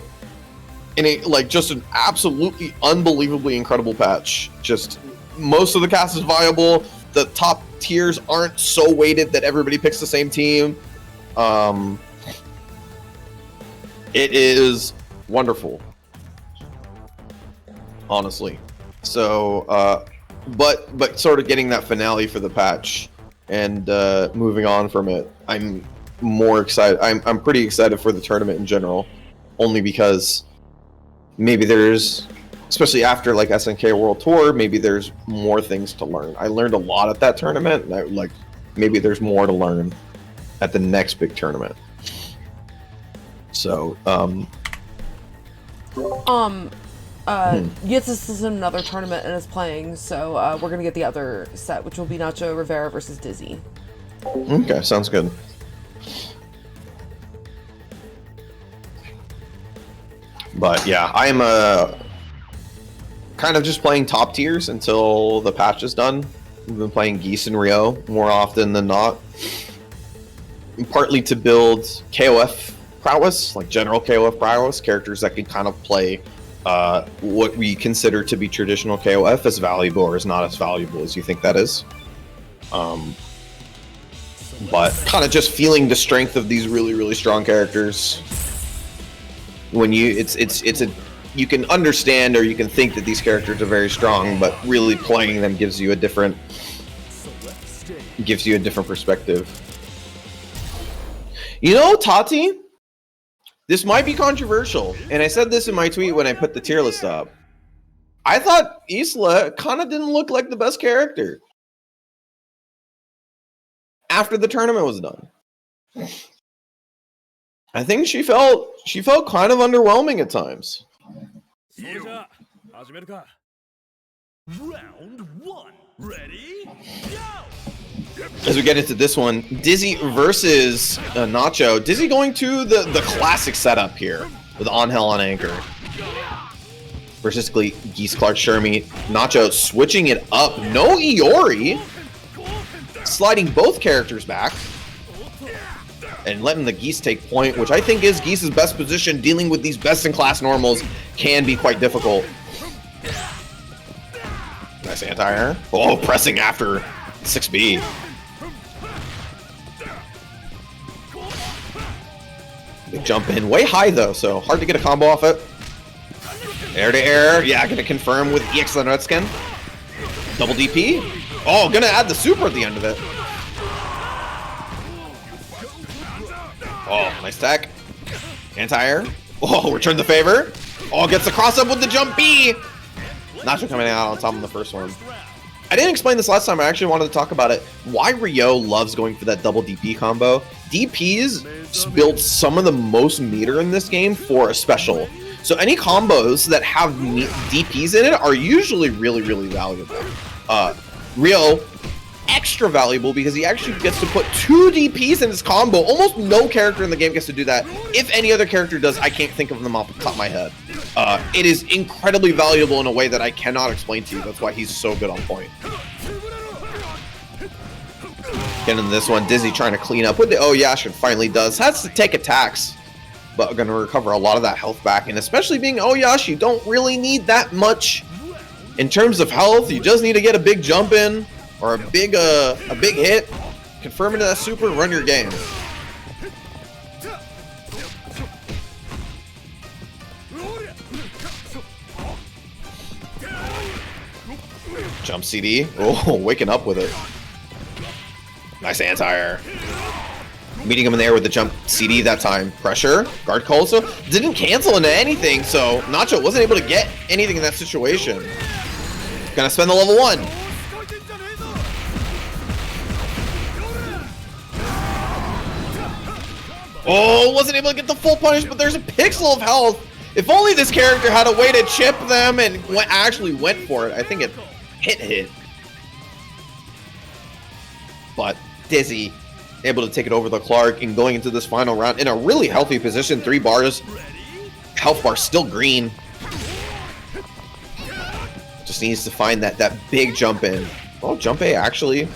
And just an absolutely unbelievably incredible patch. Just most of the cast is viable. The top tiers aren't so weighted that everybody picks the same team. It is wonderful, honestly. So, but sort of getting that finale for the patch and moving on from it. I'm more excited. I'm pretty excited for the tournament in general, only because maybe there's, especially after like SNK World Tour, maybe there's more things to learn. I learned a lot at that tournament, and maybe there's more to learn at the next big tournament. So, yes, this is another tournament and is playing, so we're gonna get the other set, which will be Nacho Rivera versus Dizzy. Okay, sounds good. But yeah, I'm kind of just playing top tiers until the patch is done. We've been playing Geese and Rio more often than not. Partly to build KOF prowess, like general KOF prowess, characters that can kind of play what we consider to be traditional KOF as valuable or as not as valuable as you think that is. But kind of just feeling the strength of these really, really strong characters. When you, you can understand or you can think that these characters are very strong, but really playing them gives you a different perspective. You know, Tati, this might be controversial, and I said this in my tweet when I put the tier list up. I thought Isla kind of didn't look like the best character after the tournament was done. I think she felt kind of underwhelming at times. Round 1. Ready? Go! As we get into this one, Dizzy versus Nacho. Dizzy going to the classic setup here with Angel on anchor. Versus Geese, Clark, Shermie. Nacho switching it up. No Iori. Sliding both characters back. And letting the Geese take point, which I think is Geese's best position. Dealing with these best-in-class normals can be quite difficult. Nice anti-air. Oh, pressing after 6B. Big jump in. Way high, though, so hard to get a combo off it. Air to air. Yeah, gonna confirm with EX on Redskin. Double DP. Oh, gonna add the super at the end of it. Oh, nice tech. Anti-air. Oh, return the favor. Oh, gets the cross up with the jump B. Nacho coming out on top of the first one. I didn't explain this last time. I actually wanted to talk about it. Why Rio loves going for that double DP combo. DPs build some of the most meter in this game for a special. So any combos that have DPs in it are usually really, really valuable. Rio, extra valuable because he actually gets to put 2 DPs in his combo. Almost no character in the game gets to do that. If any other character does, I can't think of them off the top of my head. It is incredibly valuable in a way that I cannot explain to you. That's why he's so good on point. Getting into this one, Dizzy trying to clean up with the Oyash and finally does. Has to take attacks, but going to recover a lot of that health back. And especially being Oyash, you don't really need that much in terms of health. You just need to get a big jump in. Or a big hit, confirm into that super, run your game. Jump CD. Oh, waking up with it. Nice anti-air. Meeting him in the air with the jump CD that time. Pressure. Guard call also didn't cancel into anything, so Nacho wasn't able to get anything in that situation. Gonna spend the level 1. Oh, wasn't able to get the full punish, but there's a pixel of health. If only this character had a way to chip them and actually went for it. I think it hit. But Dizzy able to take it over the Clark and going into this final round in a really healthy position. 3 bars. Health bar still green. Just needs to find that big jump in. Oh, jump A actually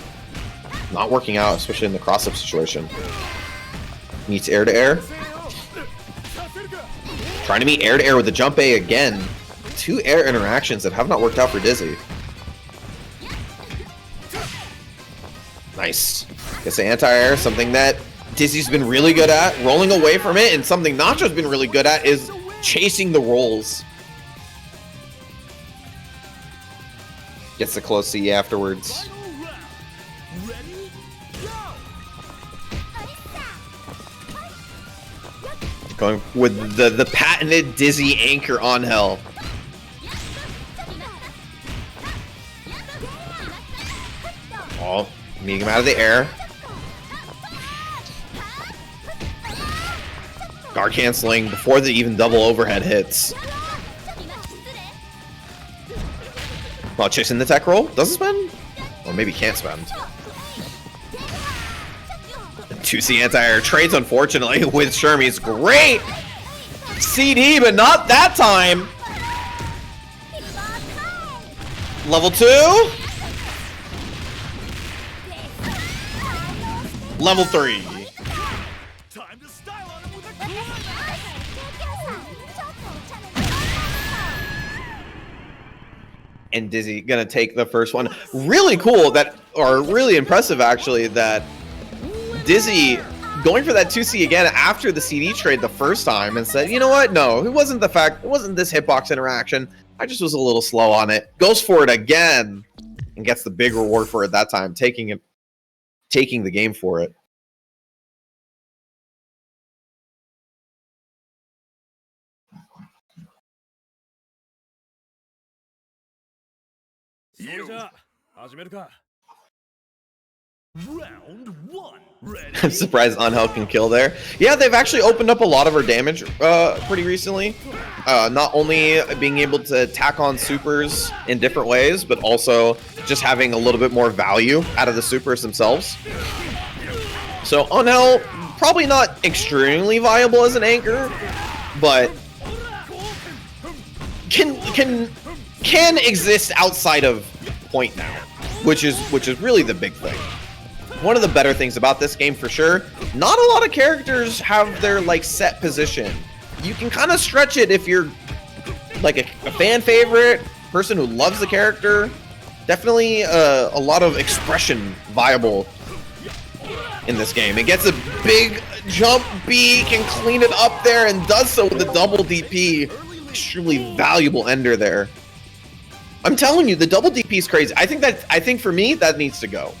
not working out, especially in the cross-up situation. Meets air to air. Trying to meet air to air with the jump A again. 2 air interactions that have not worked out for Dizzy. Nice. Gets the anti-air, something that Dizzy's been really good at, rolling away from it, and something Nacho's been really good at is chasing the rolls. Gets the close C afterwards. Going with the patented Dizzy anchor on hell. Oh, meeting him out of the air. Guard canceling before the even double overhead hits. Well, chasing the tech roll. Doesn't spend? Or maybe can't spend. 2C anti-air trades, unfortunately, with Shermie's great CD, but not that time. Level 2. Level 3. Time to style on him with a climax. And Dizzy gonna take the first one. Really cool that, or really impressive actually, that Dizzy going for that 2C again after the CD trade the first time and said, you know what? No, it wasn't the fact, it wasn't this hitbox interaction. I just was a little slow on it. Goes for it again and gets the big reward for it that time, taking the game for it. Round 1. Ready? I'm surprised Angel can kill there. Yeah, they've actually opened up a lot of her damage pretty recently. Not only being able to tack on supers in different ways, but also just having a little bit more value out of the supers themselves. So Angel, probably not extremely viable as an anchor, but can exist outside of point now, which is really the big thing. One of the better things about this game for sure, not a lot of characters have their like set position. You can kind of stretch it if you're like a fan favorite, person who loves the character. Definitely a lot of expression viable in this game. It gets a big jump B, can clean it up there and does so with the double DP. Extremely valuable ender there. I'm telling you, the double DP is crazy. I think for me, that needs to go.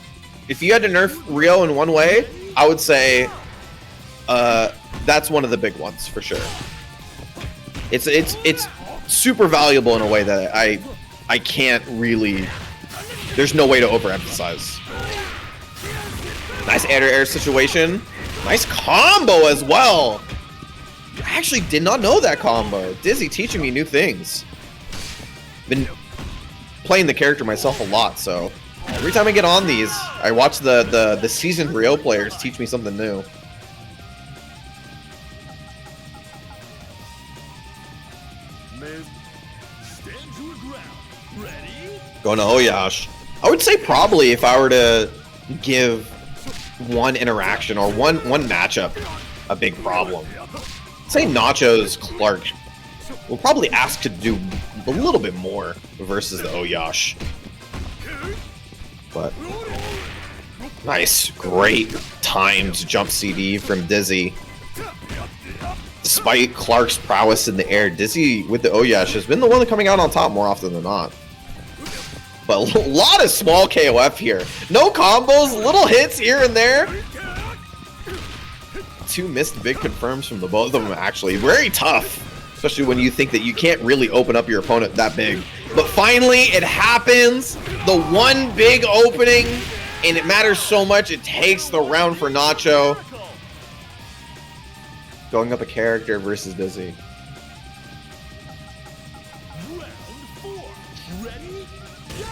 If you had to nerf Rio in one way, I would say that's one of the big ones for sure. It's super valuable in a way that I can't really. There's no way to overemphasize. Nice air situation. Nice combo as well. I actually did not know that combo. Dizzy teaching me new things. Been playing the character myself a lot, so every time I get on these, I watch the seasoned Rio players teach me something new. Miz, stand your ground. Ready? Going to Oyash. I would say probably if I were to give one interaction or one matchup a big problem, I'd say Nacho's Clark will probably ask to do a little bit more versus the Oyash. But nice, great timed jump CD from Dizzy. Despite Clark's prowess in the air, Dizzy with the Oyash has been the one coming out on top more often than not. But a lot of small KOF here. No combos, little hits here and there. 2 missed big confirms from the both of them actually. Very tough. Especially when you think that you can't really open up your opponent that big. But finally, it happens. The one big opening, and it matters so much. It takes the round for Nacho. Going up a character versus Dizzy. Round 4. Ready? Go!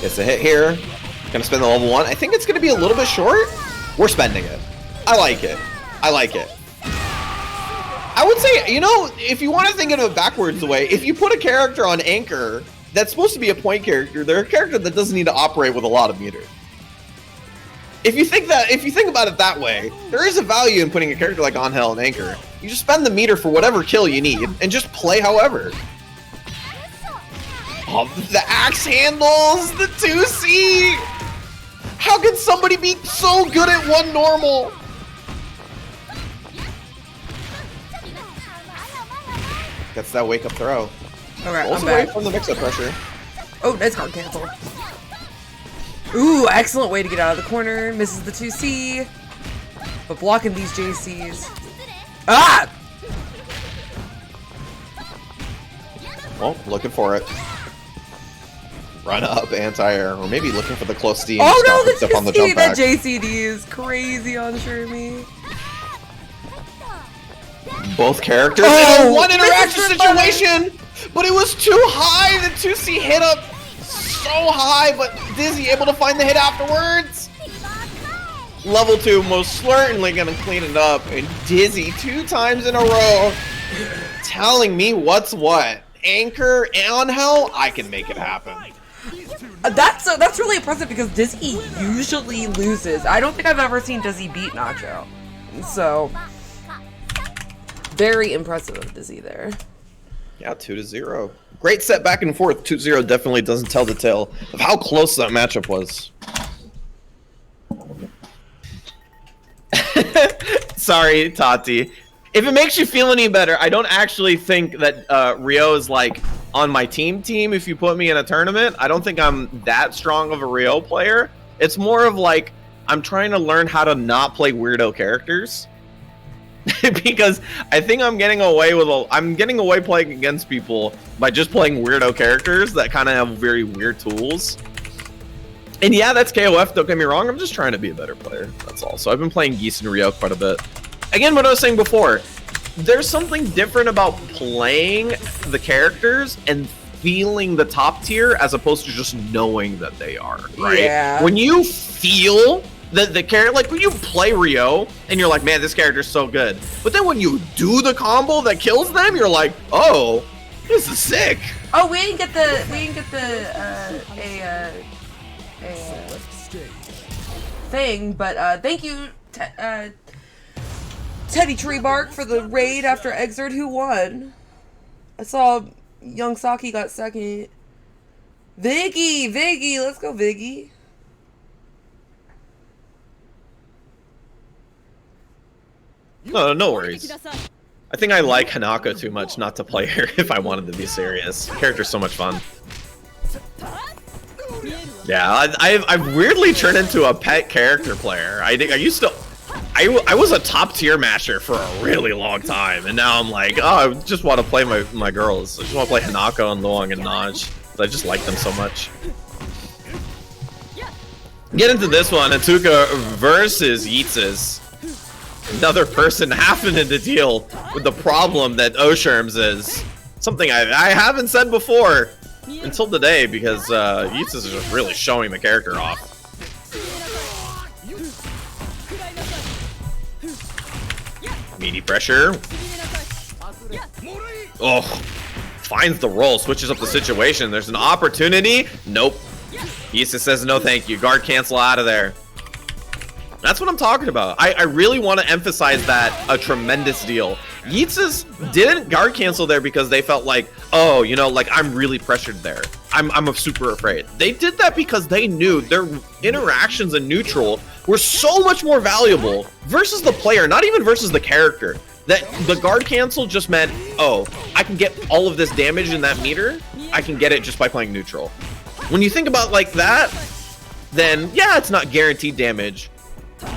Gets a hit here. Gonna spend the level 1. I think it's gonna be a little bit short. We're spending it. I like it. I like it. I would say, you know, if you want to think of it backwards the way, if you put a character on anchor that's supposed to be a point character, they're a character that doesn't need to operate with a lot of meter. If you think about it that way, there is a value in putting a character like Angel and anchor. You just spend the meter for whatever kill you need and just play however. Oh, the axe handles, the 2C. How can somebody be so good at one normal? Gets that wake up throw. Alright, Pulls I'm away back. from the mix-up pressure. Oh, nice guard cancel. Ooh, excellent way to get out of the corner. Misses the 2C. But blocking these JCs. Ah! Well, looking for it. Run up, anti-air, or maybe looking for the close steam. Oh no, Up on the jump that back. JCD is crazy on Shermie. Both characters Oh, in a one interaction this is the situation, but it was too high. The 2C hit up so high, but Dizzy able to find the hit afterwards. Level 2 most certainly gonna clean it up, and Dizzy 2 times in a row telling me what's what. Anchor on hell, I can make it happen. That's really impressive because Dizzy usually loses. I don't think I've ever seen Dizzy beat Nacho. So very impressive of Dizzy there. Yeah, 2-0. Great set back and forth. 2-0 definitely doesn't tell the tale of how close that matchup was. Sorry, Tati. If it makes you feel any better, I don't actually think that Rio is like on my team if you put me in a tournament. I don't think I'm that strong of a Rio player. It's more of like I'm trying to learn how to not play weirdo characters. Because I think I'm getting away playing against people by just playing weirdo characters that kind of have very weird tools. And yeah, that's KOF, don't get me wrong, I'm just trying to be a better player, that's all. So I've been playing Geese and Rio quite a bit. Again, what I was saying before, there's something different about playing the characters and feeling the top tier as opposed to just knowing that they are, right? Yeah. When you feel the character, like when you play Rio and you're like, man, this character's so good. But then when you do the combo that kills them, you're like, oh, this is sick. Oh, we didn't get the thing, but thank you, Teddy Treebark, for the raid after Exert. Who won? I saw Young Saki got second. Viggy, let's go, Viggy. No worries. I think I like Hanako too much not to play her if I wanted to be serious. The character's so much fun. Yeah, I've weirdly turned into a pet character player. I was a top tier masher for a really long time, and now I'm like, oh, I just want to play my girls. I just want to play Hanako and Luong and Naj. I just like them so much. Get into this one, Atuka versus Yeetses. Another person having to deal with the problem that Osherms is. Something I haven't said before until today, because Yeetses is just really showing the character off. Meaty pressure. Oh, finds the roll, switches up the situation. There's an opportunity. Nope. Yeetses says no thank you. Guard cancel out of there. That's what I'm talking about. I really want to emphasize that a tremendous deal. Yeetses didn't guard cancel there because they felt like, oh, you know, like I'm really pressured there. I'm super afraid. They did that because they knew their interactions in neutral were so much more valuable versus the player, not even versus the character. That the guard cancel just meant, oh, I can get all of this damage in that meter. I can get it just by playing neutral. When you think about like that, then yeah, it's not guaranteed damage.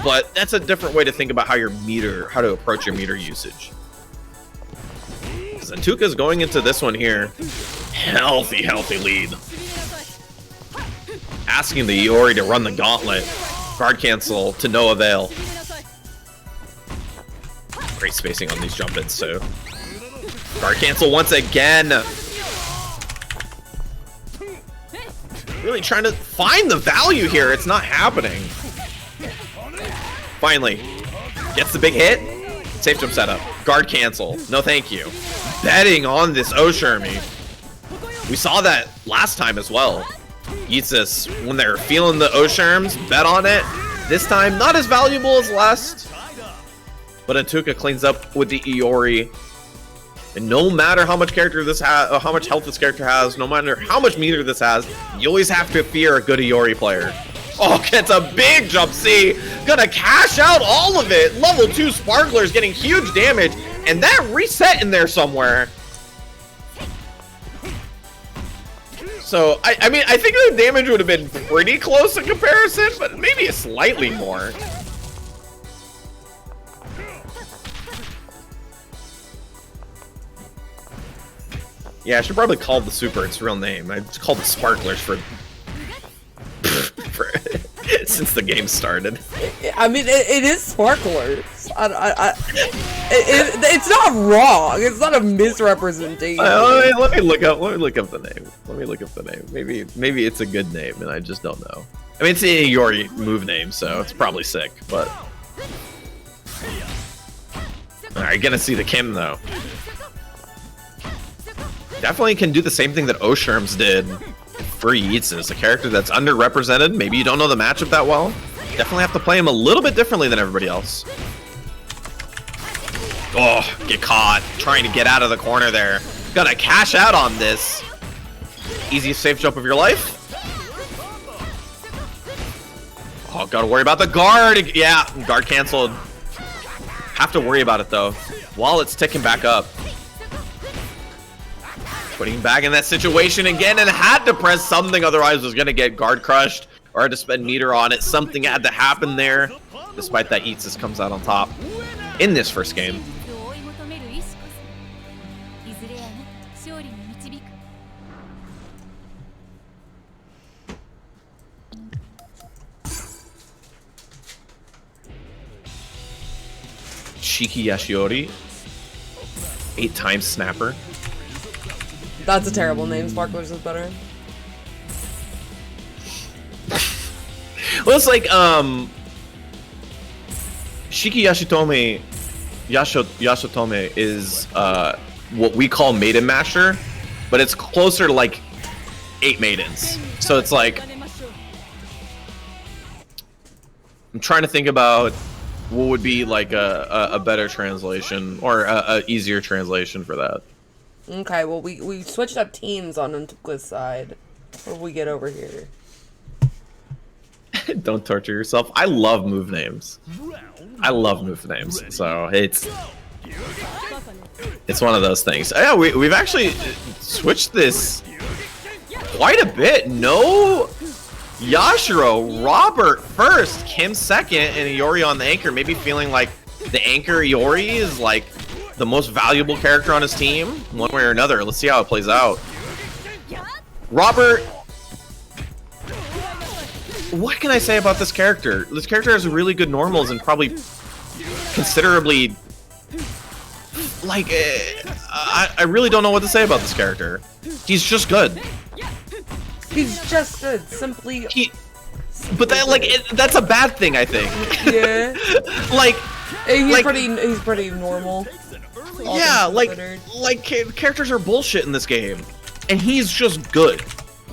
But that's a different way to think about how to approach your meter usage. Atuka's going into this one here. Healthy lead. Asking the Iori to run the gauntlet. Guard cancel to no avail. Great spacing on these jump-ins too. Guard cancel once again. Really trying to find the value here. It's not happening. Finally, gets the big hit. Safe jump setup. Guard cancel. No thank you. Betting on this Oshermie. We saw that last time as well. Yeetses, when they're feeling the Osherms, bet on it. This time, not as valuable as last. But Atuka cleans up with the Iori. And no matter how much character this has, how much health this character has, no matter how much meter this has, you always have to fear a good Iori player. Oh, gets a big jump C. Gonna cash out all of it. Level 2 Sparklers getting huge damage. And that reset in there somewhere. So, I mean, I think the damage would have been pretty close in comparison, but maybe slightly more. Yeah, I should probably call the super its real name. I just called it Sparklers for since the game started. I mean, it is Sparklers. It's not wrong. It's not a misrepresentation. Let me look up the name. Let me look up the name. Maybe it's a good name, and I just don't know. I mean, it's a Yori move name, so it's probably sick. But all right, gonna see the Kim though. Definitely can do the same thing that Osherms did for Yeats. Is a character that's underrepresented. Maybe you don't know the matchup that well. Definitely have to play him a little bit differently than everybody else. Oh, get caught. Trying to get out of the corner there. Gonna cash out on this. Easiest safe jump of your life. Oh, gotta worry about the guard. Yeah, guard canceled. Have to worry about it though. While it's ticking back up. Putting him back in that situation again and had to press something, otherwise was gonna get guard crushed or had to spend meter on it. Something had to happen there. Despite that, Eatsis comes out on top in this first game. 追い求める意志こそいずれあなたと勝利に導く Shiki Yashiori, 8-time snapper. That's a terrible name. Sparklers is better. Well, it's like Shiki Yashitome is what we call Maiden Masher, but it's closer to like 8 maidens. So it's like I'm trying to think about what would be like a better translation or a easier translation for that. Okay, well, we switched up teams on Ntuka's side. What do we get over here? Don't torture yourself. I love move names. I love move names. So it's one of those things. Yeah, we've actually switched this quite a bit. No Yashiro, Robert first, Kim second, and Iori on the anchor. Maybe feeling like the anchor Iori is like the most valuable character on his team, one way or another. Let's see how it plays out. Robert, what can I say about this character? This character has really good normals and probably considerably, like, I really don't know what to say about this character. He's just good. He's just good, simply. But that, like, that's a bad thing, I think. Yeah. like, he's pretty normal. Yeah, like characters are bullshit in this game, and he's just good.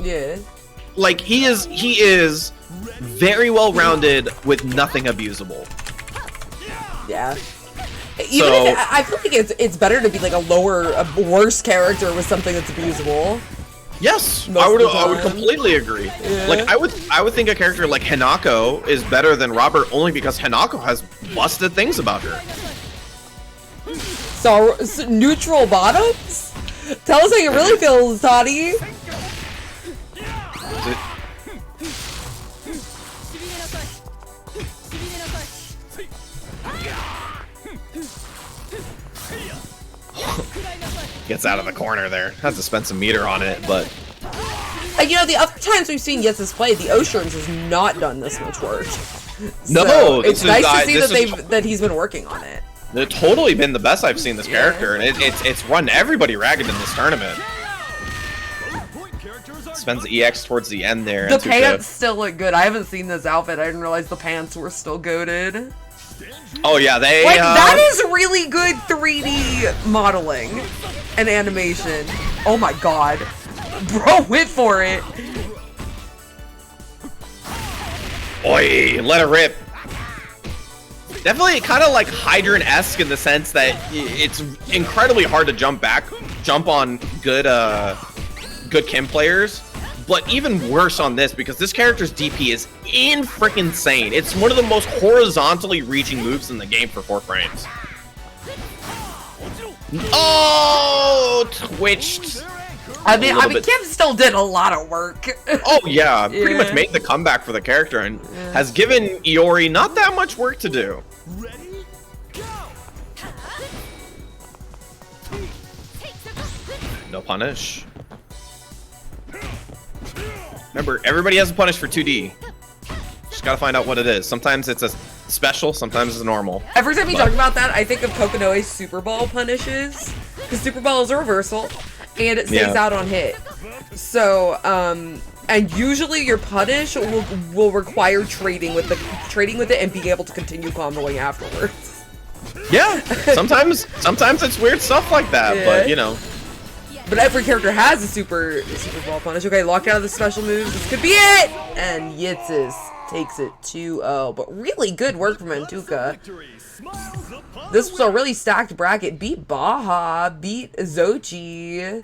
Yeah. Like he is very well rounded with nothing abusable. Yeah. Even if I feel like it's better to be like a worse character with something that's abusable. Yes, Most I of the would time. completely agree. Yeah. Like I would think a character like Hanako is better than Robert only because Hanako has busted things about her. So neutral bottoms? Tell us how you really feel, Toddy. Gets out of the corner there. Has to spend some meter on it, but You know, the other times we've seen Yetz's play, the Osherms has not done this much work. No, So this it's is- nice to see this that is- that he's been working on it. it's totally been the best I've seen this character, and it's run everybody ragged in this tournament. Spends the EX towards the end there. The and pants still look good. I haven't seen this outfit. I didn't realize the pants were still goated. Oh yeah, they Like, that is really good 3D modeling and animation. Oh my god. Bro went for it. Oi, let it rip. Definitely kind of like Hydran-esque in the sense that it's incredibly hard to jump on good Kim players, but even worse on this because this character's DP is freaking insane. It's one of the most horizontally reaching moves in the game for 4 frames. Oh, twitched. I mean, Kim still did a lot of work. Oh yeah, pretty Yeah. much made the comeback for the character and has given Iori not that much work to do. Ready? Go! No punish. Remember, everybody has a punish for 2D. Just gotta find out what it is. Sometimes it's a special, sometimes it's normal. Every time you talk about that, I think of Kokonoe's Super Ball punishes. Because Super Ball is a reversal, and it stays out on hit. So, and usually your punish will require trading with it and being able to continue comboing afterwards. Yeah, sometimes it's weird stuff like that, but you know. But every character has a Super Ball punish. Okay, lock out of the special moves. This could be it! And Yitzis takes it 2-0. But really good work from Antuka. This was a really stacked bracket. Beat Baja, beat Zochi.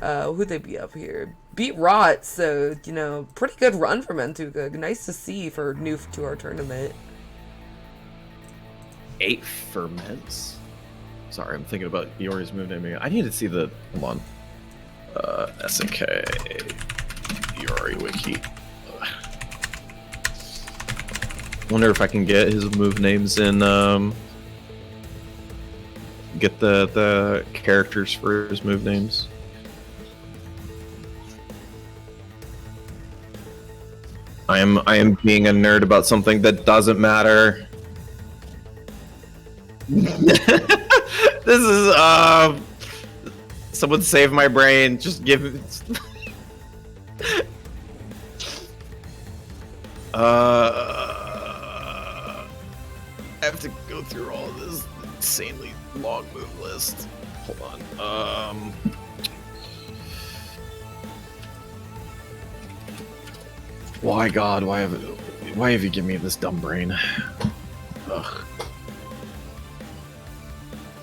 Who'd they beat up here? Beat Rot, so, you know, pretty good run from Antuka. Nice to see for new to our tournament. 8 ferments. Sorry, I'm thinking about Iori's move name. I need to see the, hold on. SNK Iori wiki. Wonder if I can get his move names in, get the characters for his move names. I am being a nerd about something that doesn't matter. This is someone save my brain. Just give it. I have to go through all of this insanely long move list. Hold on. Why God? Why have you given me this dumb brain? Ugh.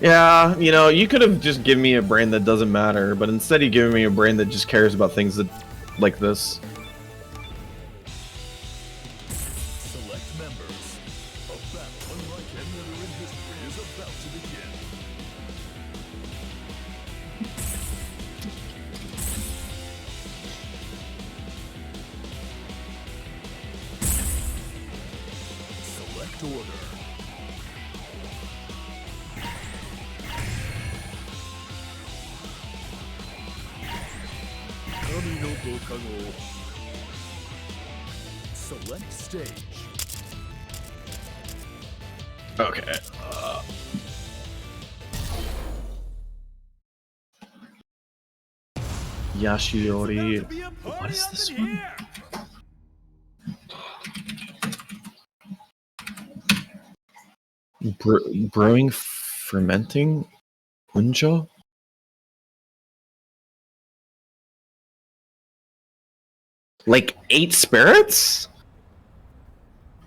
Yeah, you know, you could have just given me a brain that doesn't matter, but instead you giving me a brain that just cares about things that, like this. Select members. A battle unlike any other in history is about to begin. Select order. Kami no Gokago. Select stage. Okay. Yashiori. What is this one? Brewing, fermenting, unjo. Like 8 spirits?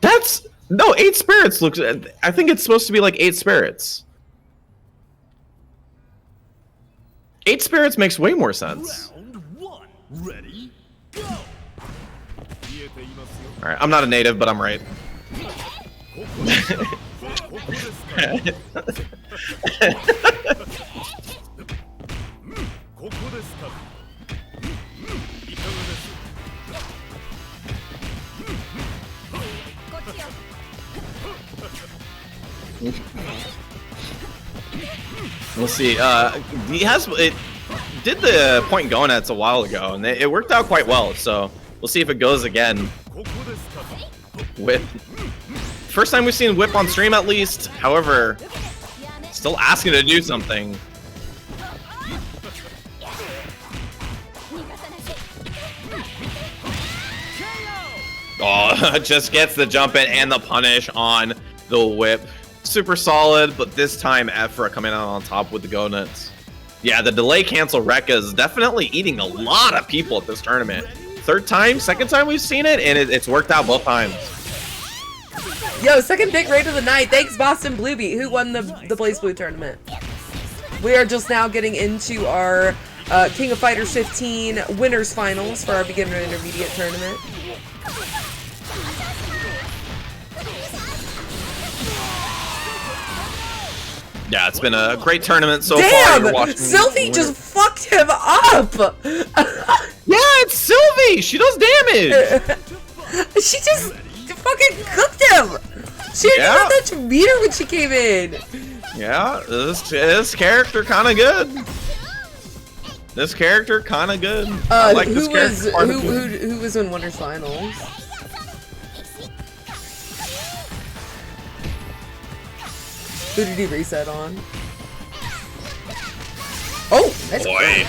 That's no 8 spirits looks. I think it's supposed to be like 8 spirits. 8 spirits makes way more sense. Round 1. Ready? Go. All right, I'm not a native, but I'm right. We'll see. He has it. Did the point going at a while ago, and it worked out quite well. So we'll see if it goes again. Whip. First time we've seen Whip on stream, at least. However, still asking to do something. Oh, just gets the jump in and the punish on the Whip. Super solid, but this time Ephra coming out on top with the go nuts. Yeah, the delay cancel Rekka is definitely eating a lot of people at this tournament. Second time we've seen it, and it's worked out both times. Yo, second big raid of the night. Thanks, Boston Bluebeat, who won the Blaze Blue tournament. We are just now getting into our King of Fighters 15 winners finals for our beginner and intermediate tournament. Yeah, it's been a great tournament so far. You're watching Sylvie the just winner. fucked him up! Yeah, it's Sylvie! She does damage! She just fucking cooked him! She didn't Yeah. even touch meter when she came in! Yeah, this character kinda good. This character kinda good. I like this character. quite a bit. Who was in Winter's Finals? Who did he reset on? Oh! That's Boy.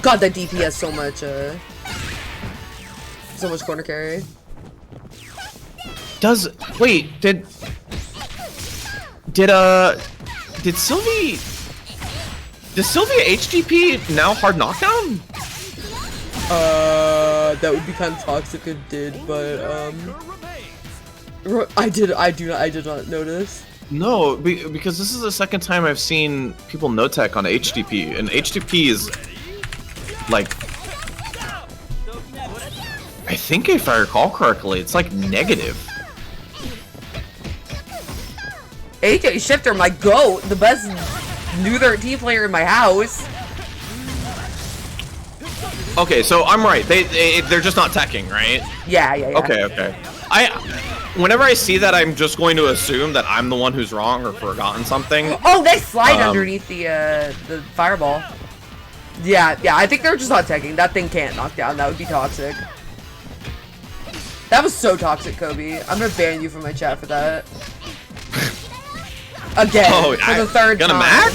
God, that DP has so much corner carry. Wait, did Sylvie HDP now hard knockdown? That would be kind of toxic if it did, but I did not notice. No, because this is the second time I've seen people no tech on HDP, and HDP is like, I think if I recall correctly, it's like negative. AJ Shifter, my GOAT, the best new 13 player in my house. Okay, so I'm right. They're just not teching, right? Yeah. Okay. Whenever I see that, I'm just going to assume that I'm the one who's wrong or forgotten something. Oh, they slide underneath the fireball. Yeah, I think they're just not teching. That thing can't knock down. That would be toxic. That was so toxic, Kobe. I'm gonna ban you from my chat for that. Again, for the third gonna time. max?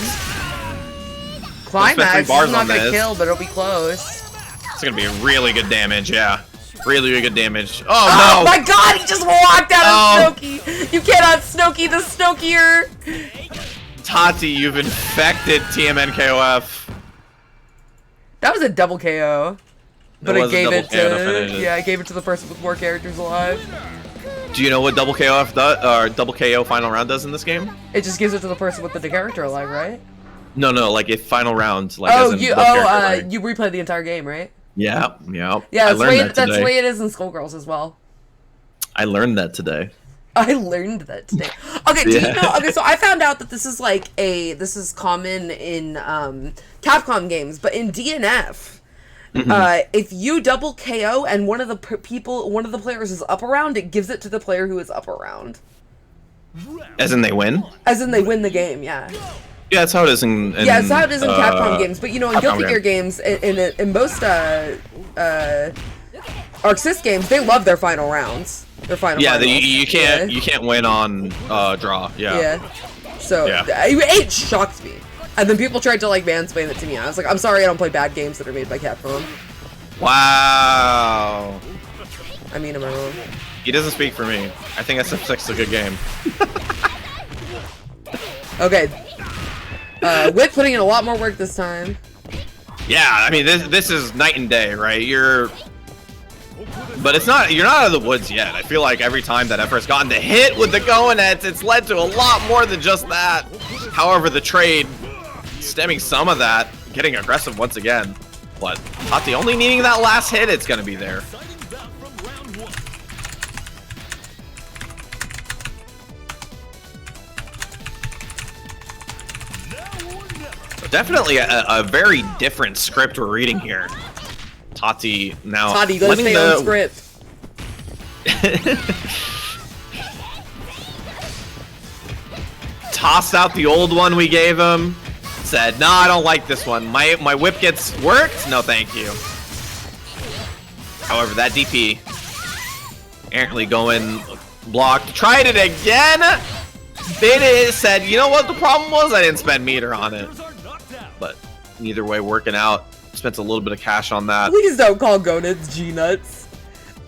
Climax is bars not on gonna this. kill, but it'll be close. It's gonna be really good damage, yeah. Really good damage. Oh Oh, no! my god, he just walked out Oh. of Snooki! You cannot Snooki the Snokier! Tati, you've infected TMN KOF. That was a double KO. But It it was a gave double it KO to finish to... it. Yeah, I gave it to the person with more characters alive. Do you know what double KOF does, or double KO final round does in this game? It just gives it to the person with the character alive, right? No, like a final round, like Oh, as in you double character, right? you replay the entire game, right? Yeah. Yeah, I that's learned the way it is in Skullgirls as well. I learned that today. I learned that today. Okay, do you Yeah. know? Okay, so I found out that this is common in Capcom games, but in DNF, if you double KO and one of the players is up around, it gives it to the player who is up around. As in they win? As in they win the game, yeah. Yeah, that's how it is in Yeah, that's how it is in Capcom games. But you know, in Capcom Guilty Gear games, in most Arc Sys games, they love their final rounds. Their final. Yeah, finals. you can't win on draw. Yeah. So Yeah. it shocked me. And then people tried to like mansplain it to me. I was like, I'm sorry, I don't play bad games that are made by Capcom. Wow. I mean, am I wrong? He doesn't speak for me. I think SF6 is a good game. Okay. Wit putting in a lot more work this time. Yeah, I mean this is night and day, right? But you're not out of the woods yet. I feel like every time that effort's gotten to hit with the go-aheads, it's led to a lot more than just that. However, the trade stemming some of that, getting aggressive once again. But Tati only needing that last hit, it's gonna be there. Definitely a very different script we're reading here. Tati now. Tati, go stay on script. Tossed out the old one we gave him. Said, no, I don't like this one. My whip gets worked? No, thank you. However, that DP errantly going blocked. Tried it again. Bit it, said, you know what the problem was? I didn't spend meter on it. But either way, working out. Spent a little bit of cash on that. Please don't call gonads G-nuts.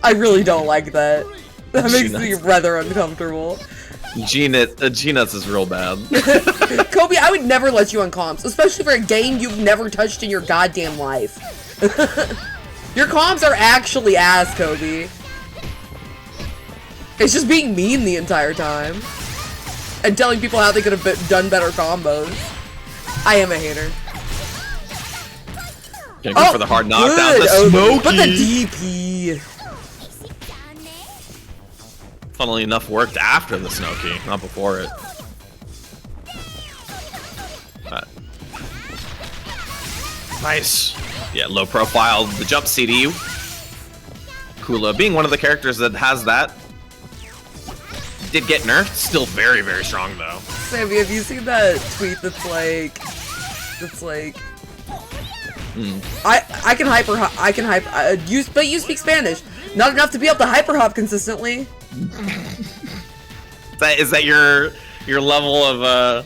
I really don't like that. That makes me rather uncomfortable. G-nuts is real bad. Kobe, I would never let you on comps, especially for a game you've never touched in your goddamn life. Your comps are actually ass, Kobe. It's just being mean the entire time. And telling people how they could have done better combos. I am a hater. Gonna go for the hard knockdown. Good. The Smokey. But the DP. funnily enough, worked after the snow key, not before it. Nice. Yeah, low profile, the jump CD. Kula being one of the characters that has that. Did get nerfed, still very, very strong though. Sammy, have you seen that tweet that's like, I can use, but you speak Spanish. Not enough to be able to hyper hop consistently. Is that your level of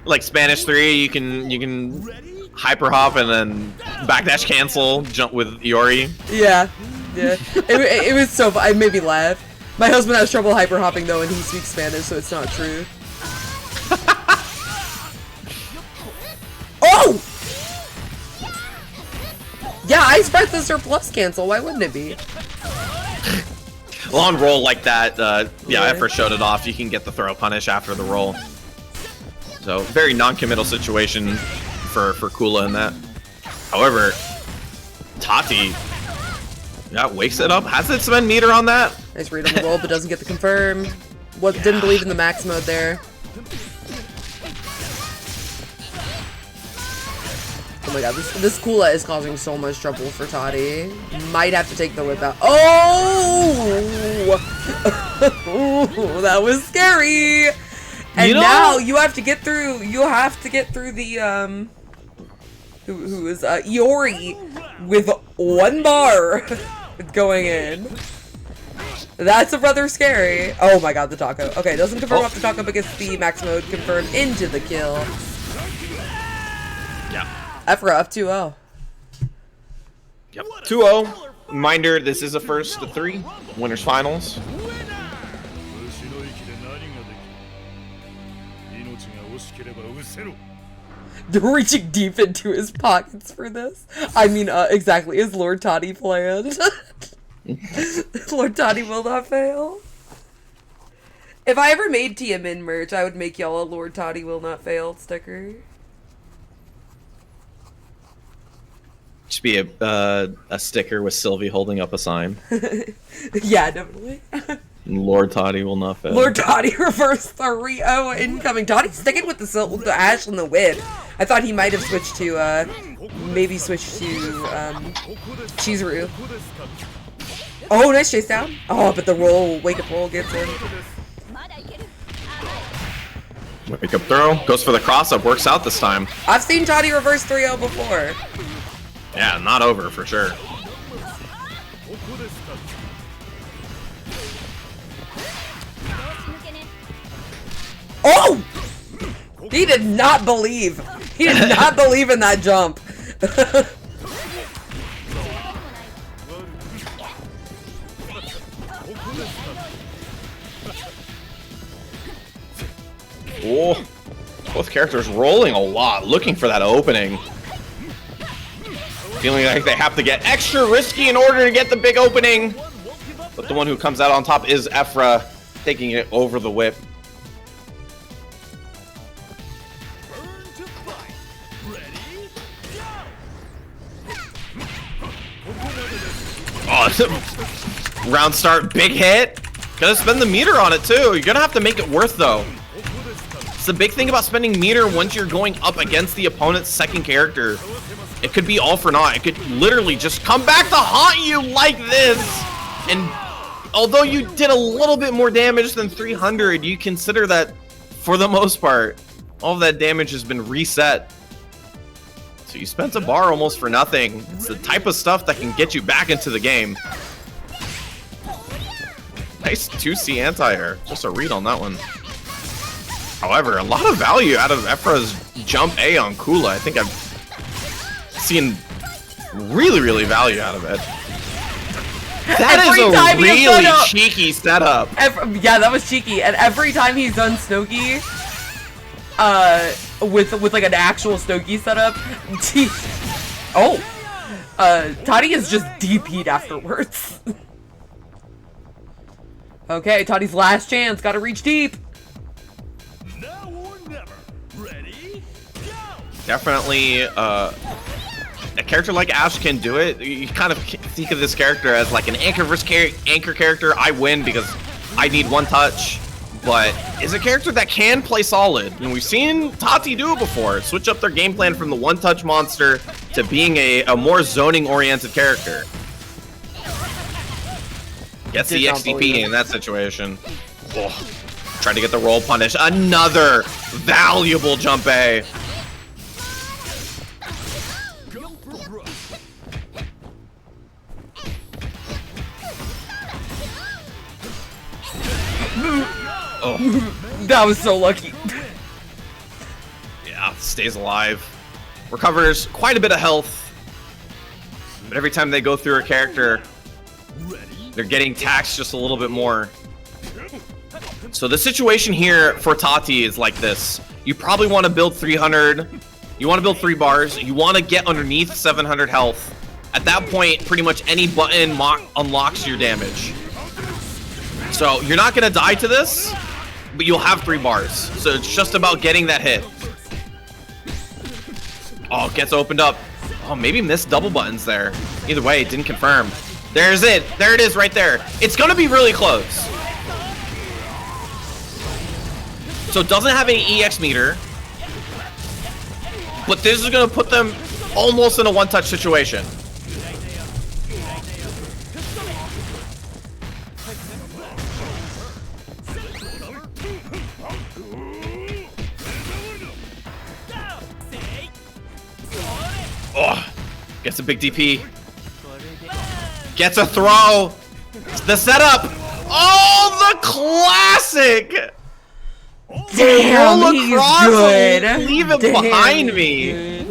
like Spanish 3? You can hyper hop and then backdash cancel, jump with Iori. Yeah. It was so fun. It made me laugh. My husband has trouble hyper hopping though, and he speaks Spanish, so it's not true. Oh! Yeah, I expect this or plus cancel. Why wouldn't it be? Well, on roll like that, yeah, I first showed it off. You can get the throw punish after the roll. So very non-committal situation for Kula in that. However, Tati, yeah, wakes it up. Has it spend meter on that? Nice read on the roll, but doesn't get the confirm. Didn't believe in the max mode there. Oh my god, this Kula is causing so much trouble for Tati. Might have to take the whip out. Oh! That was scary. And now you have to get through. You have to get through the who is Iori with 1 bar going in. That's a rather scary. Oh my god, the taco. Okay, doesn't confirm off the taco, but gets the max mode confirmed into the kill. Yeah. Efra up 2-0. Yep. 2-0. Reminder, this is a first to 3. Winners finals. They're reaching deep into his pockets for this. I mean, exactly as Lord Toddy planned. Lord Toddy will not fail. If I ever made TMN merch, I would make y'all a Lord Toddy will not fail sticker. Should be a sticker with Sylvie holding up a sign. Yeah, definitely. Lord Toddy will not fail. Lord Toddy reverse 3-0 incoming. Toddy's sticking with the ash and the whip. I thought he might have switched to, maybe switched to, Chizuru. Oh, nice chase down. Oh, but the roll, wake up roll gets him. Wake up throw. Goes for the cross up. Works out this time. I've seen Toddy reverse 3-0 before. Yeah, not over for sure. Oh! He did not believe. He did not believe in that jump. Oh, both characters rolling a lot, looking for that opening. Feeling like they have to get extra risky in order to get the big opening. But the one who comes out on top is Efra, taking it over the whip. Oh, round start, big hit. Gotta spend the meter on it too. You're gonna have to make it worth though. It's the big thing about spending meter once you're going up against the opponent's second character. It could be all for naught. It could literally just come back to haunt you like this. And although you did a little bit more damage than 300, you consider that for the most part, all of that damage has been reset. So you spent a bar almost for nothing. It's the type of stuff that can get you back into the game. Nice 2C anti-air. Just a read on that one. However, a lot of value out of Efra's jump A on Kula. I think I've seen really value out of it. That is a really cheeky setup. Yeah, that was cheeky. And every time he's done Snowki, with like an actual Snowki setup, Toddy is just DP'd afterwards. Okay, Toddy's last chance. Gotta reach deep. Now or never. Ready? Go! Definitely, a character like Ash can do it. You kind of think of this character as like an anchor versus anchor character. I win because I need one touch, but is a character that can play solid. And we've seen Tati do it before. Switch up their game plan from the one-touch monster to being a more zoning-oriented character. Gets the XDP in that situation. Oh, trying to get the roll punish. Another valuable jump A. Oh. That was so lucky. Yeah, stays alive. Recovers quite a bit of health. But every time they go through a character, they're getting taxed just a little bit more. So the situation here for Tati is like this. You probably want to build 300. You want to build 3 bars. You want to get underneath 700 health. At that point, pretty much any button unlocks your damage. So you're not going to die to this, but you'll have 3 bars. So it's just about getting that hit. Oh, gets opened up. Oh, maybe missed double buttons there. Either way, it didn't confirm. There's it. There it is right there. It's going to be really close. So it doesn't have any EX meter. But this is going to put them almost in a one-touch situation. Oh, gets a big DP. Gets a throw. The setup. Oh, the classic. Damn, Roll he's across good. and leave it Damn, behind me. good.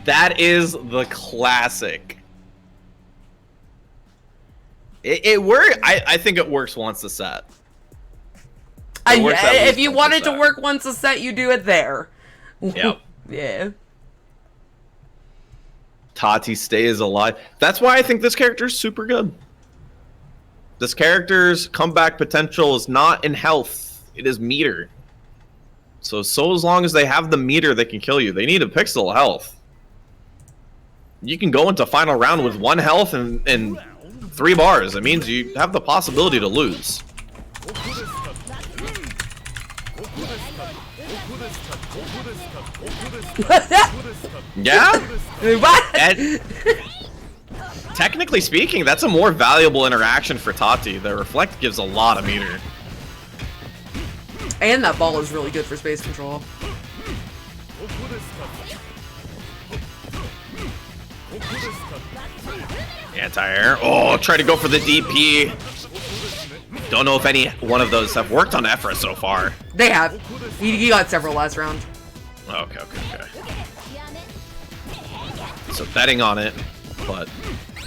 That is the classic. It works. I think it works once a set. If you want it to work once a set, you do it there. Yep. Yeah. Tati stays alive. That's why I think this character is super good. This character's comeback potential is not in health. It is meter. So as long as they have the meter, they can kill you. They need a pixel health. You can go into final round with 1 health and 3 bars. It means you have the possibility to lose. Yeah? What? And technically speaking, that's a more valuable interaction for Tati. The reflect gives a lot of meter. And that ball is really good for space control. Anti-air. Oh, try to go for the DP. Don't know if any one of those have worked on Ephra so far. They have. He got several last round. Okay. So betting on it, but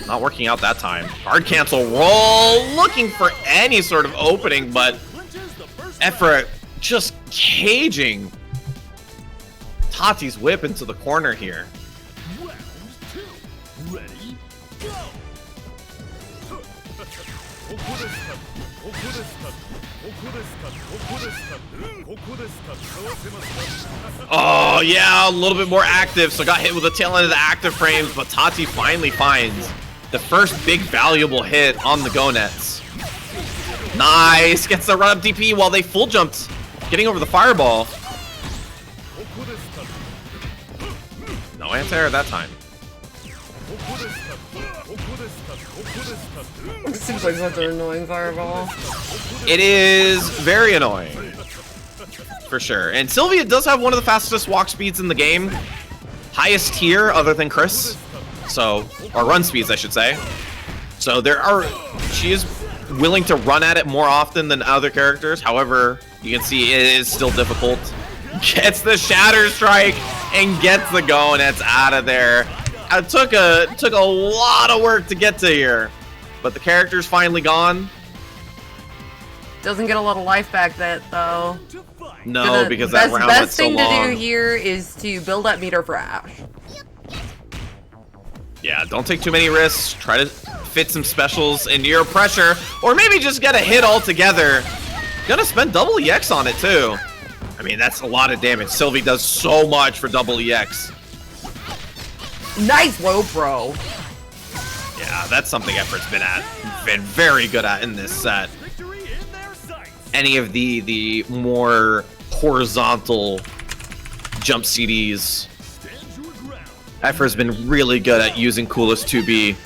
not working out that time. Hard cancel roll, looking for any sort of opening, but Ephra just caging Tati's whip into the corner here. Round 2. Ready, go! Oh, yeah, a little bit more active, so got hit with the tail end of the active frames, but Tati finally finds the first big valuable hit on the go nets. Nice, gets the run up DP while they full jumped, getting over the fireball. No anti-air that time. It seems like such an annoying fireball. It is very annoying. For sure. And Sylvia does have one of the fastest walk speeds in the game. Highest tier other than Chris. So, or run speeds, I should say. So she is willing to run at it more often than other characters. However, you can see it is still difficult. Gets the Shatter Strike and gets the go, and it's out of there. It took a lot of work to get to here. But the character's finally gone. Doesn't get a lot of life back though. No, because that round went so long. Best thing to do here is to build up meter for Ash. Yeah, don't take too many risks. Try to fit some specials into your pressure, or maybe just get a hit altogether. Gonna spend double EX on it too. I mean, that's a lot of damage. Sylvie does so much for double EX. Nice low pro. Yeah, that's something Effort's been very good at in this set. Victory in their sights. Any of the more horizontal jump CDs, Stand your ground. Effort's been really good at using Coolest 2B.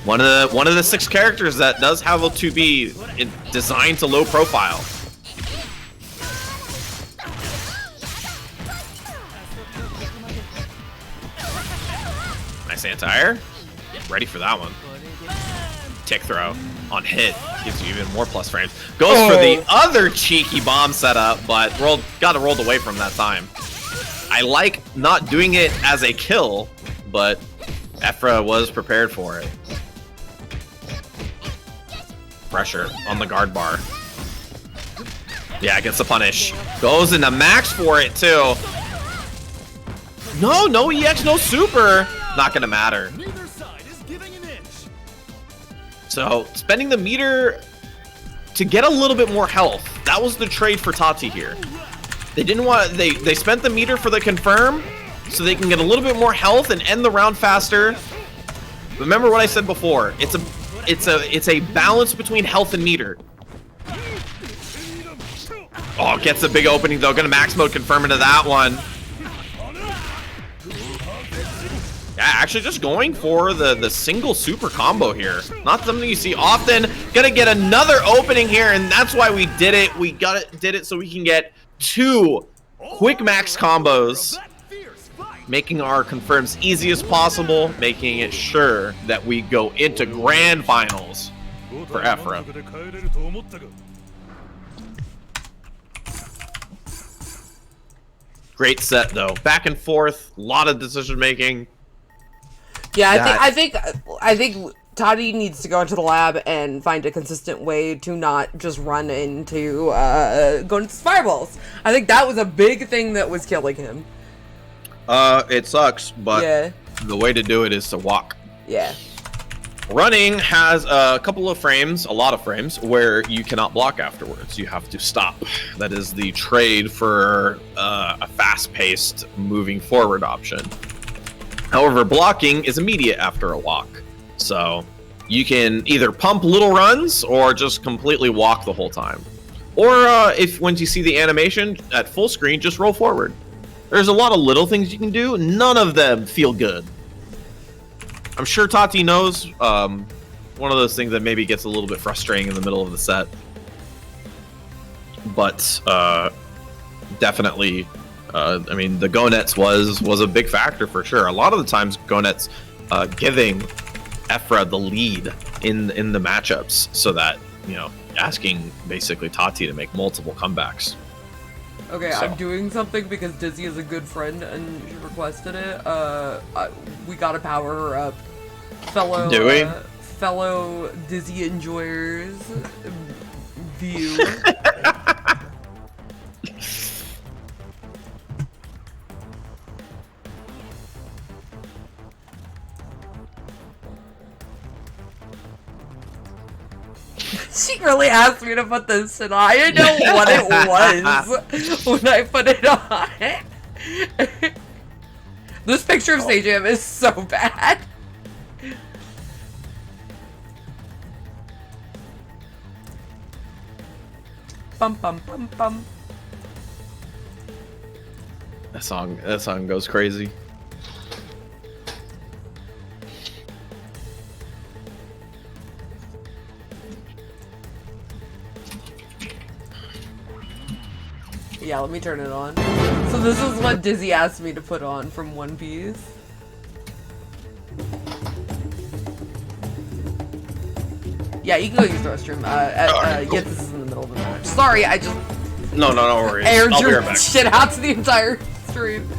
One of the 6 characters that does have a 2B designed to low profile. Nice anti-air. Ready for that one. Tick throw on hit gives you even more plus frames. Goes for the other cheeky bomb setup, but got rolled away from that time. I like not doing it as a kill, but Efra was prepared for it. Pressure on the guard bar. Yeah, gets the punish. Goes into max for it too. No EX, no super. Not gonna matter. Neither side is giving an inch. So spending the meter to get a little bit more health. That was the trade for Tati here. They didn't want they spent the meter for the confirm so they can get a little bit more health and end the round faster. Remember what I said before. It's a balance between health and meter. Oh, gets a big opening though. Gonna max mode confirm into that one. Yeah, actually just going for the single super combo here. Not something you see often. Gonna get another opening here, and that's why we did it. We did it so we can get 2 quick max combos, making our confirms easy as possible, making it sure that we go into grand finals for Efra. Great set though. Back and forth, a lot of decision making. Yeah, I think Toddy needs to go into the lab and find a consistent way to not just run into going into fireballs. I think that was a big thing that was killing him. It sucks, but Yeah. the way to do it is to walk. Yeah. Running has a couple of frames, a lot of frames, where you cannot block afterwards. You have to stop. That is the trade for a fast-paced moving forward option. However, blocking is immediate after a walk. So you can either pump little runs or just completely walk the whole time. Or if once you see the animation at full screen, just roll forward. There's a lot of little things you can do. None of them feel good. I'm sure Tati knows. One of those things that maybe gets a little bit frustrating in the middle of the set. But definitely, I mean, the go nets was a big factor for sure. A lot of the times, go nets giving Efra the lead in the matchups, so that, you know, asking basically Tati to make multiple comebacks. Okay, So. I'm doing something because Dizzy is a good friend and she requested it. We gotta power her up. Fellow Dizzy enjoyers view. She really asked me to put this shit on. I didn't know what it was when I put it on. This picture of Sajam is so bad. Bum bum bum bum. That song goes crazy. Yeah, let me turn it on. So this is what Dizzy asked me to put on from One Piece. Yeah, you can go use the restroom. Yeah, this is in the middle of the match. Sorry, I just No worries. aired I'll be your right back. shit out to the entire stream.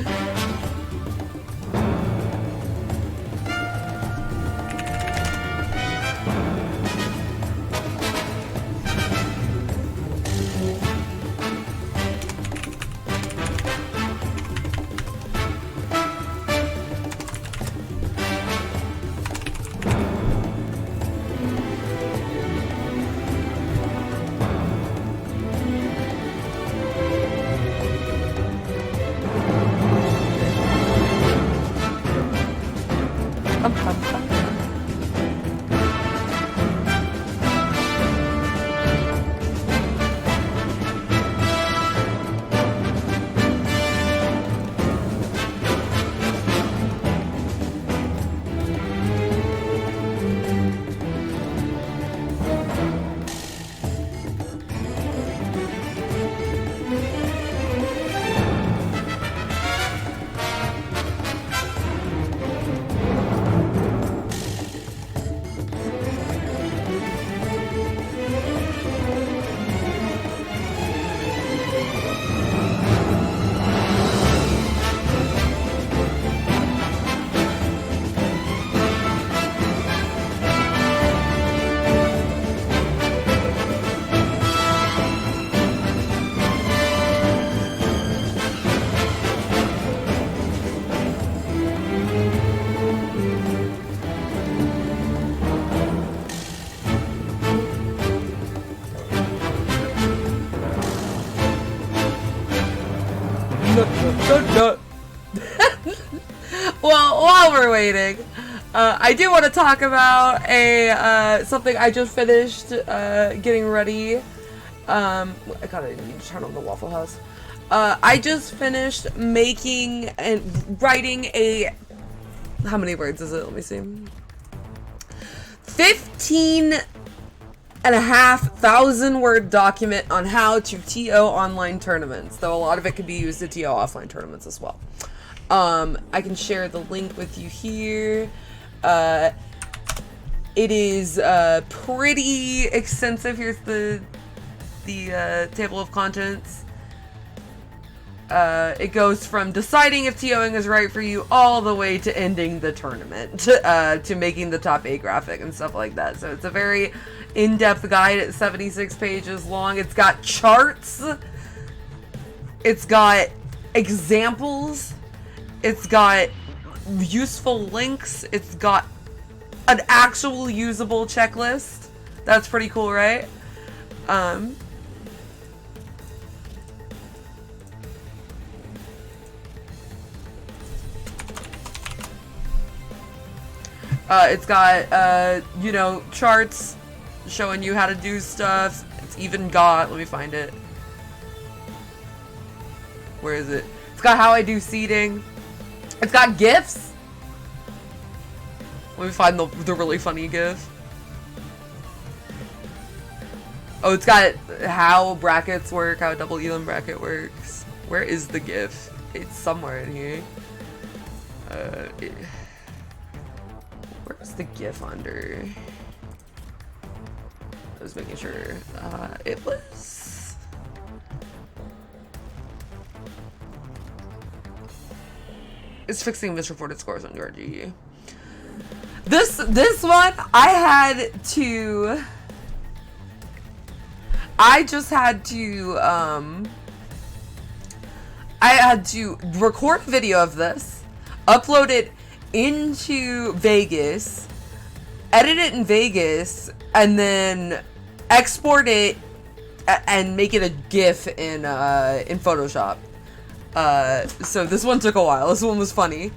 we're waiting, I do want to talk about something I just finished getting ready. I gotta need to turn on the Waffle House. I just finished making and writing a. How many words is it? Let me see. 15,500 word document on how to TO online tournaments, though a lot of it could be used to TO offline tournaments as well. I can share the link with you here. It is pretty extensive. Here's the table of contents. It goes from deciding if TOing is right for you all the way to ending the tournament, to making the top 8 graphic and stuff like that. So it's a very in-depth guide. It's 76 pages long. It's got charts. It's got examples. It's got useful links. It's got an actual usable checklist. That's pretty cool, right? It's got, you know, charts showing you how to do stuff. It's even got, let me find it. Where is it? It's got how I do seeding. It's got GIFs. Let me find the really funny GIF. Oh, it's got how brackets work, how a double Elam bracket works. Where is the GIF? It's somewhere in here. Where's the GIF under? I was making sure. It was. It's fixing misreported scores on URG. This one I just had to I had to record a video of this, upload it into Vegas, edit it in Vegas, and then export it and make it a GIF in Photoshop. So this one took a while. This one was funny,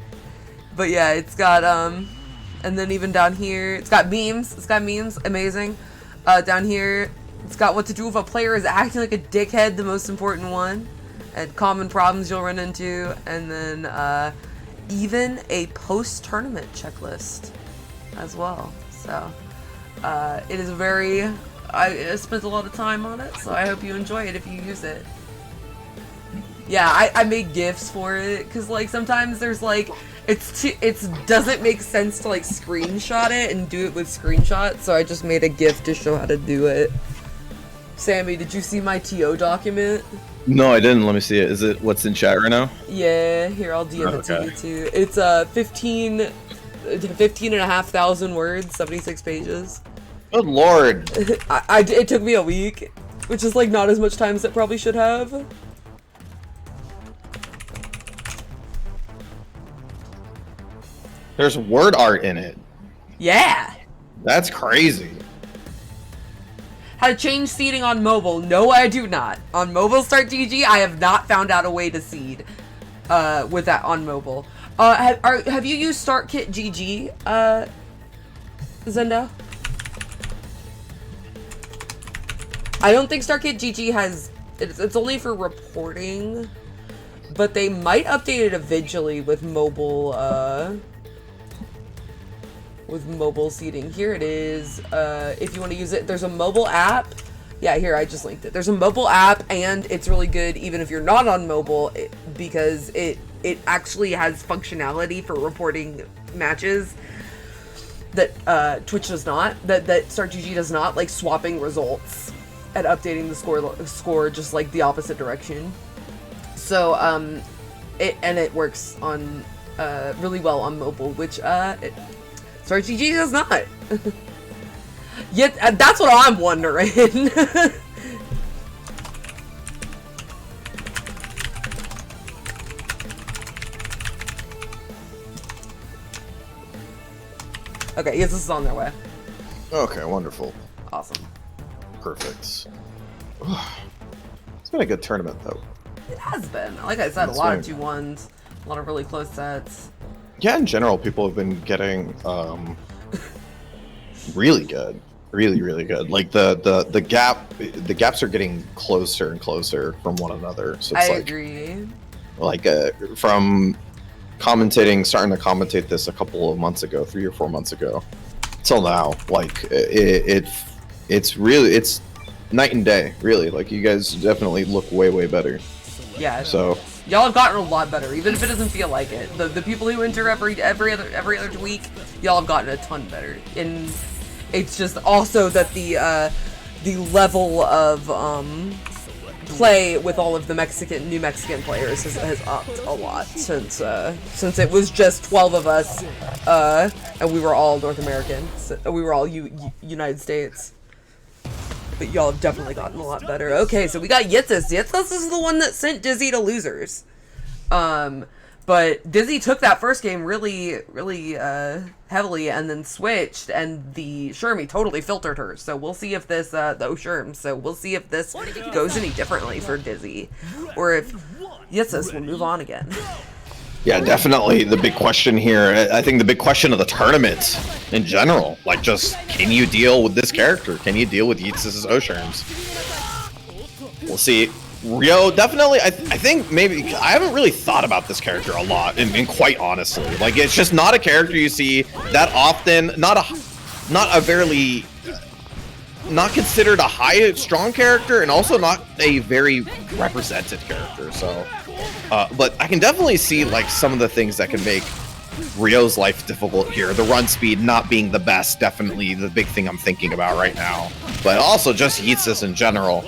but yeah, it's got and then even down here, it's got memes. It's got memes, amazing. Down here, it's got what to do if a player is acting like a dickhead, the most important one, and common problems you'll run into, and then even a post-tournament checklist as well. So it is very, I spent a lot of time on it, so I hope you enjoy it if you use it. Yeah, I made GIFs for it, because like sometimes there's like, it doesn't make sense to like screenshot it and do it with screenshots, so I just made a GIF to show how to do it. Sammy, did you see my TO document? No, I didn't. Let me see it. Is it what's in chat right now? Yeah, here, I'll DM it to you too. It's 15,500 words, 76 pages. Good lord. It took me a week, which is like not as much time as it probably should have. There's word art in it. Yeah. That's crazy. How to change seeding on mobile? No, I do not. On mobile start GG, I have not found out a way to seed with that on mobile. Have you used StartKit GG, Zendo? I don't think StartKit GG has. It's only for reporting, but they might update it eventually with mobile. With mobile seeding. Here it is. If you want to use it, there's a mobile app. Yeah, here, I just linked it. There's a mobile app, and it's really good even if you're not on mobile, because it actually has functionality for reporting matches that Twitch does not, that StartGG does not, like swapping results and updating the score just like the opposite direction. So it works on really well on mobile, which StartGG does not. Yet that's what I'm wondering. Okay, yes, this is on their way. Okay, wonderful. Awesome. Perfect. It's been a good tournament, though. It has been. Like I said, a lot of 2-1s, a lot of really close sets. Yeah, in general, people have been getting really good, really good. Like the gaps are getting closer and closer from one another. So it's I like, agree. like from starting to commentate this a couple of months ago, 3 or 4 months ago, till now, like it's night and day, really. Like you guys definitely look way better. Yeah. So Y'all have gotten a lot better, even if it doesn't feel like it. The people who enter every other week, y'all have gotten a ton better. And it's just also that the level of play with all of the new Mexican players has upped a lot since it was just 12 of us, and we were all North American. So we were all United States. But y'all have definitely gotten a lot better. Okay, so we got Yitzis. Yitzis is the one that sent Dizzy to losers. But Dizzy took that first game really heavily and then switched, and the Shermie totally filtered her. So we'll see if this, so we'll see if this goes any differently for Dizzy, or if Yitzis will move on again. yeah, definitely the big question here. I think the big question of the tournament in general, like, just can you deal with this character? Can you deal with Yeetz's Osherms? We'll see. Ryo, definitely, I think maybe, I haven't really thought about this character a lot, and quite honestly. Like, it's just not a character you see that often, not considered a high, strong character, and also not a very represented character, so. But I can definitely see, like, some of the things that can make Ryo's life difficult here. The run speed not being the best, definitely the big thing I'm thinking about right now. But also just Yeetsis in general,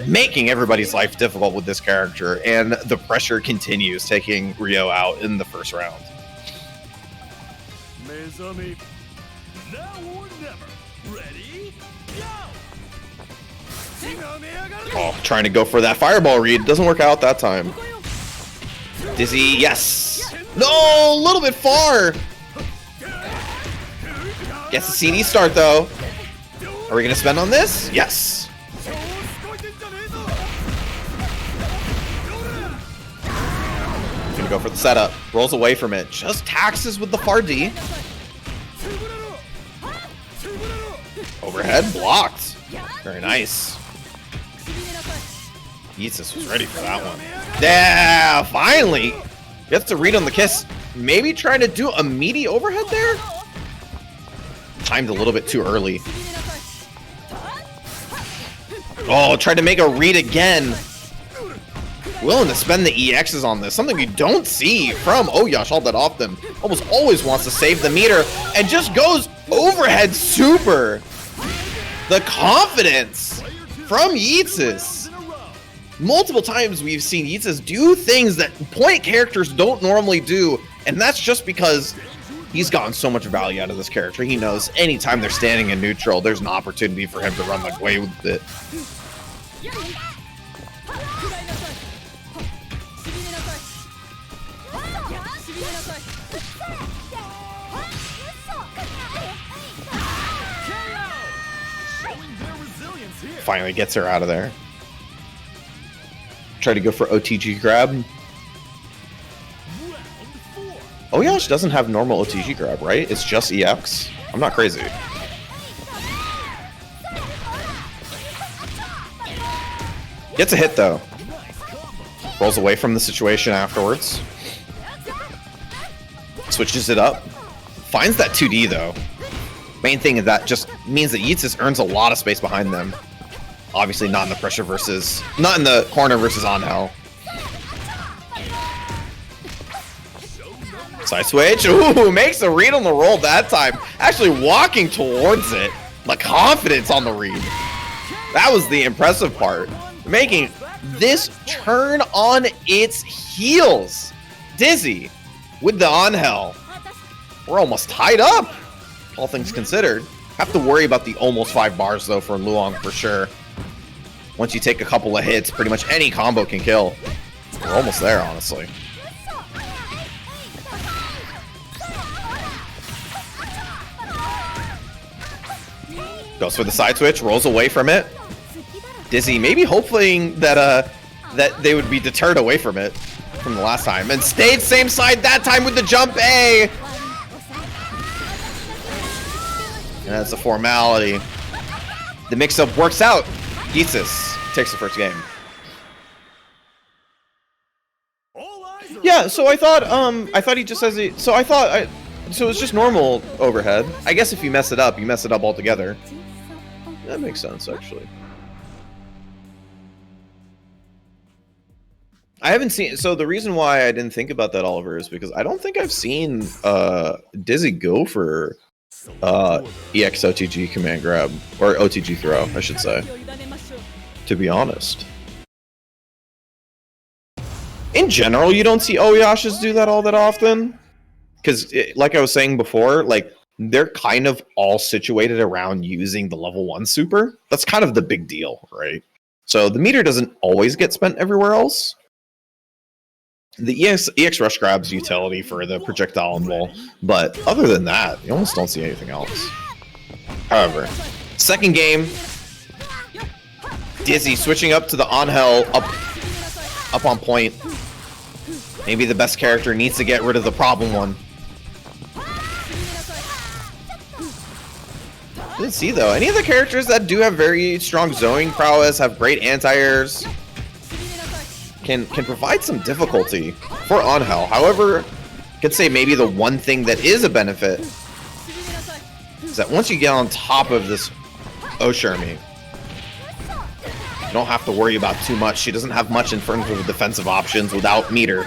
making everybody's life difficult with this character, and the pressure continues, taking Ryo out in the first round. Mezami, now or never. Ready? Go! Oh, trying to go for that fireball read. Doesn't work out that time. Dizzy, yes. No, a little bit far. Gets the CD start, though. Are we going to spend on this? Yes. Gonna go for the setup. Rolls away from it. Just taxes with the far D. Overhead blocked. Very nice. Yeetsis was ready for that one. Yeah, finally. Gets to read on the kiss. Maybe trying to do a meaty overhead there? Timed a little bit too early. Oh, tried to make a read again. Willing to spend the EXs on this. Something you don't see from Oyash all that often. Almost always wants to save the meter and just goes overhead super. The confidence from Yeetsis. Multiple times we've seen Yeetsis do things that point characters don't normally do, and that's just because he's gotten so much value out of this character. He knows anytime they're standing in neutral, there's an opportunity for him to run away with it. Finally gets her out of there. Try to go for OTG grab. Oyash doesn't have normal OTG grab, right? It's just EX. I'm not crazy. Gets a hit though. Rolls away from the situation afterwards. Switches it up. Finds that 2D though. Main thing is that just means that Yeetsis earns a lot of space behind them. Obviously not in the pressure versus, not in the corner versus on hell. Side switch, ooh, makes a read on the roll that time. Actually walking towards it. The confidence on the read. That was the impressive part. Making this turn on its heels. Dizzy with the on hell. We're almost tied up, all things considered. Have to worry about the almost 5 bars though for Luong for sure. Once you take a couple of hits, pretty much any combo can kill. We're almost there, honestly. Goes for the side switch, rolls away from it. Dizzy, maybe hoping that that they would be deterred away from it. from the last time and stayed same side that time with the jump A. And that's a formality. The mix-up works out. Jesus takes the first game. Yeah, so I thought he just says it. So so it's just normal overhead. I guess if you mess it up altogether. That makes sense, actually. I haven't seen. So the reason why I didn't think about that, Oliver, is because I don't think I've seen Dizzy go for EX OTG command grab or OTG throw, I should say. To be honest. In general, you don't see Oyashas do that all that often. Because, like I was saying before, like, they're kind of all situated around using the level 1 super. That's kind of the big deal, right? So the meter doesn't always get spent everywhere else. The EX Rush grabs utility for the projectile and wall, but other than that, you almost don't see anything else. However, second game, Dizzy switching up to the Angel up on point. Maybe the best character needs to get rid of the problem one. Let's see though, any of the characters that do have very strong zoning prowess, have great anti-airs, can provide some difficulty for Angel. However, I could say maybe the one thing that is a benefit is that once you get on top of this Oshermi, you don't have to worry about too much. She doesn't have much in terms of defensive options without meter.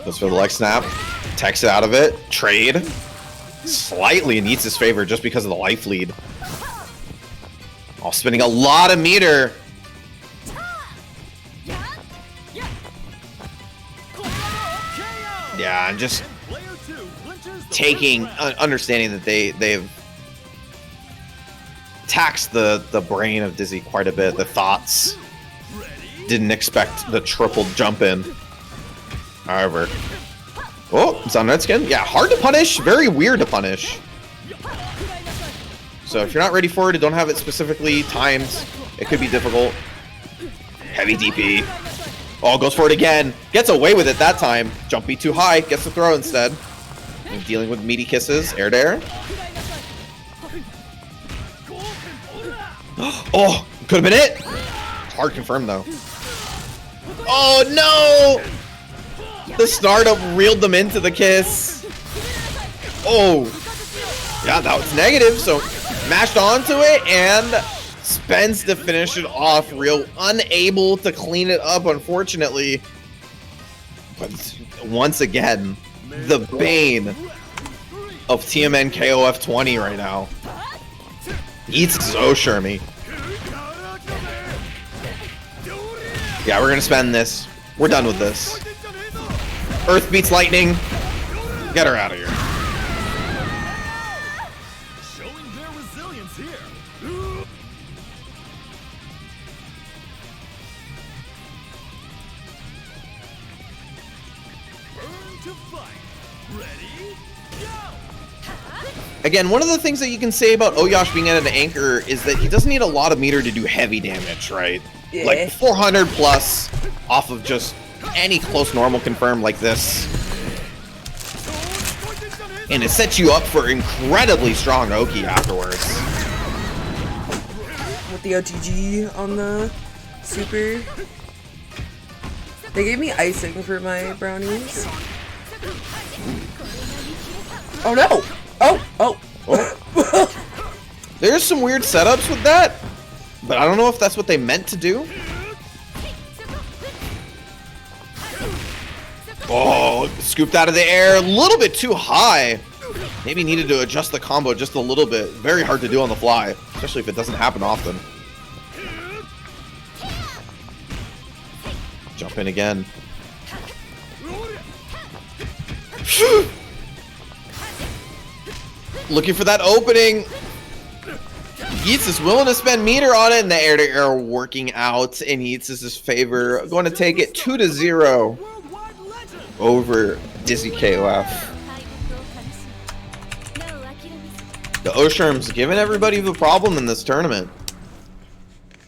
Goes for the leg snap, takes it out of it, trade. Slightly in Yeats' favor just because of the life lead. Oh, spending a lot of meter. Yeah, and just taking, understanding that they've taxed the brain of Dizzy quite a bit. The thoughts didn't expect the triple jump in. However, oh, it's on Redskin. Yeah, hard to punish, very weird to punish. So if you're not ready for it, don't have it specifically timed, it could be difficult. Heavy DP. Oh, goes for it again. Gets away with it that time. Jumpy too high, gets the throw instead. And dealing with meaty kisses, air to air. Oh, could have been it. Hard confirmed though. Oh no! The startup reeled them into the kiss. Oh, yeah, that was negative. So mashed onto it and spends to finish it off. Real unable to clean it up, unfortunately. But once again, the bane of TMN KOF20 right now. Eats Oshermi. Yeah, we're gonna spend this. We're done with this. Earth beats lightning. Get her out of here. Showing their resilience here. Burn to fight. Ready? Go! Again, one of the things that you can say about Oyash being at an anchor is that he doesn't need a lot of meter to do heavy damage, right? Yeah. Like 400 plus off of just any close normal confirm like this. And it sets you up for incredibly strong Oki afterwards. With the OTG on the super. They gave me icing for my brownies. Oh no! Oh! There's some weird setups with that, but I don't know if that's what they meant to do. Oh, scooped out of the air, a little bit too high. Maybe needed to adjust the combo just a little bit. Very hard to do on the fly, especially if it doesn't happen often. Jump in again. Looking for that opening. Yeats is willing to spend meter on it, and the air-to-air working out in Yeats' favor. Going to take it 2-0 over Dizzy KOF. The Osherm's given everybody the problem in this tournament.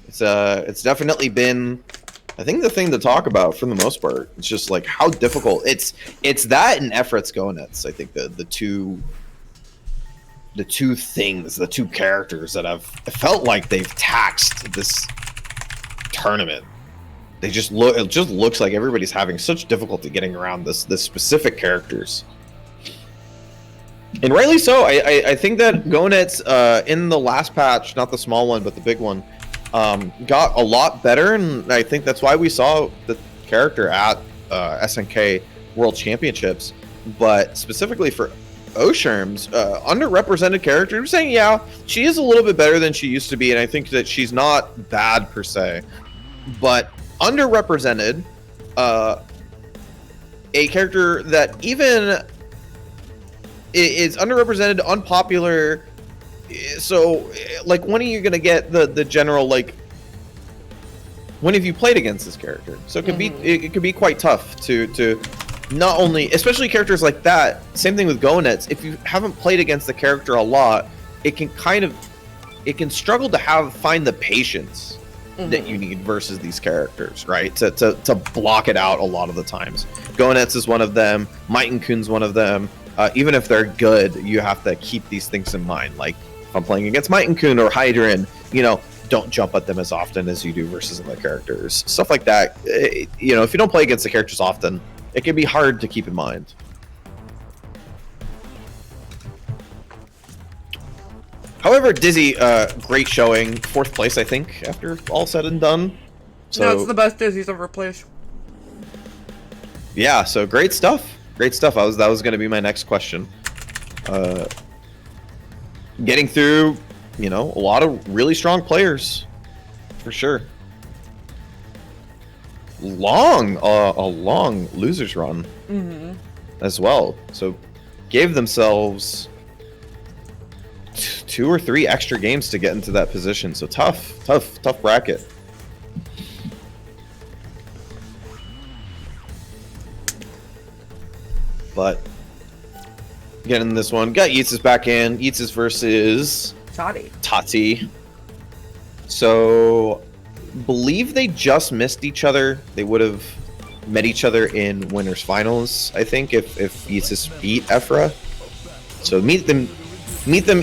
It's definitely been I think the thing to talk about for the most part, it's just like how difficult it's that and Efret's Gonets. I think the two things, the two characters that I've felt like they've taxed this tournament. They just look. It just looks like everybody's having such difficulty getting around this specific characters, and rightly so. I think that Gonets in the last patch, not the small one but the big one, got a lot better, and I think that's why we saw the character at SNK World Championships. But specifically for Osherm's underrepresented character, I'm saying, yeah, she is a little bit better than she used to be, and I think that she's not bad per se, but underrepresented, a character that even is underrepresented, unpopular. So, like, when are you gonna get the general, like, when have you played against this character? So it could be it could be quite tough to not only, especially characters like that. Same thing with Gonets. If you haven't played against the character a lot, it can struggle to find the patience that you need versus these characters, right? To block it out a lot of the times. Gonets is one of them. Might Kun's one of them. Even if they're good, you have to keep these things in mind. Like, if I'm playing against Might Kun or Hydran, don't jump at them as often as you do versus other characters. Stuff like that. If you don't play against the characters often, it can be hard to keep in mind. However, Dizzy, great showing. 4th place, I think, after all said and done. So, No, it's the best Dizzy's ever placed. Yeah, so great stuff. Great stuff. That was going to be my next question. Getting through, a lot of really strong players, for sure. A long losers run as well. So gave themselves 2 or 3 extra games to get into that position. So tough bracket. But getting this one, got Yeetsis back in. Yeetsis versus Tati. So believe they just missed each other. They would have met each other in winners finals, I think, if Yeetsis beat Ephra. So meet them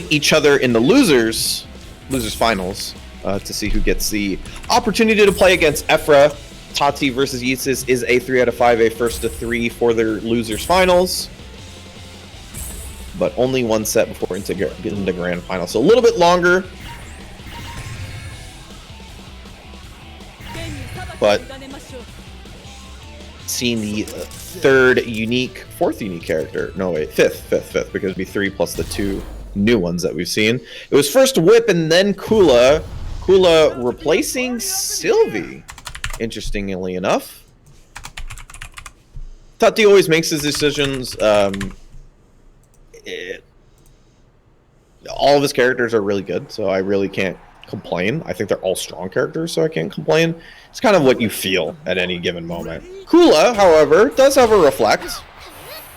each other in the losers finals to see who gets the opportunity to play against Ephra. Tati versus Yeetsis is a 3 out of 5, a first to 3 for their losers finals, but only 1 set before getting into grand final, so a little bit longer. But seeing the 4th unique character. No, wait, fifth, because it'd be 3 plus the 2 new ones that we've seen. It was first Whip and then Kula. Kula replacing Sylvie, interestingly enough. Tati always makes his decisions. All of his characters are really good, so I really can't complain. I think they're all strong characters, so I can't complain. It's kind of what you feel at any given moment. Kula, however, does have a reflect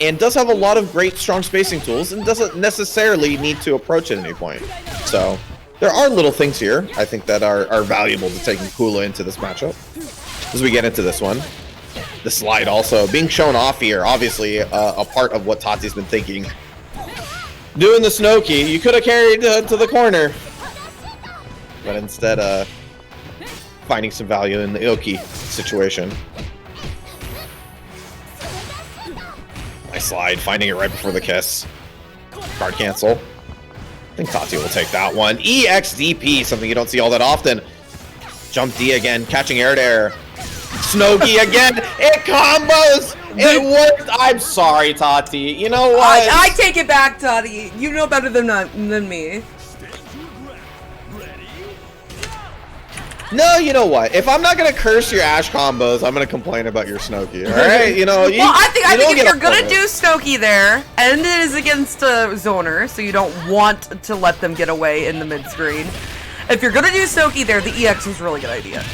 and does have a lot of great strong spacing tools and doesn't necessarily need to approach at any point. So there are little things here, I think, that are valuable to taking Kula into this matchup. As we get into this one, the slide also being shown off here, obviously a part of what Tati's been thinking. Doing the Snowkey, you could have carried to the corner, but instead finding some value in the Ilki situation. Nice slide, finding it right before the kiss. Card cancel. I think Tati will take that one. EXDP, something you don't see all that often. Jump D again, catching air to air. Snowkey again. It combos. It worked. I'm sorry, Tati. You know what? I take it back, Tati. You know better than me. No, you know what? If I'm not gonna curse your Ash combos, I'm gonna complain about your Snowkey. All right, well, I think if you're gonna do Snowkey there, and it is against a zoner, so you don't want to let them get away in the mid screen. If you're gonna do Snowkey there, the EX is a really good idea.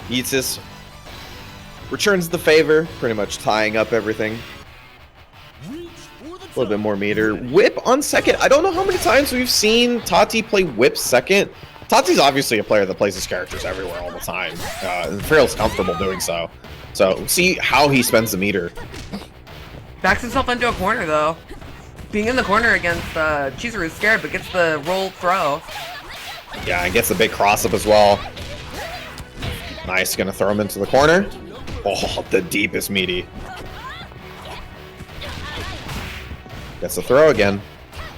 Yeetsis returns the favor, pretty much tying up everything. A little bit more meter. Whip on second. I don't know how many times we've seen Tati play Whip second. Tati's obviously a player that plays his characters everywhere all the time. And feels comfortable doing so. So see how he spends the meter. Backs himself into a corner though. Being in the corner against Chizuru is scared, but gets the roll throw. Yeah, and gets the big cross up as well. Nice, gonna throw him into the corner. Oh, the deepest meaty. Gets the throw again.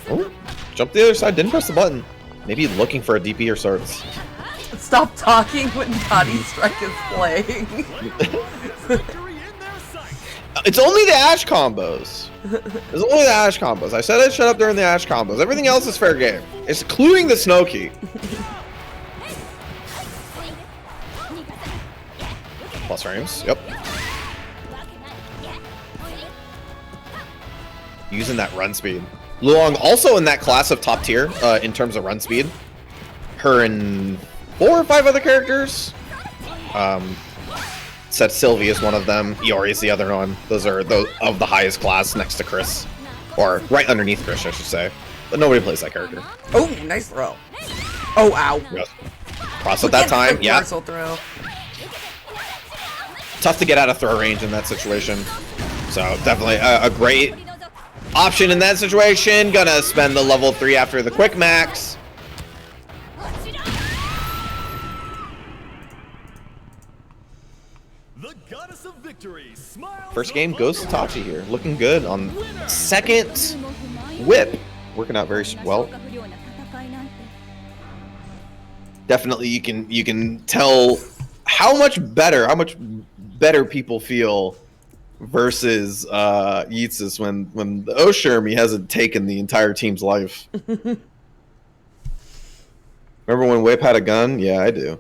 Oh, jump to the other side, didn't press the button. Maybe looking for a DP or sorts. Stop talking when Tati's strike is playing. Victory in their sight. It's only the Ash combos. It's only the Ash combos. I said I'd shut up during the Ash combos. Everything else is fair game. It's including the snow key. Plus frames. Yep. Using that run speed. Luong also in that class of top tier in terms of run speed. Her and 4 or 5 other characters. Said Sylvie is one of them. Iori is the other one. Those are those of the highest class next to Chris. Or right underneath Chris, I should say. But nobody plays that character. Oh, nice throw. Oh, ow. Yes. Cross at that time. Yeah. Parcel throw. Tough to get out of throw range in that situation. So definitely a great option in that situation. Gonna spend the level 3 after the quick max. The goddess of victory smiles. First game goes to Tachi here. Looking good on second whip. Working out very well. Definitely you can tell how much better people feel versus Yeetsus when the Oshermy hasn't taken the entire team's life. Remember when Whip had a gun? Yeah, I do.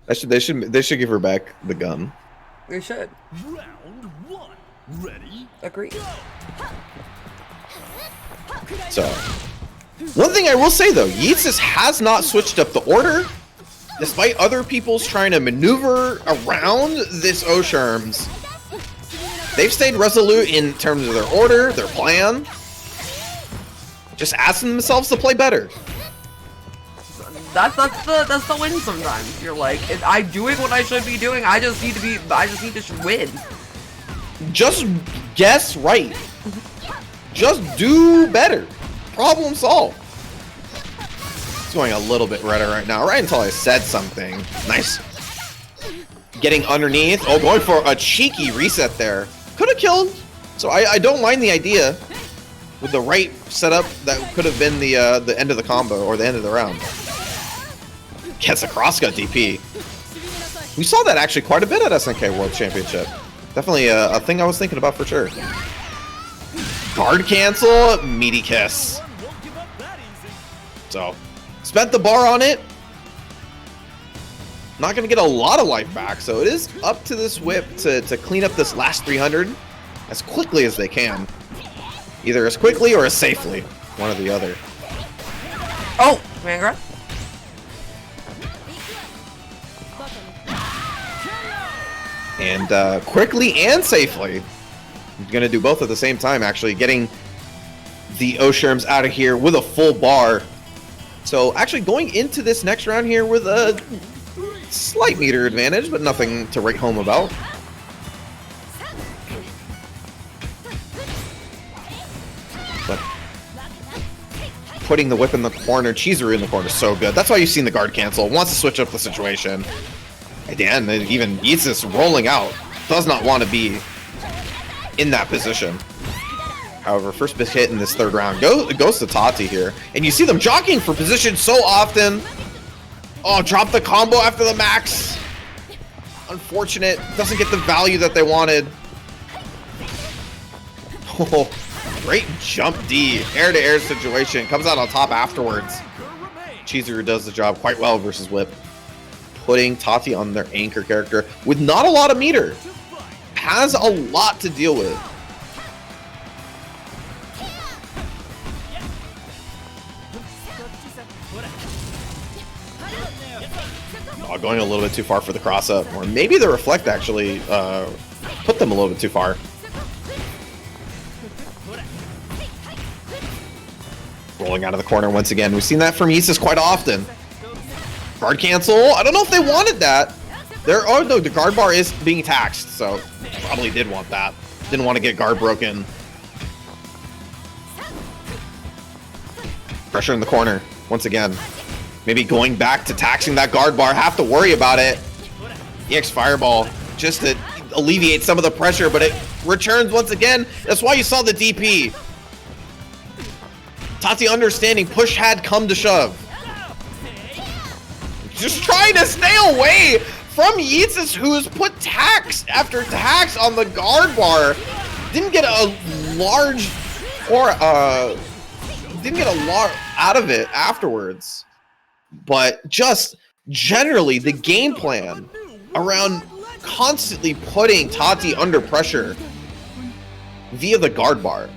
They should give her back the gun. They should. Round 1. Ready? Agree. So, one thing I will say though, Yeetsus has not switched up the order, despite other people's trying to maneuver around this Osherms. They've stayed resolute in terms of their order, their plan. Just asking themselves to play better. That's the win sometimes. You're like, I'm doing what I should be doing. I just need to win. Just guess right. Just do better. Problem solved. It's going a little bit redder right now, right until I said something. Nice. Getting underneath. Oh, going for a cheeky reset there. Could have killed. So I don't mind the idea. With the right setup, that could have been the end of the combo or the end of the round. Gets a crosscut DP. We saw that actually quite a bit at SNK World Championship. Definitely a thing I was thinking about for sure. Guard cancel, meaty kiss. Won't give up that easy. So, spent the bar on it. Not going to get a lot of life back, so it is up to this whip to clean up this last 300 as quickly as they can. Either as quickly or as safely. One or the other. Oh, man grab. And quickly and safely. I'm going to do both at the same time, actually. Getting the Osherms out of here with a full bar. So actually going into this next round here with a slight meter advantage, but nothing to write home about. But putting the whip in the corner, Chizuru in the corner is so good. That's why you've seen the guard cancel. Wants to switch up the situation. And even Yeetsus rolling out. Does not want to be in that position. However, first big hit in this third round goes to Tati here. And you see them jockeying for position so often. Oh, drop the combo after the max. Unfortunate. Doesn't get the value that they wanted. Oh, great jump D. Air-to-air situation. Comes out on top afterwards. Chizuru does the job quite well versus Whip. Putting Tati on their anchor character with not a lot of meter. Has a lot to deal with. Oh, going a little bit too far for the cross up. Or maybe the reflect actually put them a little bit too far. Rolling out of the corner once again. We've seen that from Yeetsus quite often. Guard cancel. I don't know if they wanted that. Oh no, the guard bar is being taxed, so probably did want that. Didn't want to get guard broken. Pressure in the corner once again. Maybe going back to taxing that guard bar. Have to worry about it. EX Fireball just to alleviate some of the pressure, but it returns once again. That's why you saw the DP. Tati understanding push had come to shove. Just trying to stay away from Yeetsus, who's put tax after tax on the guard bar. Didn't get a large or didn't get a lot out of it afterwards. But just generally the game plan around constantly putting Tati under pressure via the guard bar,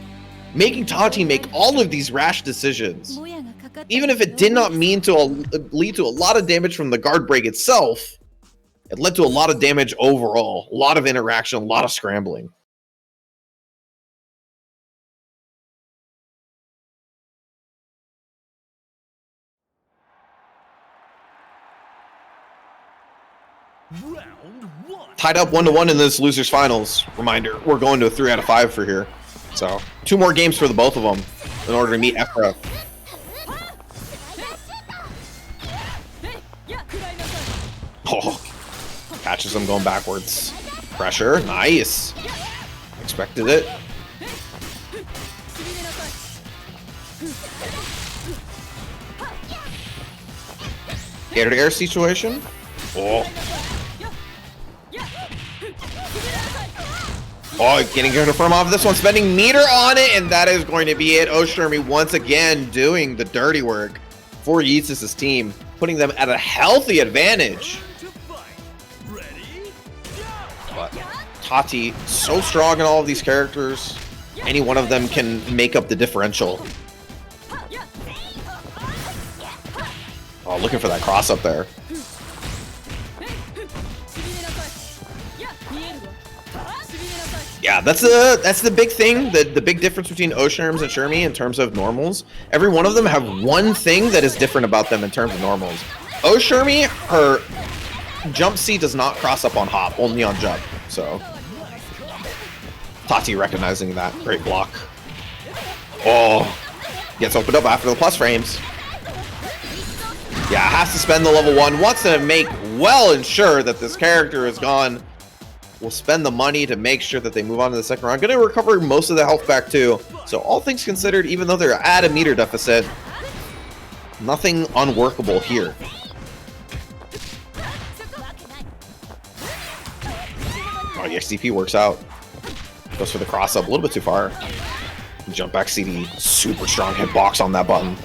making Tati make all of these rash decisions, even if it did not mean to lead to a lot of damage from the guard break itself, it led to a lot of damage overall, a lot of interaction, a lot of scrambling. Round 1. Tied up 1-1 in this losers finals. Reminder, we're going to a 3 out of 5 for here. So 2 more games for the both of them in order to meet FRF. Oh, catches him going backwards. Pressure, nice. Expected it. Air to air situation. Oh. Oh, getting her to firm off this one, spending meter on it, and that is going to be it. Oshermi once again doing the dirty work for Yeetsus' team, putting them at a healthy advantage. But Tati, so strong in all of these characters, any one of them can make up the differential. Oh, looking for that cross up there. Yeah, that's the big thing, the big difference between Osherms and Shermie in terms of normals. Every one of them have one thing that is different about them in terms of normals. Oshermie, her jump C does not cross up on hop, only on jump. So Tati recognizing that. Great block. Oh, gets opened up after the plus frames. Yeah, has to spend the level 1. Wants to make well ensure that this character is gone. Will spend the money to make sure that they move on to the second round. Going to recover most of the health back too. So all things considered, even though they're at a meter deficit, nothing unworkable here. Oh, the XDP works out. Goes for the cross up a little bit too far. Jump back CD. Super strong hitbox on that button.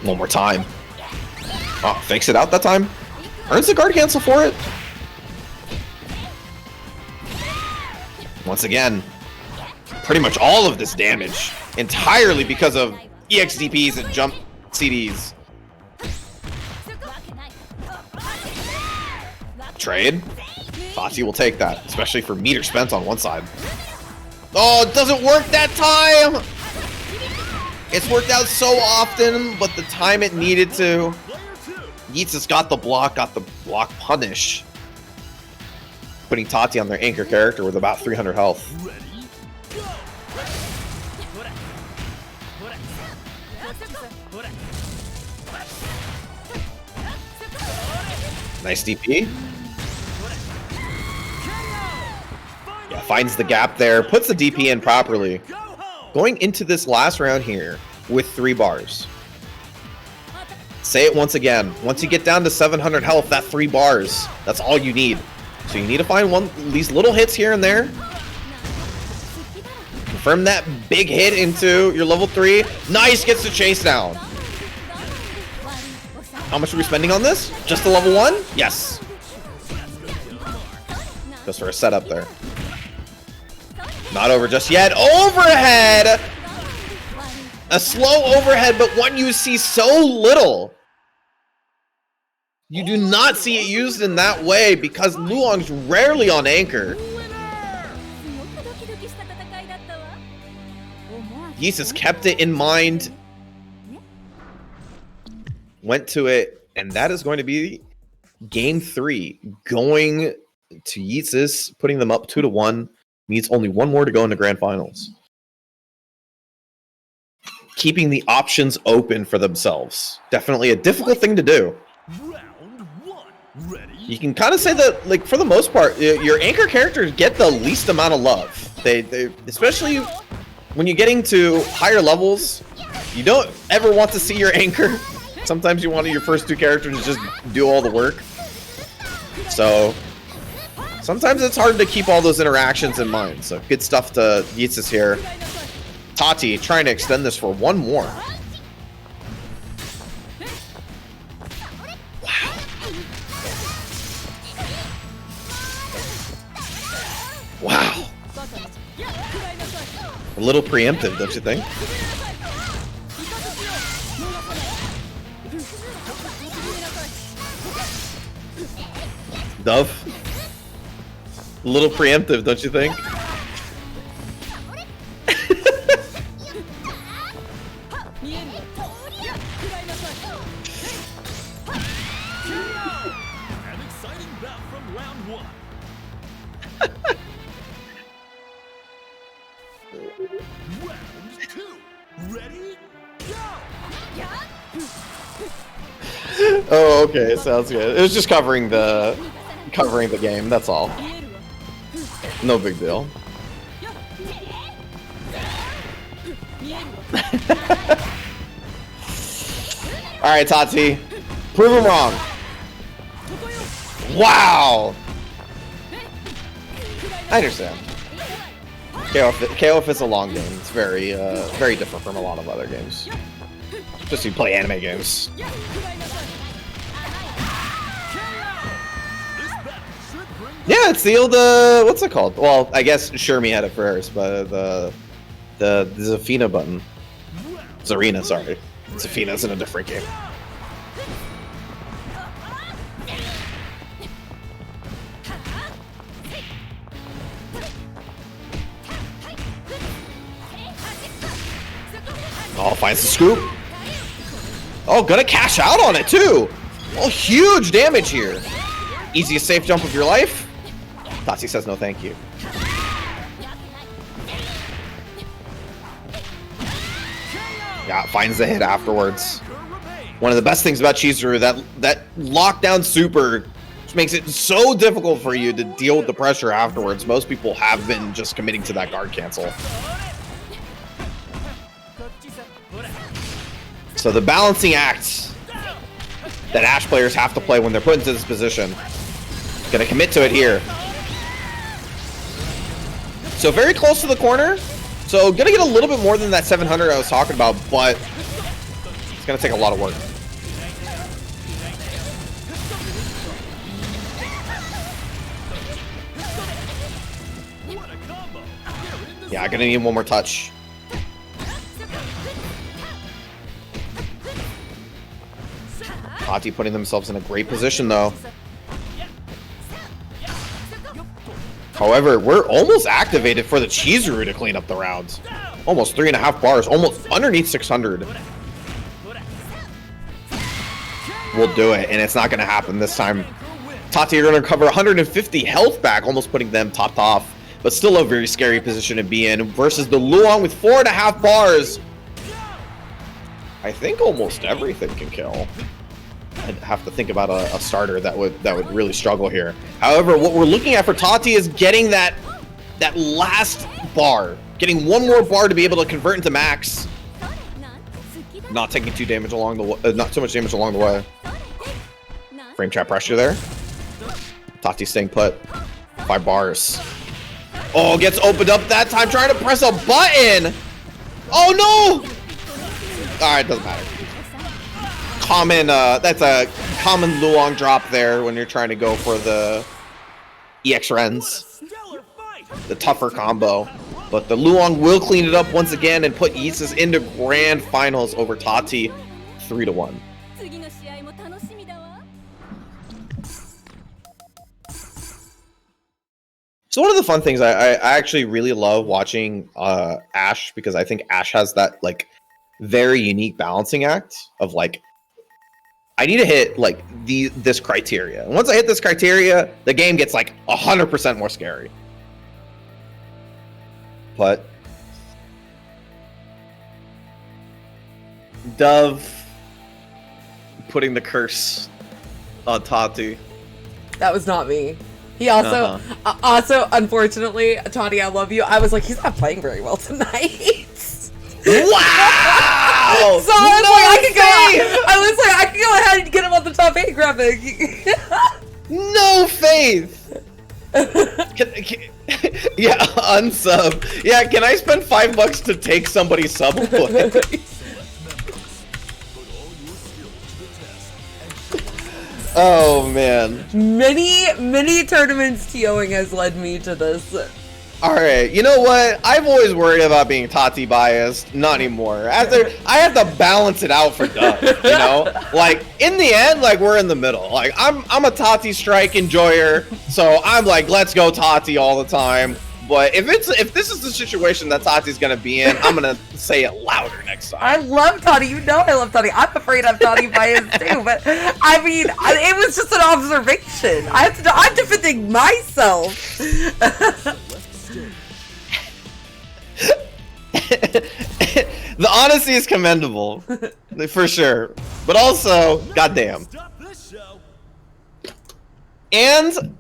One more time. Oh, fakes it out that time. Earns the guard cancel for it. Once again, pretty much all of this damage entirely because of EXDPs and jump CDs. Trade. Tati will take that, especially for meter spent on one side. Oh, it doesn't work that time! It's worked out so often, but the time it needed to. Yeetsus got the block punish. Putting Tati on their anchor character with about 300 health. Nice DP. Yeah, finds the gap there, puts the DP in properly. Going into this last round here with 3 bars. Say it once again. Once you get down to 700 health, that 3 bars, that's all you need. So you need to find these little hits here and there. Confirm that big hit into your level 3. Nice, gets the chase down. How much are we spending on this? Just the level 1? Yes. Goes for a setup there. Not over just yet. Overhead! A slow overhead, but one you see so little. You do not see it used in that way because Luong's rarely on anchor. Yeetsus kept it in mind. went to it, and that is going to be game 3, going to Yeetsus, putting them up 2-1. Means only one more to go in the grand finals. Keeping the options open for themselves. Definitely a difficult thing to do. Round 1. Ready? You can kind of say that, like, for the most part, your anchor characters get the least amount of love. They especially when you're getting to higher levels, you don't ever want to see your anchor. Sometimes you want your first 2 characters to just do all the work. So sometimes it's hard to keep all those interactions in mind. So good stuff to Yeetsus here. Tati trying to extend this for one more. Wow. A little preemptive, don't you think? Dove. A little preemptive, don't you think? An exciting bout from round 1. Round 2. Ready? Go! Oh, okay, sounds good. It was just covering the game, that's all. No big deal. Alright, Tati. Prove him wrong. Wow! I understand. KOF is a long game. It's very different from a lot of other games. Just you play anime games. Yeah, it's the old what's it called? Well, I guess Shermie had it first, but the Zafina button. Zarina, sorry. Zafina's in a different game. Oh, finds the scoop. Oh, gonna cash out on it too. Oh, huge damage here. Easiest safe jump of your life. Tati says no thank you. Yeah, finds the hit afterwards. One of the best things about Chizuru, that lockdown super, which makes it so difficult for you to deal with the pressure afterwards. Most people have been just committing to that guard cancel. So the balancing act that Ash players have to play when they're put into this position. Gonna commit to it here. So very close to the corner. So gonna get a little bit more than that 700 I was talking about, but it's gonna take a lot of work. Yeah, I'm gonna need one more touch. Tati putting themselves in a great position though. However, we're almost activated for the Chizuru to clean up the rounds. Almost 3.5 bars, almost underneath 600. We'll do it, and it's not going to happen this time. Tati are going to recover 150 health back, almost putting them topped off. But still a very scary position to be in versus the Luong with 4.5 bars. I think almost everything can kill. I'd have to think about a starter that would really struggle here. However, what we're looking at for Tati is getting that last bar, getting one more bar to be able to convert into max. Not taking too much damage along the way. Frame trap pressure there. Tati staying put. 5 bars. Oh, gets opened up that time trying to press a button. Oh no! All right, doesn't matter. Common, that's a common Luong drop there when you're trying to go for the EX Rens, the tougher combo. But the Luong will clean it up once again and put Yeetsus into grand finals over Tati, 3-1. So one of the fun things I actually really love watching Ash, because I think Ash has that like very unique balancing act of like I need to hit like this criteria. And once I hit this criteria, the game gets like 100% more scary. But Dove putting the curse on Tati. That was not me. He also, unfortunately, Tati, I love you. I was like, he's not playing very well tonight. Wow! So I was like, I could go ahead and get him on the top 8 graphic. No faith. Yeah, unsub. Yeah, can I spend $5 to take somebody's sub away? Oh man. Many tournaments TOing has led me to this. Alright, you know what? I've always worried about being Tati biased. Not anymore. I have to balance it out for Doug, you know? Like, in the end, like, we're in the middle. Like, I'm a Tati strike enjoyer, so I'm like, let's go Tati all the time. But if this is the situation that Tati's gonna be in, I'm gonna say it louder next time. I love Tati. You know I love Tati. I'm afraid I'm Tati biased too. But I mean, it was just an observation. I'm defending myself. The honesty is commendable, for sure. But also, goddamn. Stop this show. And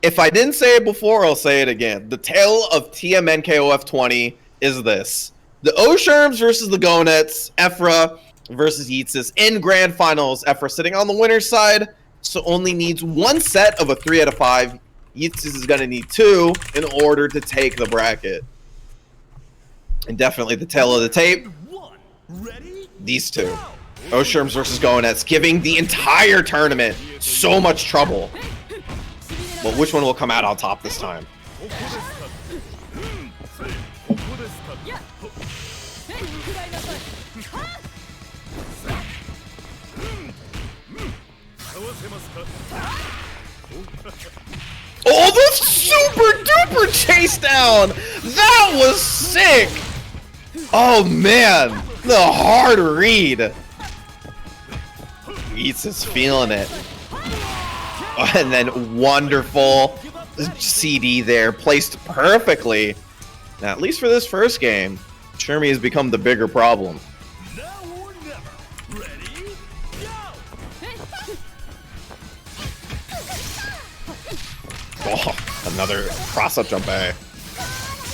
if I didn't say it before, I'll say it again. The tale of TMN KOF20 is this. The Osherms versus the Gonets, Ephra versus Yeetsis in grand finals. Ephra sitting on the winner's side, so only needs 1 set of a 3 out of 5. Yeetsis is going to need 2 in order to take the bracket. And definitely the tale of the tape, Ready? these two. Osherms versus Gonets, giving the entire tournament so much trouble. But which one will come out on top this time? Oh, the super duper chase down! That was sick! Oh man, the hard read. Eats is feeling it. And then wonderful CD there, placed perfectly. Now, at least for this first game, Shermie has become the bigger problem. Now or never. Ready? Go! Oh, another cross-up jump A.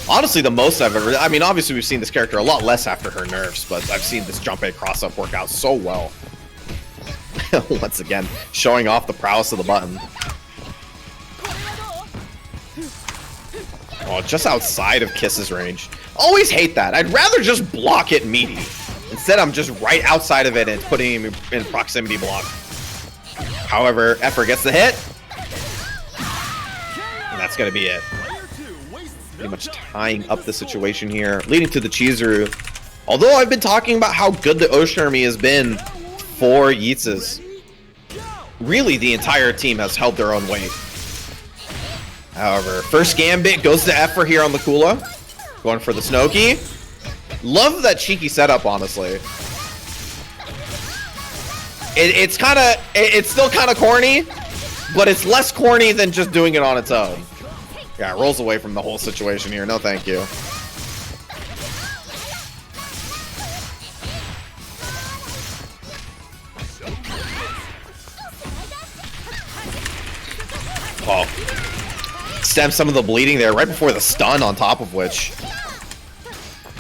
Honestly, the most I've ever... I mean, obviously we've seen this character a lot less after her nerfs, but I've seen this jump A cross-up work out so well. Once again, showing off the prowess of the button. Oh, just outside of Kiss's range. Always hate that. I'd rather just block it meaty. Instead, I'm just right outside of it and putting him in proximity block. However, Ephra gets the hit. And that's going to be it. Pretty much tying up the situation here, leading to the Chizuru. Although I've been talking about how good the Oshermie has been for Yeetsis, really the entire team has held their own weight. However, first Gambit goes to Ephra here on the Kula. Going for the Snowkey. Love that cheeky setup, honestly. It's still kind of corny, but it's less corny than just doing it on its own. Yeah, it rolls away from the whole situation here. No, thank you. Oh. Stem some of the bleeding there right before the stun on top of which.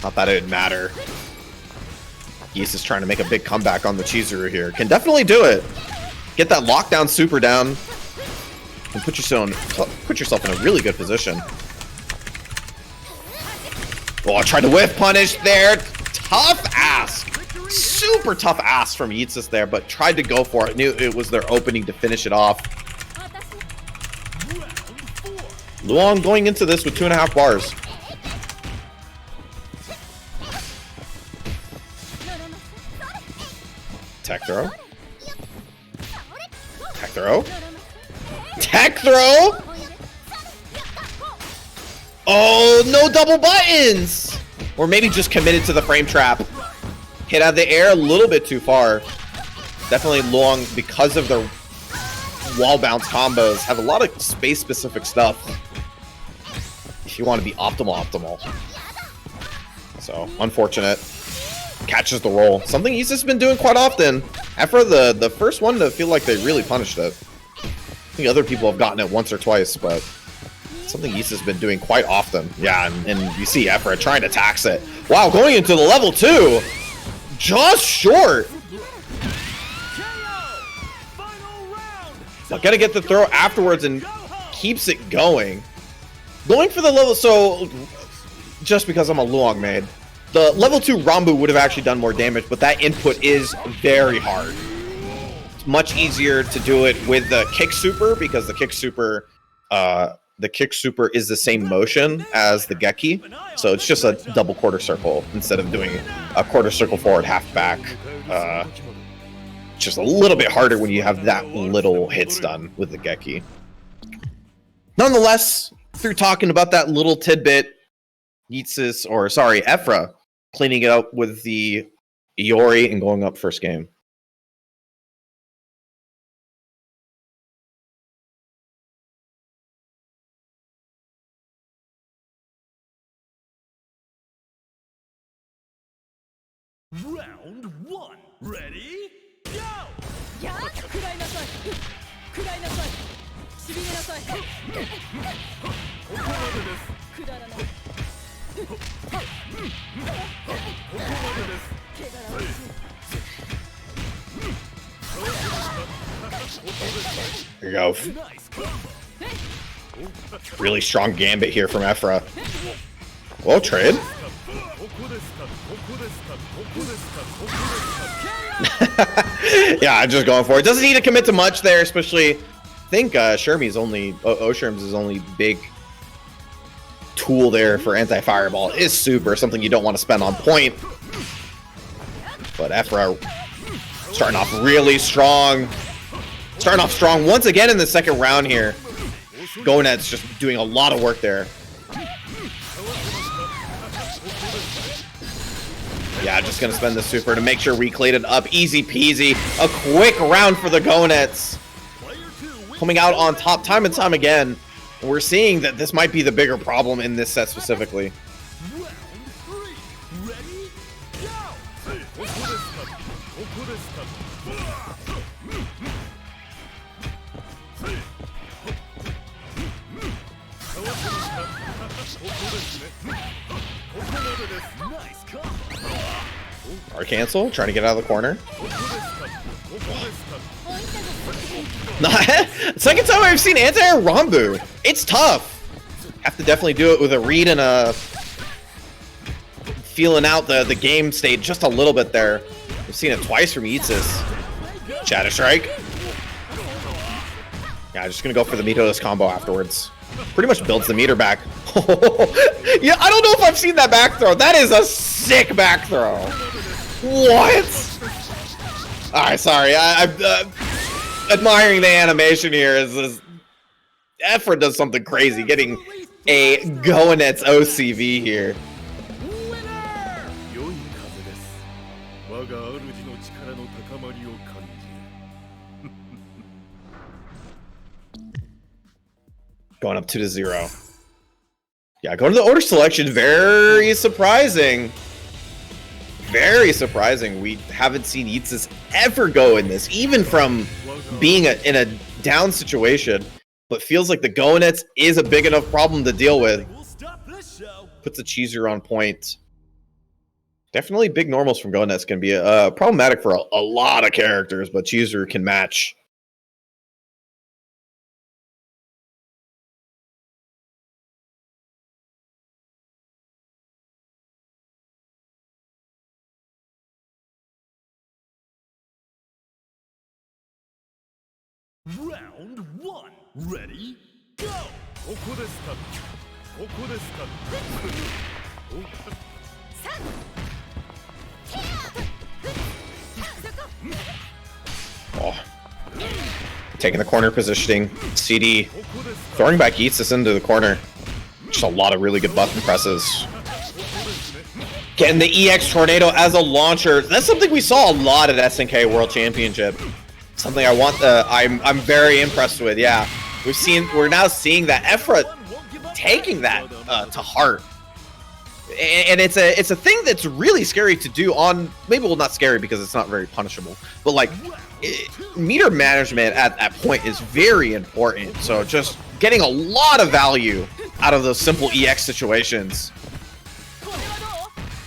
Not that it would matter. Geese is trying to make a big comeback on the Chizuru here. Can definitely do it. Get that lockdown super down. And put yourself in a really good position. Oh, I tried to whiff punish there. Tough ask. Super tough ask from Yeetsis there, but tried to go for it. Knew it was their opening to finish it off. Luong going into this with 2.5 bars. Tech throw. Tech throw. Tech throw! Oh, no double buttons! Or maybe just committed to the frame trap. Hit out of the air a little bit too far. Definitely long because of their wall bounce combos. Have a lot of space specific stuff. If you want to be optimal. So unfortunate. Catches the roll. Something he's just been doing quite often. After the first one to feel like they really punished it. I think other people have gotten it once or twice, but something Issa's been doing quite often. Yeah, and you see Efra trying to tax it. Wow, going into the level 2! Just short! But gotta get the throw afterwards and keeps it going. Going for the level, so just because I'm a Luong maid, the level 2 Rambu would have actually done more damage, but that input is very hard. It's much easier to do it with the kick super because the kick super is the same motion as the Geki, so it's just a double quarter circle instead of doing a quarter circle forward, half back. Just a little bit harder when you have that little hit stun with the Geki. Nonetheless, through talking about that little tidbit, Efra cleaning it up with the Iori and going up first game. Round 1. Ready? Go! やー食らいなさい食らいなさいしびれなさいくだらないけがらわしい There you go. Really strong gambit here from Efra. Well, trade. Yeah, I'm just going for it. Doesn't need to commit to much there, especially. I think Shermie's only Osherm's is only big tool there for anti-fireball is super, something you don't want to spend on point. But Efra starting off really strong. Starting off strong once again in the second round here. Gonet's just doing a lot of work there. Yeah, just gonna spend the super to make sure we clean it up. Easy peasy. A quick round for the Gonets. Coming out on top time and time again. We're seeing that this might be the bigger problem in this set specifically. Round 3. Ready? Go! Nice combo. Our cancel, trying to get out of the corner. Second time I've seen anti-air Rambu. It's tough. Have to definitely do it with a read and a feeling out the game state just a little bit there. We've seen it twice from Isis. Shadow Strike. Yeah, I'm just gonna go for the meterless combo afterwards. Pretty much builds the meter back. Yeah, I don't know if I've seen that back throw. That is a sick back throw. What? Alright, sorry. I'm admiring the animation here. As Efra does something crazy, getting a Goenet's OCV here. Going up 2-0. Yeah, going to the order selection, very surprising. Very surprising. We haven't seen Isis ever go in this, even from being in a down situation. But feels like the Goenets is a big enough problem to deal with. Puts the Cheeser on point. Definitely big normals from Goenets can be problematic for a lot of characters, but Cheeser can match. Round 1. Ready? Go! Oh. Taking the corner positioning. CD throwing back Isis into the corner. Just a lot of really good button presses. Getting the EX Tornado as a launcher. That's something we saw a lot at SNK World Championship. Something I want. I'm very impressed with. Yeah, we're now seeing that Efra taking that to heart, and it's a thing that's really scary to do on. Maybe well, not scary because it's not very punishable, but like meter management at that point is very important. So just getting a lot of value out of those simple EX situations.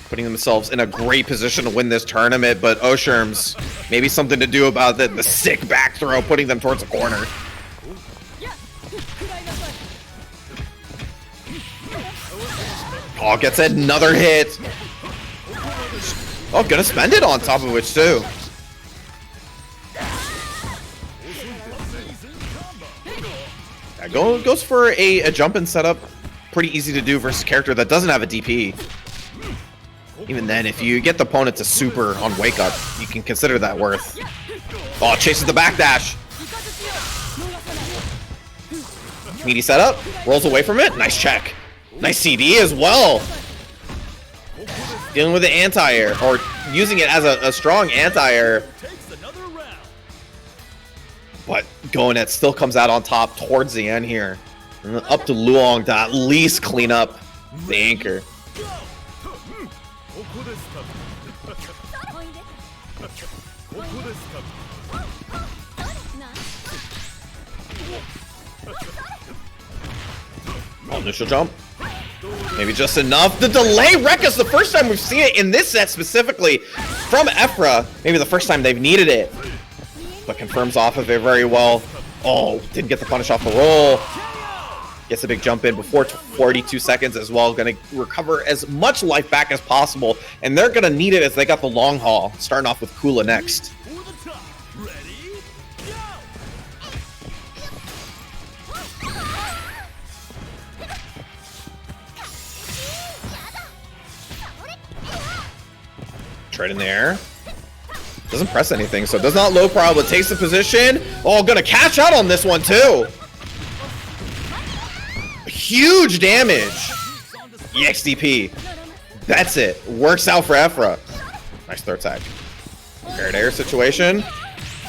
Putting themselves in a great position to win this tournament, but Osherms, maybe something to do about the sick back throw, putting them towards the corner. Oh, gets another hit. Oh, gonna spend it on top of which too. Yeah, goes for a jump and setup. Pretty easy to do versus a character that doesn't have a DP. Even then, if you get the opponent to super on wake up, you can consider that worth. Oh, chases the backdash. Meaty setup, rolls away from it. Nice check. Nice CD as well. Dealing with the anti-air, or using it as a strong anti-air. But Gonet still comes out on top towards the end here. And up to Luong to at least clean up the anchor. Oh, initial jump. Maybe just enough. The delay wreck is the first time we've seen it in this set specifically from Efra. Maybe the first time they've needed it. But confirms off of it very well. Oh, didn't get the punish off the roll. Gets a big jump in before 42 seconds as well. Going to recover as much life back as possible. And they're going to need it as they got the long haul. Starting off with Kula next. Right in there. Doesn't press anything, so it does not low prob, but takes the position. Oh, gonna cash out on this one too. Huge damage. EXDP. That's it. Works out for Efra. Nice third tag. Parried air situation.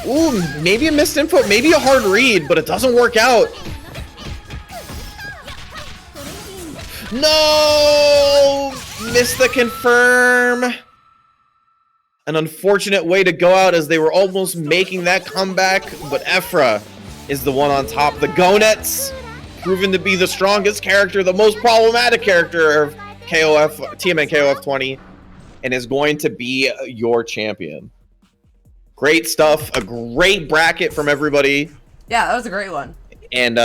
Ooh, maybe a missed input, maybe a hard read, but it doesn't work out. No! Missed the confirm. An unfortunate way to go out as they were almost making that comeback, but Efra is the one on top. The Gonets, proven to be the strongest character, the most problematic character of TMN KOF 20, and is going to be your champion. Great stuff, a great bracket from everybody. Yeah, that was a great one. And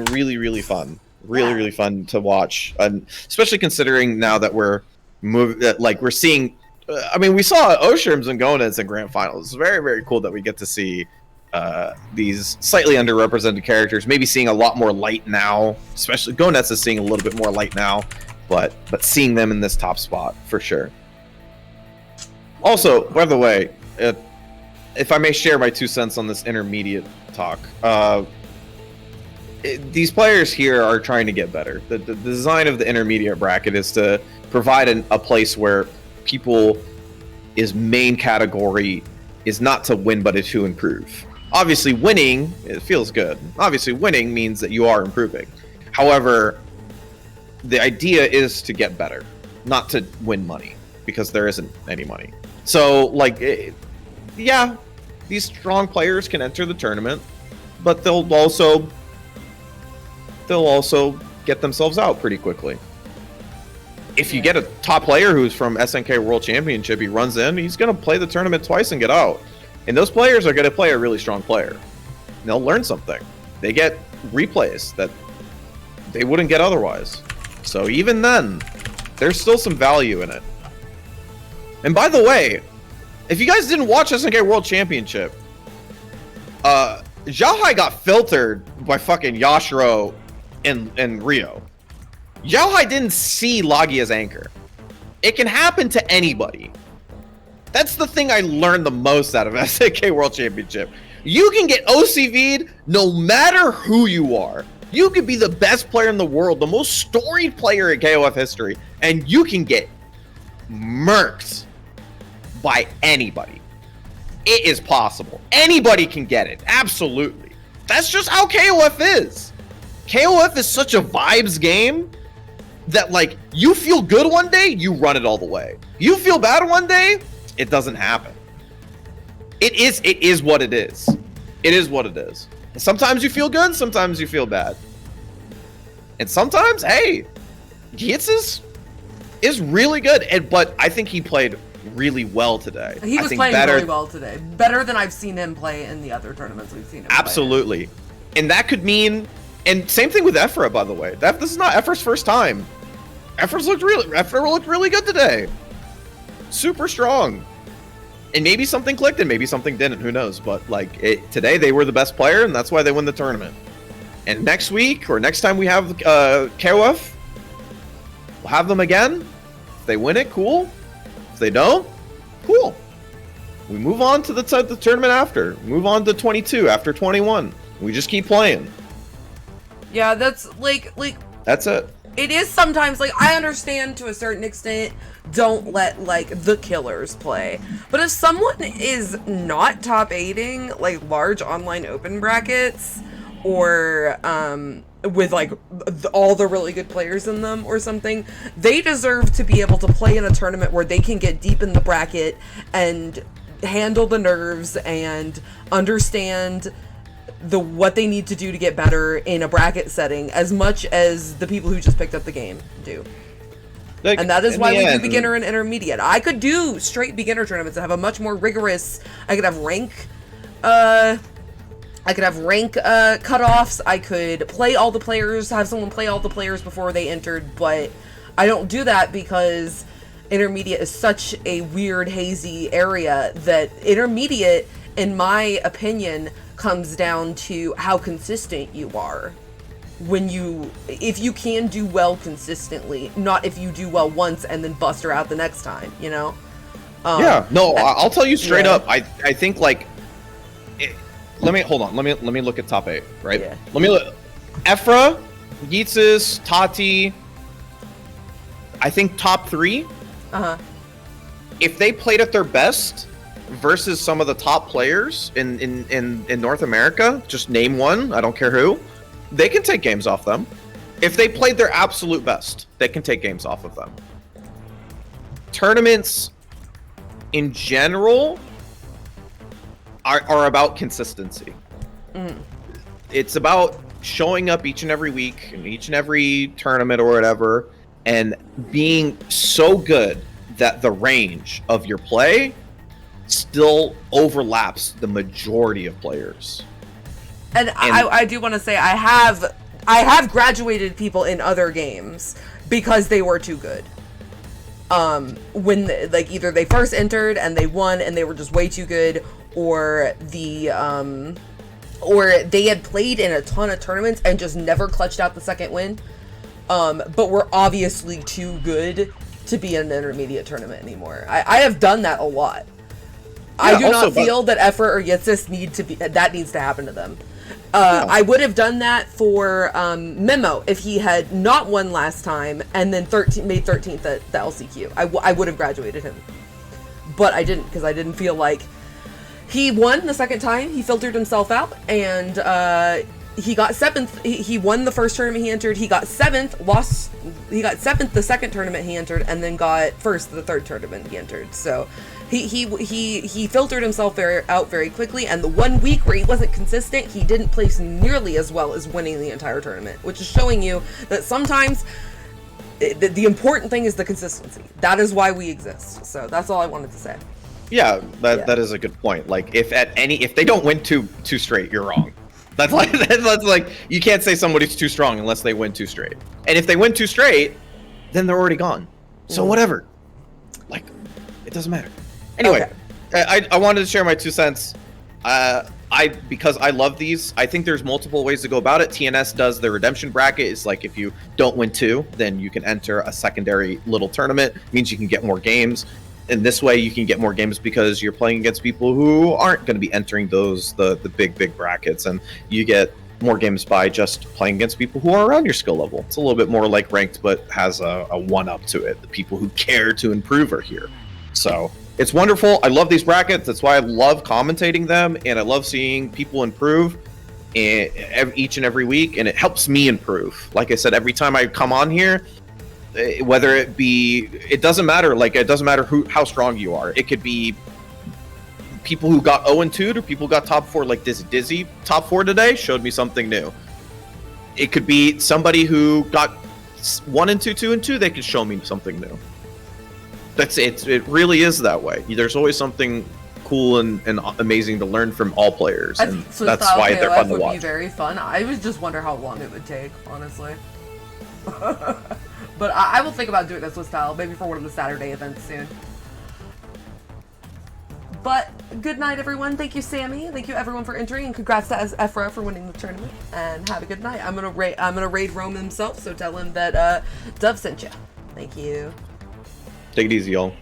really, really fun. Really fun to watch, and especially considering now that we're we're seeing. I mean, we saw Osherms and Gonets in grand finals. It's very, very cool that we get to see these slightly underrepresented characters. Maybe seeing a lot more light now. Especially Gonets is seeing a little bit more light now, but seeing them in this top spot for sure. Also, by the way, if I may share my 2 cents on this intermediate talk, these players here are trying to get better. The design of the intermediate bracket is to provide a place where people's main category is not to win, but to improve. Obviously, winning, it feels good. Obviously, winning means that you are improving. However, the idea is to get better, not to win money, because there isn't any money. So, yeah, these strong players can enter the tournament, but they'll also get themselves out pretty quickly. If you get a top player who's from SNK World Championship, he runs in, he's going to play the tournament twice and get out. And those players are going to play a really strong player. And they'll learn something. They get replays that they wouldn't get otherwise. So even then, there's still some value in it. And by the way, if you guys didn't watch SNK World Championship, Xiaohai got filtered by fucking Yashiro and Rio. Xiaohai didn't see Lagia's anchor. It can happen to anybody. That's the thing I learned the most out of SNK World Championship. You can get OCV'd no matter who you are. You could be the best player in the world, the most storied player in KOF history, and you can get murked by anybody. It is possible. Anybody can get it. Absolutely. That's just how KOF is. KOF is such a vibes game that, like, you feel good one day, you run it all the way. You feel bad one day, it doesn't happen. It is what it is. It is what it is. And sometimes you feel good, sometimes you feel bad. And sometimes, hey, Gietz is really good. But I think he played really well today. He was playing really well today. Better than I've seen him play in the other tournaments we've seen him Absolutely. Play. And that could mean, and same thing with Ephra, by the way. This is not Ephra's first time. Ephra looked really good today. Super strong. And maybe something clicked and maybe something didn't. Who knows? But like today, they were the best player, and that's why they win the tournament. And next week or next time we have KOF, we'll have them again. If they win it, cool. If they don't, cool. We move on to the tournament after. Move on to 22 after 21. We just keep playing. Yeah, that's like that's it. It is sometimes, like, I understand to a certain extent, don't let, like, the killers play. But if someone is not top 8ing, like, large online open brackets, or, with, like, all the really good players in them or something, they deserve to be able to play in a tournament where they can get deep in the bracket and handle the nerves and understand what they need to do to get better in a bracket setting as much as the people who just picked up the game do. Like, and that is why we do beginner and intermediate. I could do straight beginner tournaments and have a much more rigorous, I could have rank cutoffs. I could play all the players, have someone play all the players before they entered, but I don't do that because intermediate is such a weird, hazy area that intermediate, in my opinion, comes down to how consistent you are. If you can do well consistently, not if you do well once and then bust her out the next time, you know? I'll tell you straight up. I think like, let me look at top 8, right? Yeah. Let me look. Ephra, Gietz, Tati. I think top 3. If they played at their best versus some of the top players in North America, just name one, I don't care who, they can take games off them. If they played their absolute best, they can take games off of them. Tournaments in general are about consistency. It's about showing up each and every week in each and every tournament or whatever and being so good that the range of your play still overlaps the majority of players. And I do want to say I have graduated people in other games because they were too good. When like either they first entered and they won and they were just way too good, or or they had played in a ton of tournaments and just never clutched out the second win. But were obviously too good to be in an intermediate tournament anymore. I have done that a lot. I do not feel that Ephra or Yitzis needs to happen to them. I would have done that for Memo if he had not won last time and then made 13th at the LCQ. I would have graduated him. But I didn't, because I didn't feel like he won the second time. He filtered himself out, and he got 7th. He won the first tournament he entered. He got 7th, lost. He got 7th the second tournament he entered, and then got 1st the third tournament he entered. So he filtered himself out very quickly, and the 1 week where he wasn't consistent, he didn't place nearly as well as winning the entire tournament, which is showing you that sometimes the important thing is the consistency. That is why we exist. So that's all I wanted to say. Yeah, that is a good point. Like if they don't win two straight, you're wrong. That's like you can't say somebody's too strong unless they win 2 straight. And if they win 2 straight, then they're already gone. So whatever. Like, it doesn't matter. Anyway, okay. I wanted to share my 2 cents. Because I love these. I think there's multiple ways to go about it. TNS does the redemption bracket. It's like if you don't win 2, then you can enter a secondary little tournament. It means you can get more games. In this way, you can get more games because you're playing against people who aren't going to be entering the big brackets, and you get more games by just playing against people who are around your skill level. It's a little bit more like ranked, but has a one-up to it. The people who care to improve are here. So it's wonderful. I love these brackets. That's why I love commentating them, and I love seeing people improve each and every week, and it helps me improve. Like I said, every time I come on here, whether it doesn't matter. Like, it doesn't matter how strong you are. It could be people who got 0-2 to people who got top 4, like Dizzy top 4 today showed me something new. It could be somebody who got 1-2, 2-2, they could show me something new. That's it. It really is that way. There's always something cool and amazing to learn from all players, and So that's style why they're KOF fun to would watch. be very fun. I would just wonder how long it would take, honestly. But I will think about doing this with style, maybe for one of the Saturday events soon. But good night, everyone. Thank you, Sammy. Thank you, everyone, for entering, and congrats to Ephra for winning the tournament. And have a good night. I'm gonna raid Rome himself, so tell him that Dove sent you. Thank you. Take it easy, y'all.